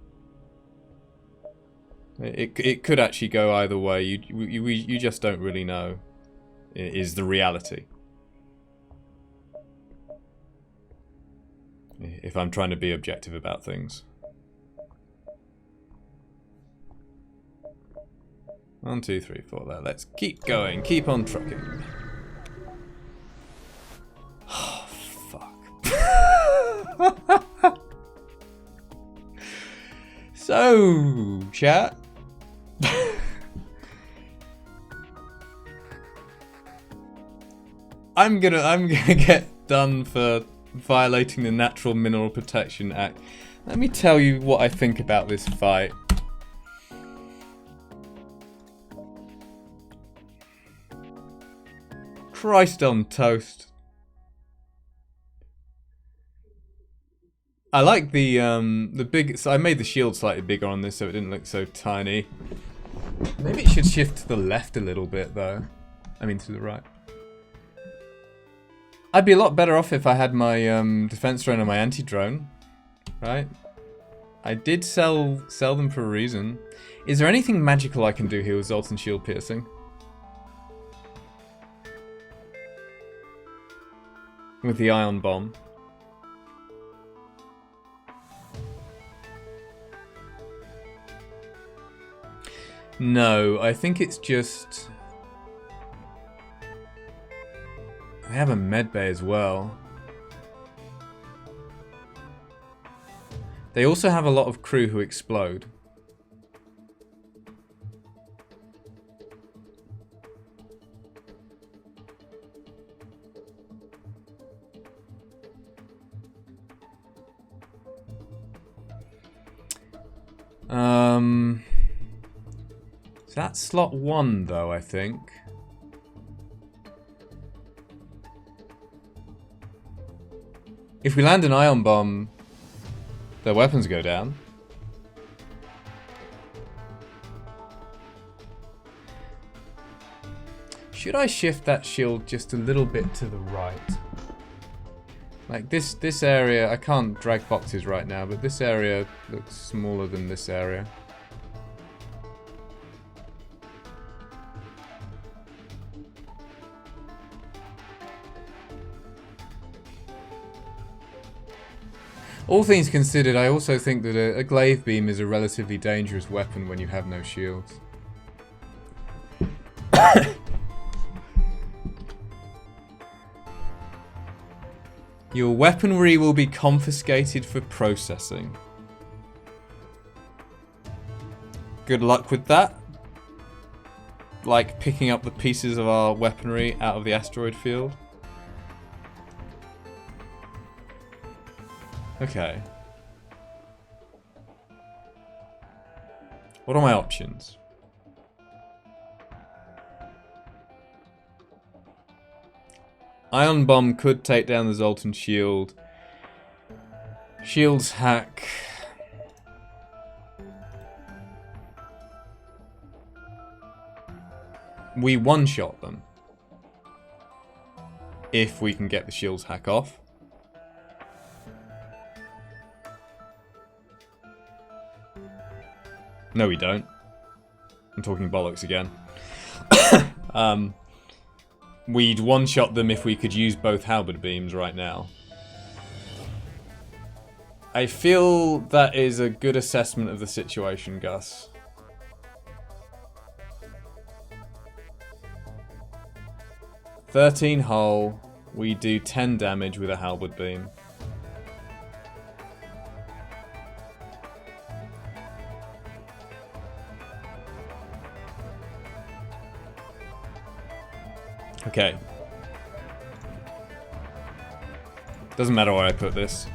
It could actually go either way. You just don't really know. Is the reality. If I'm trying to be objective about things. 1, 2, 3, 4 there. Let's keep going. Keep on trucking. Oh, fuck. So, chat. I'm gonna get done for violating the Natural Mineral Protection Act. Let me tell you what I think about this fight. Christ on toast. I like the big... So I made the shield slightly bigger on this so it didn't look so tiny. Maybe it should shift to the left a little bit though. I mean to the right. I'd be a lot better off if I had my defense drone and my anti-drone. Right? I did sell them for a reason. Is there anything magical I can do here with Zoltan shield piercing? With the ion bomb. No, I think it's just... I have a med bay as well. They also have a lot of crew who explode. So that's slot 1 though, I think. If we land an ion bomb, their weapons go down. Should I shift that shield just a little bit to the right? Like this area, I can't drag boxes right now, but this area looks smaller than this area. All things considered, I also think that a glaive beam is a relatively dangerous weapon when you have no shields. Your weaponry will be confiscated for processing. Good luck with that. Like picking up the pieces of our weaponry out of the asteroid field. Okay. What are my options? Ion Bomb could take down the Zoltan shield. Shields hack. We one-shot them. If we can get the shields hack off. No, we don't. I'm talking bollocks again. We'd one-shot them if we could use both halberd beams right now. I feel that is a good assessment of the situation, Gus. "13 hull, we do 10 damage with a halberd beam. Okay. Doesn't matter where I put this.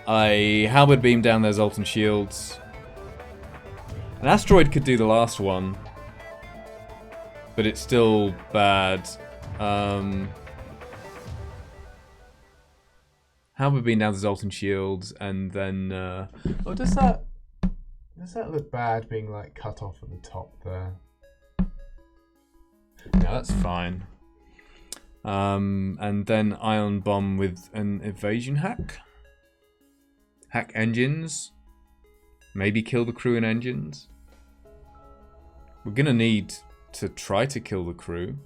I halberd beam down their Zoltan shields. An asteroid could do the last one, but it's still bad. Halberd beam down the Zoltan shields, and then oh, does that look bad being like cut off at the top there? No, that's fine. And then Ion Bomb with an evasion hack. Hack engines. Maybe kill the crew and engines. We're gonna need to try to kill the crew.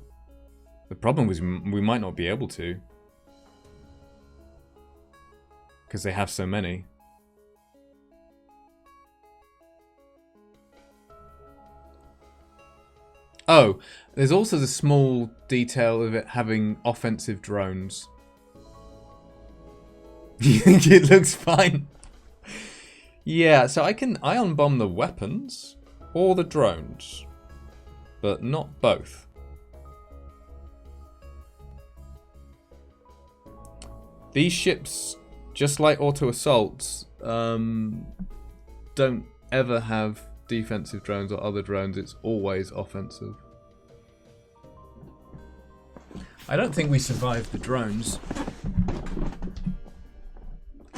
The problem is we might not be able to. Because they have so many. Oh, there's also the small detail of it having offensive drones. You think it looks fine? Yeah, so I can ion bomb the weapons or the drones, but not both. These ships, just like auto assaults, don't ever have defensive drones or other drones. It's always offensive. I don't think we survived the drones.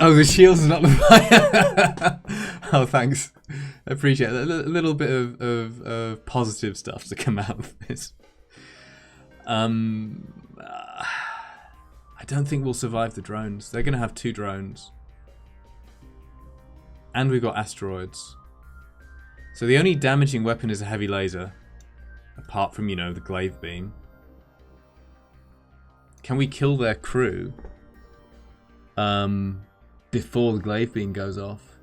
Oh, the shield's not the fire. Oh, thanks. I appreciate that. A little bit of positive stuff to come out of this. I don't think we'll survive the drones. They're going to have 2 drones. And we've got asteroids. So the only damaging weapon is a heavy laser. Apart from, you know, the glaive beam. Can we kill their crew before the glaive beam goes off?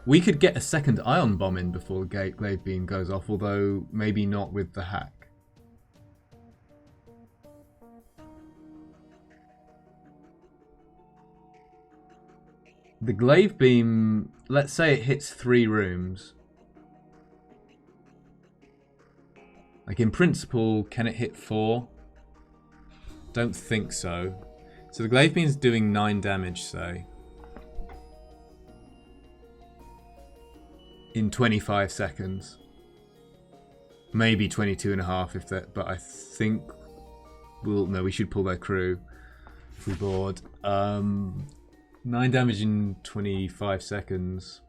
We could get a second ion bomb in before the glaive beam goes off, although maybe not with the hack. The glaive beam, let's say it hits 3 rooms. Like in principle, can it hit 4? Don't think so. So the glaive beam's doing 9 damage, say. In 25 seconds. Maybe 22.5 if that, but I think we should pull their crew if we board. 9 damage in 25 seconds.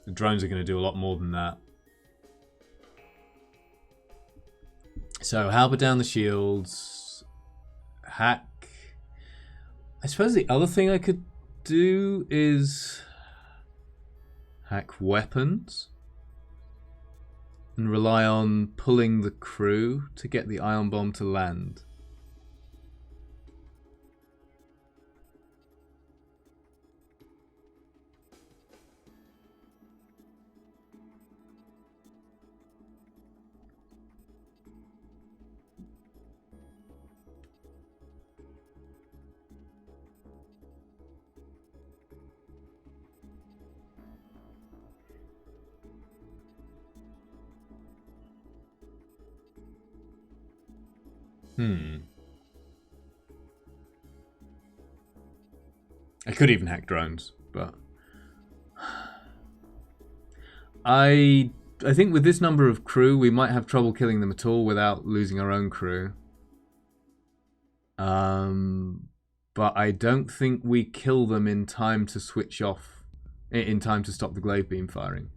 The drones are going to do a lot more than that. So, halber down the shields. Hack. I suppose the other thing I could do is hack weapons and rely on pulling the crew to get the ion bomb to land. I could even hack drones, but I think with this number of crew, we might have trouble killing them at all without losing our own crew. But I don't think we kill them in time to switch off, in time to stop the glaive beam firing.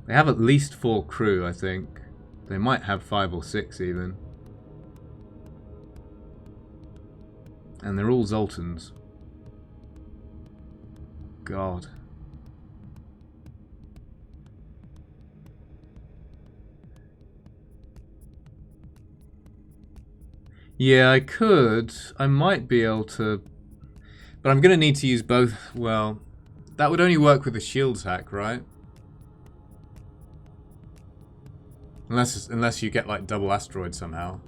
They have at least 4 crew, I think. They might have 5 or 6 even. And they're all Zoltans. God. Yeah, I could. I might be able to... But I'm going to need to use both... Well, that would only work with the shields hack, right? Unless you get like double asteroid somehow.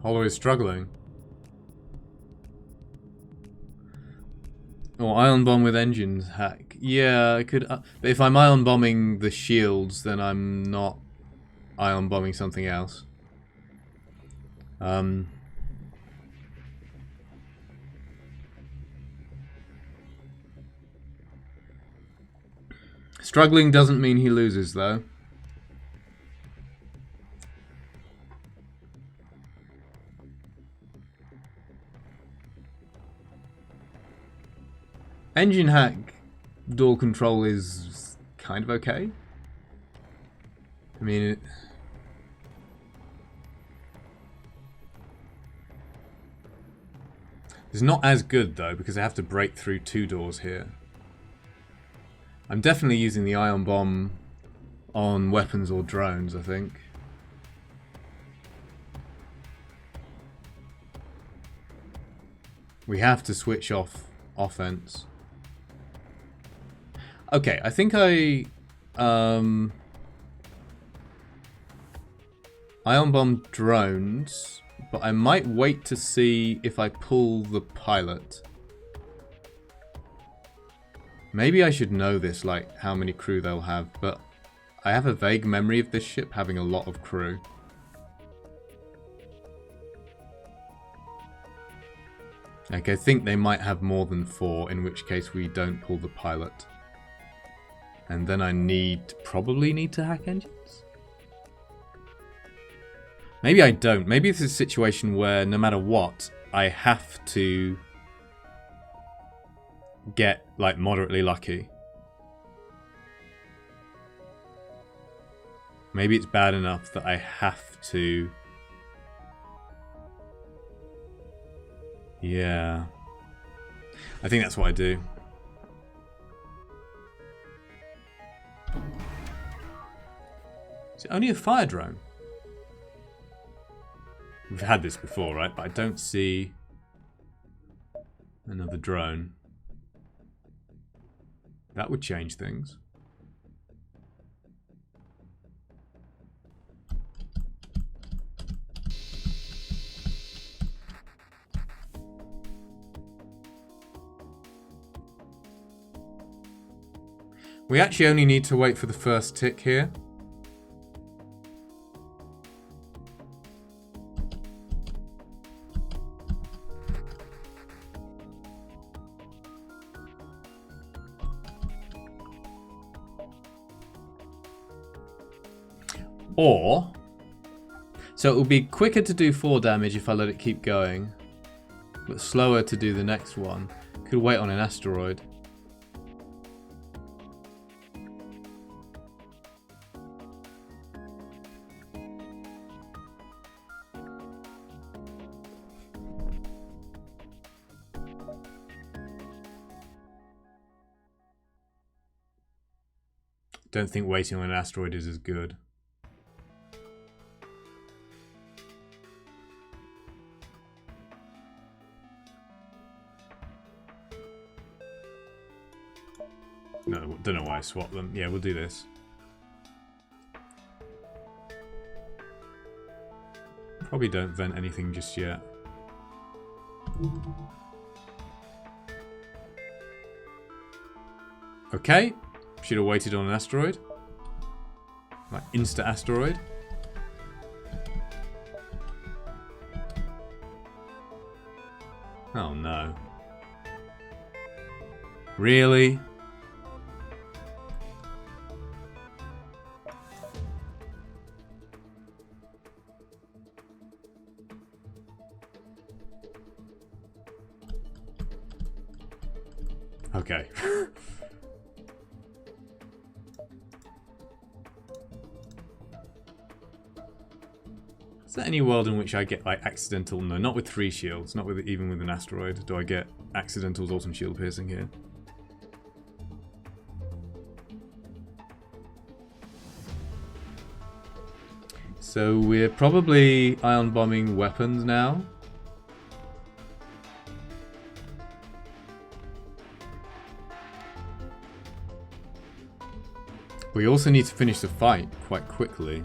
Hollow is struggling. Or ion bomb with engines hack. Yeah, I could. But if I'm ion bombing the shields, then I'm not ion bombing something else. Struggling doesn't mean he loses, though. Engine hack door control is kind of okay. I mean, it's not as good, though, because I have to break through 2 doors here. I'm definitely using the ion bomb on weapons or drones, I think. We have to switch off offense. Okay, I think I ion bomb drones, but I might wait to see if I pull the pilot. Maybe I should know this, like how many crew they'll have, but I have a vague memory of this ship having a lot of crew. Like, I think they might have more than 4, in which case we don't pull the pilot. And then I probably need to hack engines? Maybe I don't. Maybe this is a situation where no matter what, I have to get, like, moderately lucky. Maybe it's bad enough that I have to... Yeah. I think that's what I do. Is it only a fire drone? We've had this before, right? But I don't see another drone. That would change things. We actually only need to wait for the first tick here. Or, so it will be quicker to do 4 damage if I let it keep going, but slower to do the next one. Could wait on an asteroid. Don't think waiting on an asteroid is as good. No, don't know why I swapped them. Yeah, we'll do this. Probably don't vent anything just yet. Okay. Should have waited on an asteroid. Like insta-asteroid. Oh no. Really? Okay. Is there any world in which I get like accidental? No, not with 3 shields. Not with even with an asteroid. Do I get accidental autumn shield piercing here? So we're probably ion bombing weapons now. We also need to finish the fight quite quickly.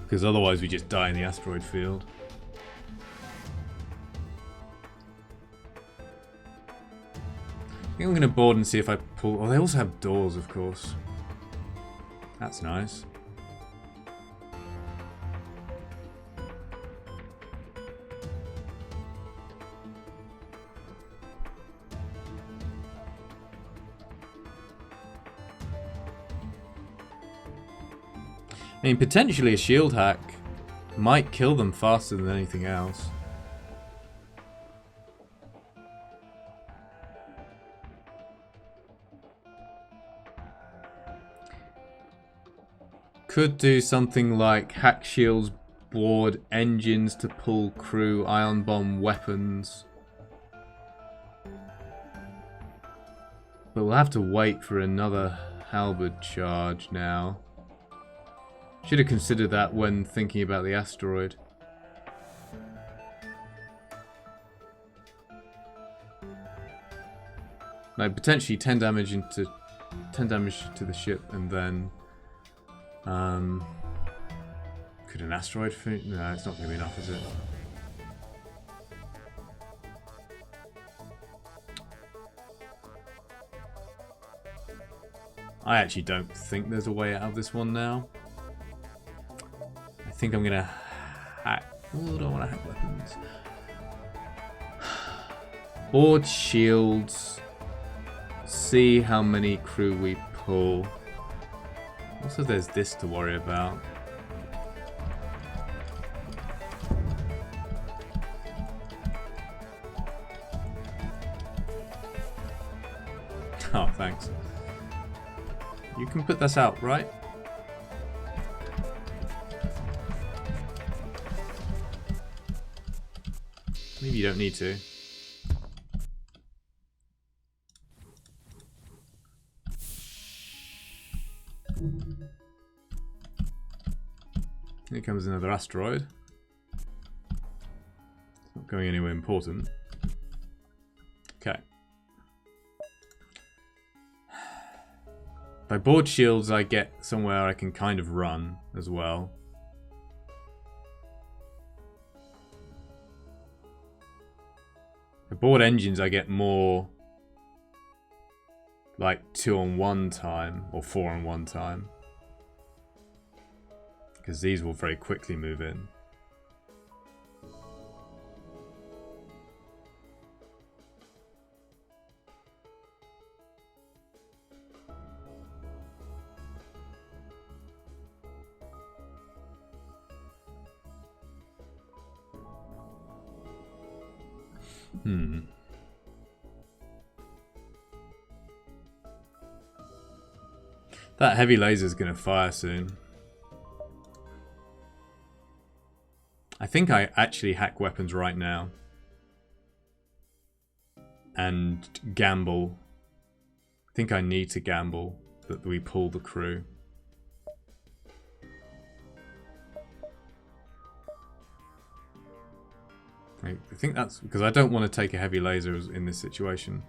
Because otherwise we just die in the asteroid field. I think I'm going to board and see if I pull... Oh, they also have doors, of course. That's nice. I mean, potentially a shield hack might kill them faster than anything else. Could do something like hack shields, board engines to pull crew, ion bomb weapons. But we'll have to wait for another halberd charge now. Should have considered that when thinking about the asteroid. Like potentially 10 damage to the ship, and then could an asteroid finish? No, it's not going to be enough, is it? I actually don't think there's a way out of this one now. I think I'm gonna hack. Oh, I don't want to hack weapons. Board shields. See how many crew we pull. Also, there's this to worry about. Oh, thanks. You can put this out, right? Maybe you don't need to. Here comes another asteroid. It's not going anywhere important. Okay. By board shields, I get somewhere I can kind of run as well. By board engines, I get more like 2-on-1 time or 4-on-1 time. Because these will very quickly move in. That heavy laser's gonna fire soon. I think I actually hack weapons right now. And gamble. I think I need to gamble that we pull the crew. I think that's because I don't want to take a heavy laser in this situation.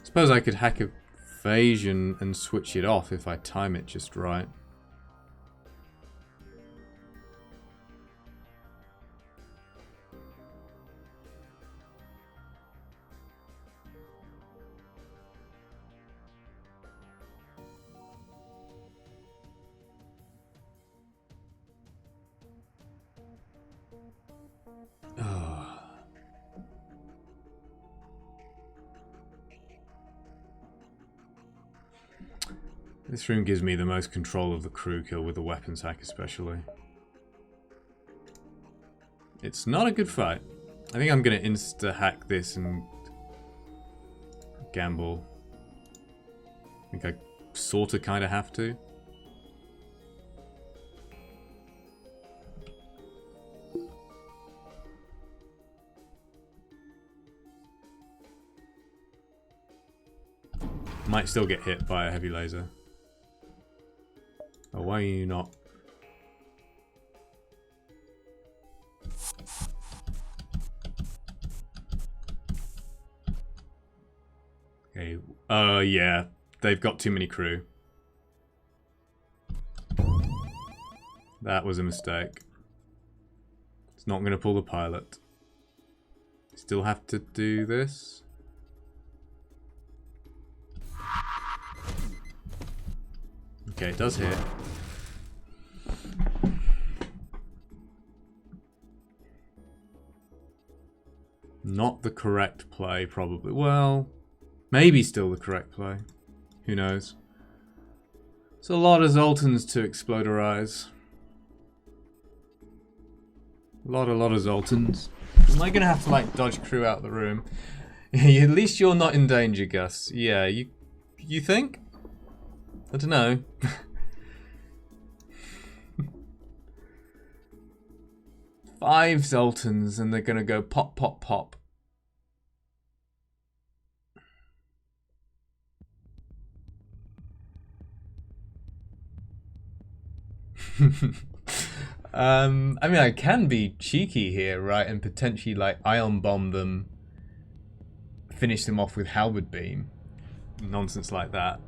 Suppose I could hack evasion and switch it off if I time it just right. This room gives me the most control of the crew kill with the weapons hack especially. It's not a good fight. I think I'm going to insta-hack this and gamble. I think I sort of kind of have to. Might still get hit by a heavy laser. Oh, why are you not? Okay. Yeah. They've got too many crew. That was a mistake. It's not going to pull the pilot. Still have to do this. Okay, it does hit. Not the correct play, probably. Well, maybe still the correct play. Who knows? It's a lot of Zoltans to exploderize. A lot of Zoltans. Am I gonna have to like dodge crew out of the room? At least you're not in danger, Gus. Yeah, you think? I don't know. Five Zoltans and they're gonna go pop, pop, pop. I mean, I can be cheeky here, right, and potentially like ion bomb them, finish them off with halberd beam, nonsense like that.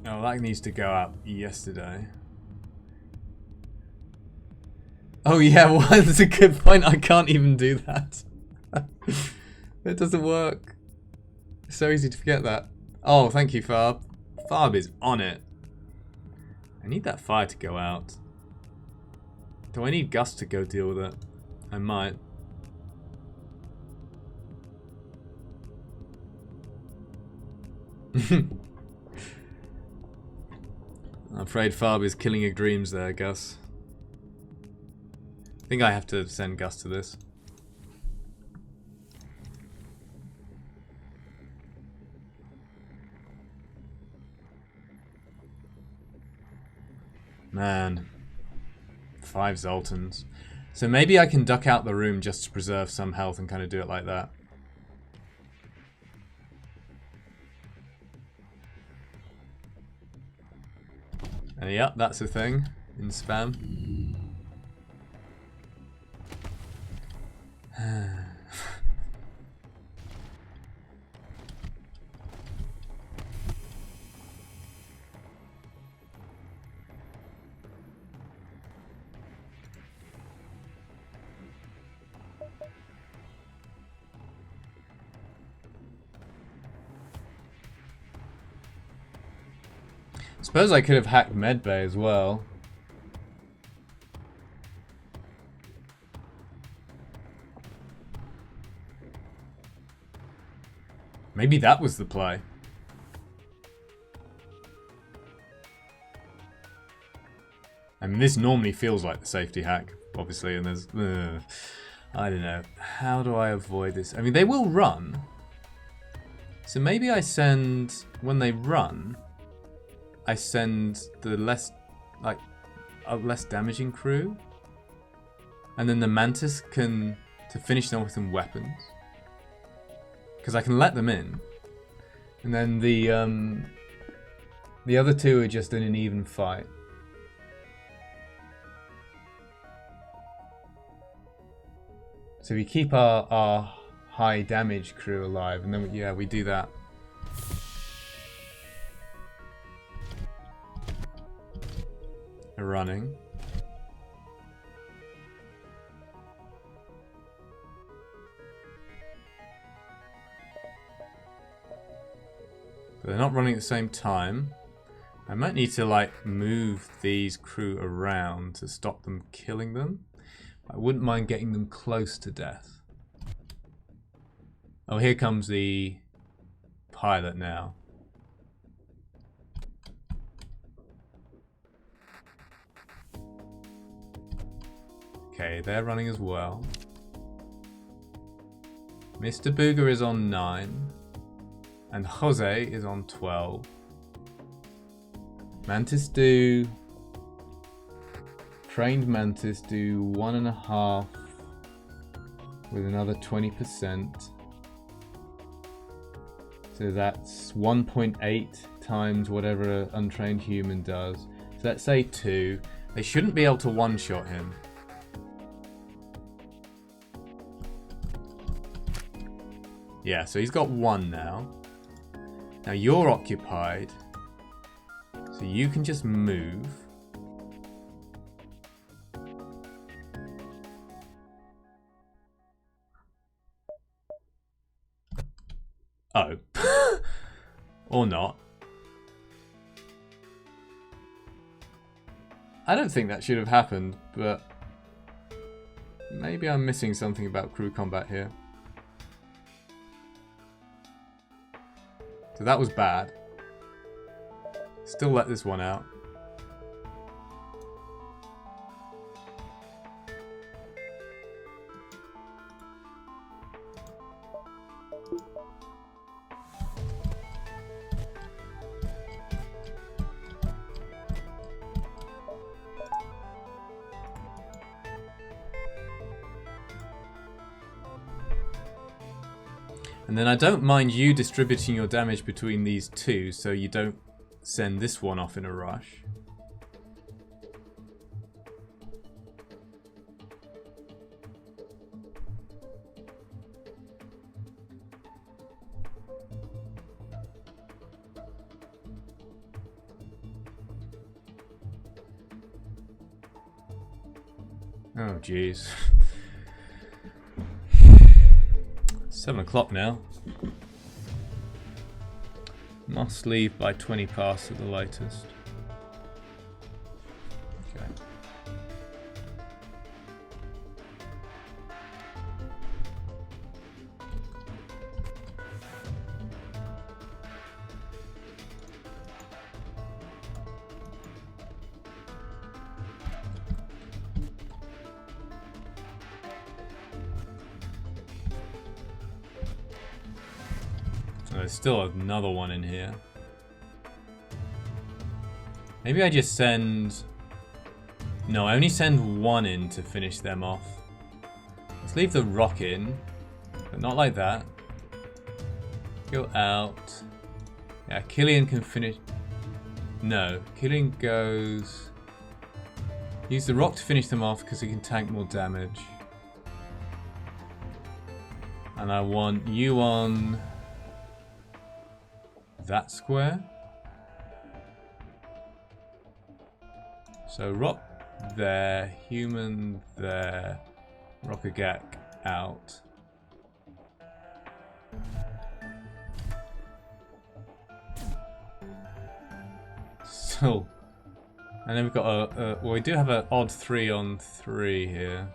Oh, that needs to go up yesterday. Oh yeah, well, that's a good point. I can't even do that. It doesn't work. It's so easy to forget that. Oh, thank you, Farb. Farb is on it. I need that fire to go out. Do I need Gus to go deal with it? I might. I'm afraid Farb is killing your dreams there, Gus. I think I have to send Gus to this. Man. 5 Zoltans. So maybe I can duck out the room just to preserve some health and kind of do it like that. Yep, that's a thing in spam. Suppose I could have hacked medbay as well. Maybe that was the play. I mean, this normally feels like the safety hack, obviously, and there's... I don't know. How do I avoid this? I mean, they will run. So maybe I send... When they run, I send the less... Like, a less damaging crew. And then the Mantis can... To finish them with some weapons. Because I can let them in. And then the other two are just in an even fight. So we keep our high damage crew alive, and then we do that. They're running. But they're not running at the same time. I might need to like move these crew around to stop them killing them. I wouldn't mind getting them close to death. Oh, here comes the pilot now. Okay, they're running as well. Mr. Booger is on 9. And Jose is on 12. Mantis do... Trained Mantis do 1.5 with another 20%. So that's 1.8 times whatever an untrained human does. So let's say 2. They shouldn't be able to one-shot him. Yeah, so he's got 1 now. Now you're occupied. So you can just move. Oh. Or not. I don't think that should have happened, but maybe I'm missing something about crew combat here. So that was bad. Still let this one out. And then I don't mind you distributing your damage between these two so you don't send this one off in a rush. Oh jeez. 7 o'clock now. Must leave by 20 past at the latest. Okay. There's still another one in here. Maybe I just send... No, I only send 1 in to finish them off. Let's leave the rock in, but not like that. Go out. Yeah, Killian can finish... No, Killian goes... Use the rock to finish them off because he can tank more damage. And I want you on... that square. So rock there, human there, Rockagak out. So, and then we've got a well, we do have an odd 3-on-3 here.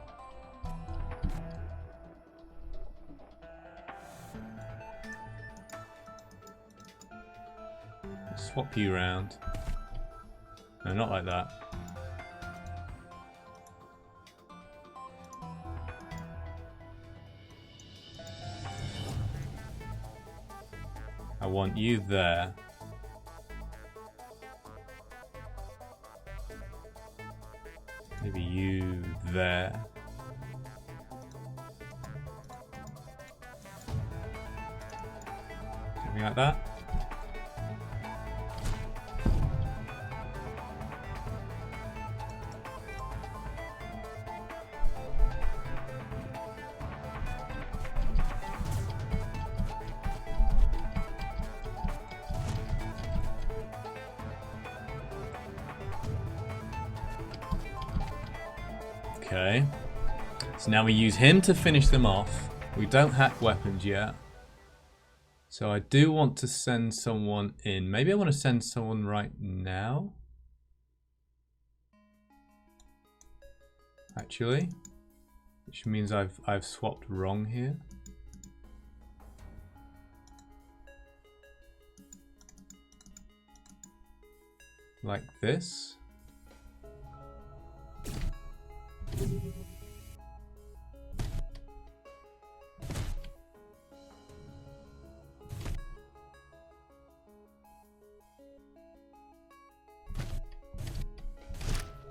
Swap you around. No, not like that. I want you there. Maybe you there. Something like that. Okay, so now we use him to finish them off. We don't hack weapons yet. So I do want to send someone in. Maybe I want to send someone right now. Actually, which means I've swapped wrong here. Like this.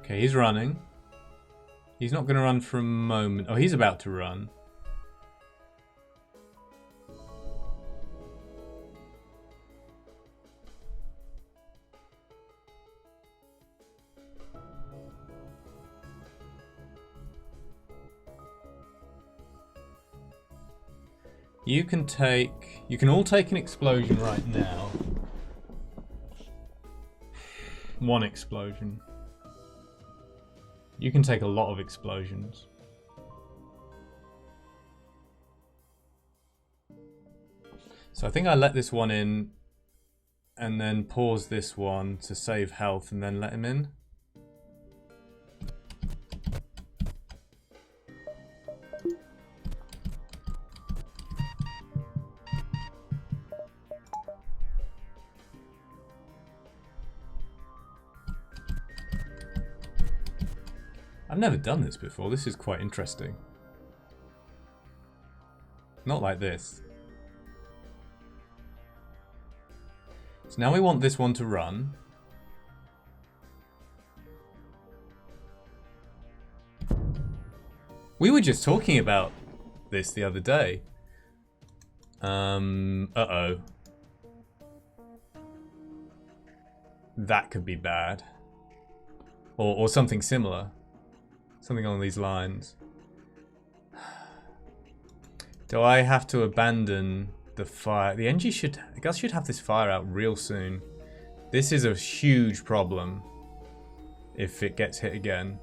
Okay, he's running. He's not going to run for a moment. Oh, he's about to run. You can all take an explosion right now. One explosion. You can take a lot of explosions. So I think I let this one in and then pause this one to save health and then let him in. I've never done this before. This is quite interesting. Not like this. So now we want this one to run. We were just talking about this the other day. Uh-oh. That could be bad. Or something similar. Something along these lines. Do I have to abandon the fire? The NG should, I guess, should have this fire out real soon. This is a huge problem if it gets hit again.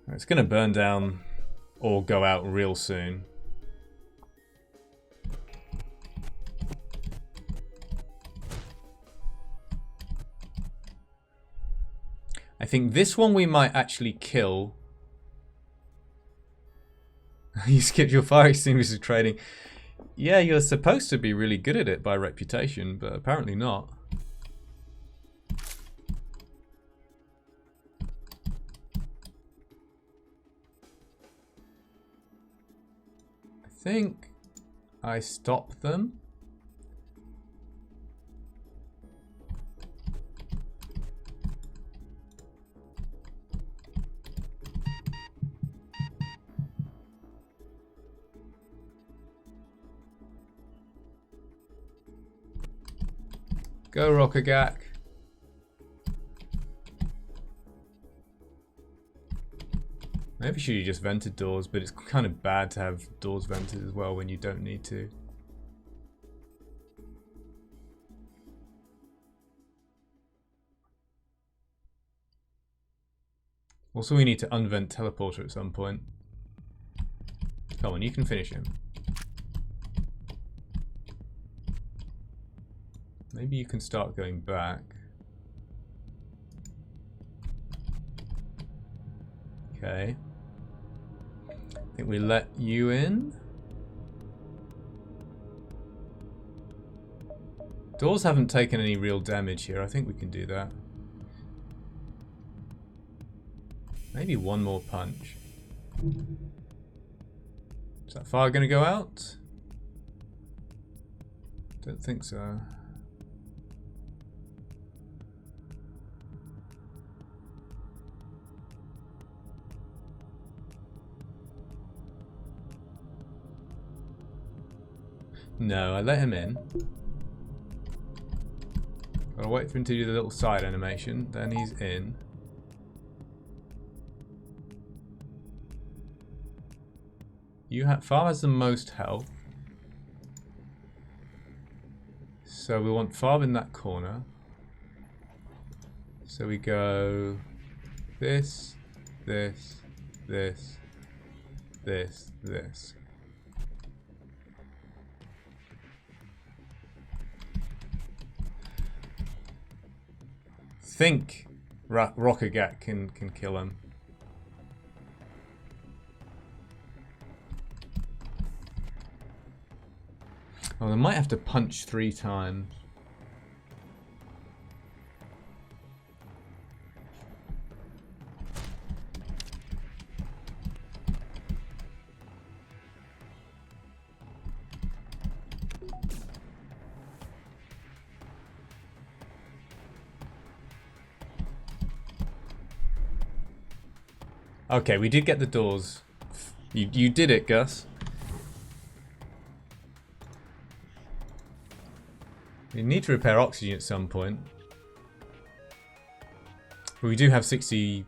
It's going to burn down or go out real soon. I think this one we might actually kill. You skipped your fire extinguisher training. Yeah, you're supposed to be really good at it by reputation, but apparently not. I think I stop them. Go Rockagak. Maybe should have just vented doors, but it's kind of bad to have doors vented as well when you don't need to. Also, we need to unvent teleporter at some point. Come on, you can finish him. Maybe you can start going back. Okay. I think we let you in. Doors haven't taken any real damage here. I think we can do that. Maybe one more punch. Is that fire going to go out? Don't think so. No, I let him in. I'll wait for him to do the little side animation, then he's in. Far has the most health. So we want Farb in that corner. So we go this, this, this, this, this. Think Rockagat can kill him. Oh, I might have to punch 3 times. Okay, we did get the doors. You did it, Gus. We need to repair oxygen at some point. But we do have 60%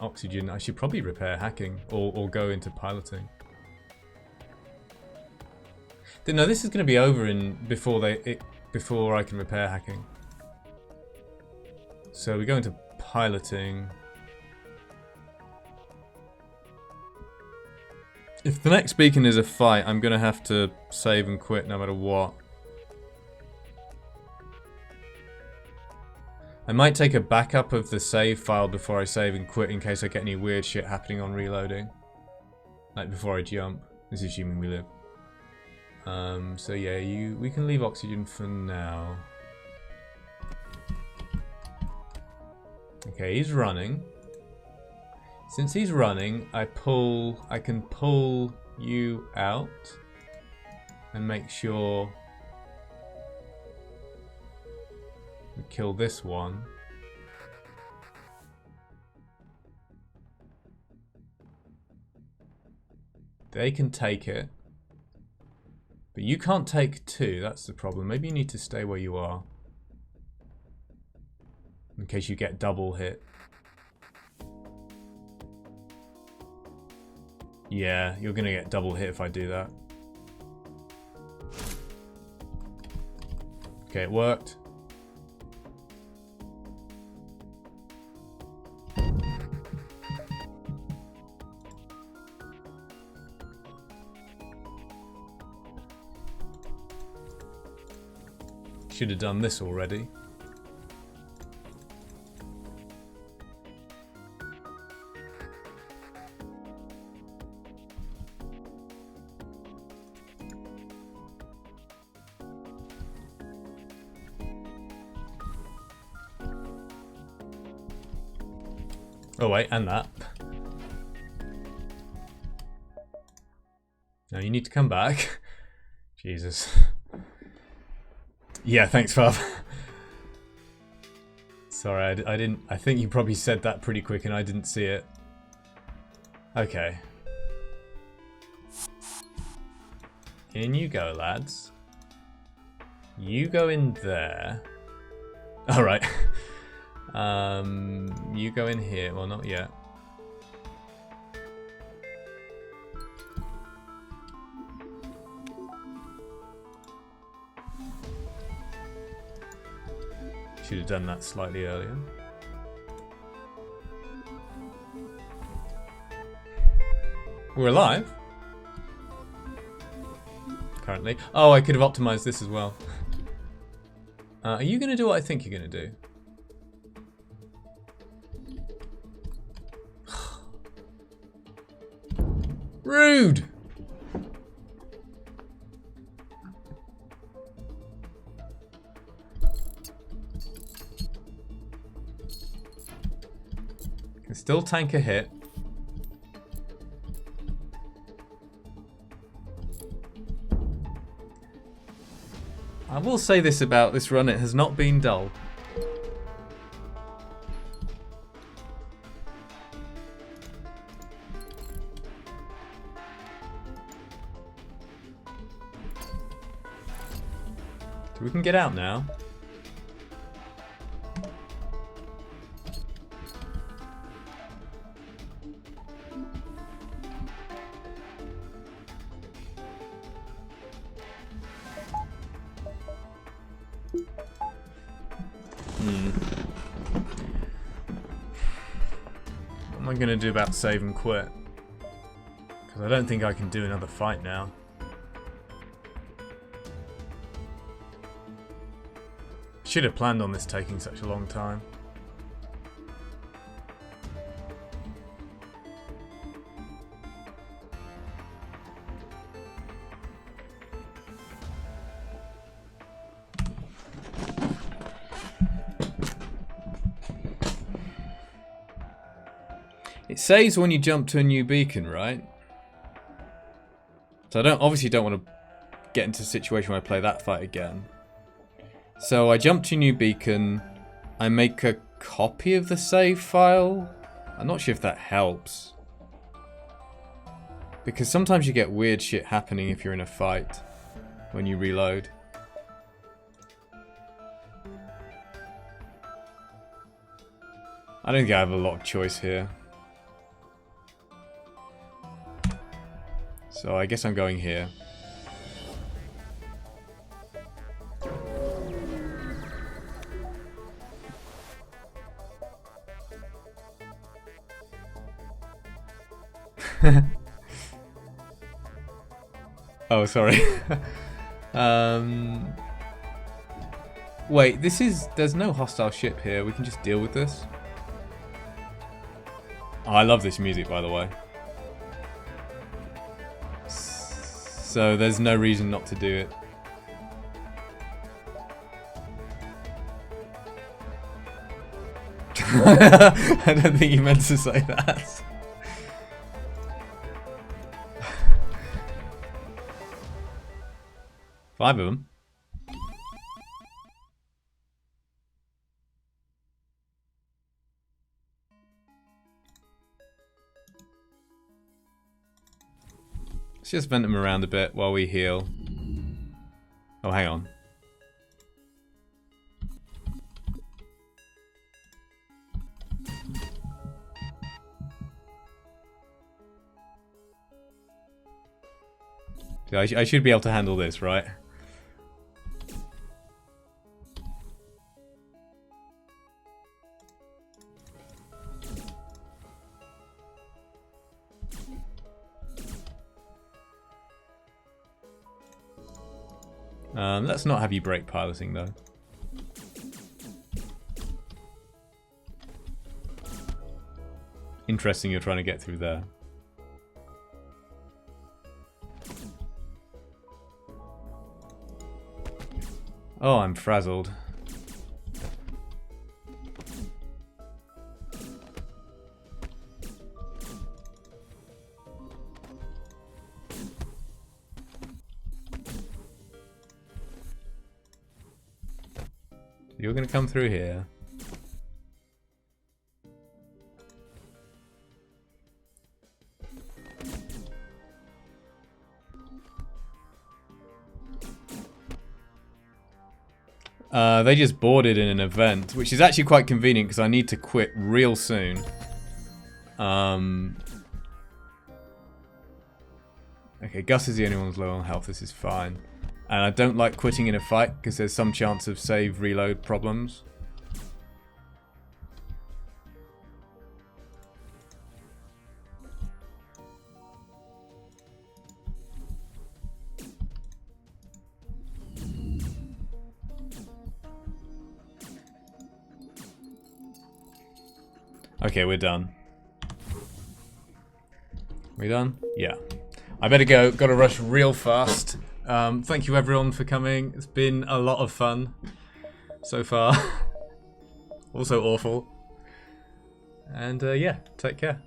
oxygen. I should probably repair hacking or go into piloting. No, this is going to be over before I can repair hacking. So we go into piloting. If the next beacon is a fight, I'm going to have to save and quit no matter what. I might take a backup of the save file before I save and quit in case I get any weird shit happening on reloading. Like before I jump. This is assuming we live. So yeah, we can leave oxygen for now. Okay, he's running. Since he's running, I can pull you out and make sure we kill this one. They can take it. But you can't take 2, that's the problem. Maybe you need to stay where you are. In case you get double hit. Yeah, you're gonna get double hit if I do that. Okay, it worked. Should have done this already. Oh wait, and that. No, you need to come back. Jesus. Yeah, thanks, Fab. Sorry, I didn't. I think you probably said that pretty quick and I didn't see it. Okay. In you go, lads. You go in there. Alright. You go in here. Well, not yet. Should have done that slightly earlier. We're alive. Currently. Oh, I could have optimized this as well. Are you going to do what I think you're going to do? Rude! Still tank a hit. I will say this about this run, it has not been dull. So we can get out now. What am I going to do about save and quit? Because I don't think I can do another fight now. Should have planned on this taking such a long time. It saves when you jump to a new beacon, right? So I obviously don't want to get into a situation where I play that fight again. So I jump to a new beacon, I make a copy of the save file. I'm not sure if that helps. Because sometimes you get weird shit happening if you're in a fight when you reload. I don't think I have a lot of choice here. So I guess I'm going here. Oh, sorry. Wait, there's no hostile ship here. We can just deal with this. Oh, I love this music, by the way. So there's no reason not to do it. I don't think you meant to say that. Five of them. Let's just vent them around a bit while we heal. Oh, hang on. So I should be able to handle this, right? Let's not have you break piloting though. Interesting you're trying to get through there. Oh, I'm frazzled. You're gonna come through here. They just boarded in an event, which is actually quite convenient because I need to quit real soon. Okay, Gus is the only one who's low on health. This is fine. And I don't like quitting in a fight because there's some chance of save reload problems. Okay, we're done. We done? Yeah. I better go. Gotta rush real fast. Thank you everyone for coming. It's been a lot of fun so far. Also awful. And yeah, take care.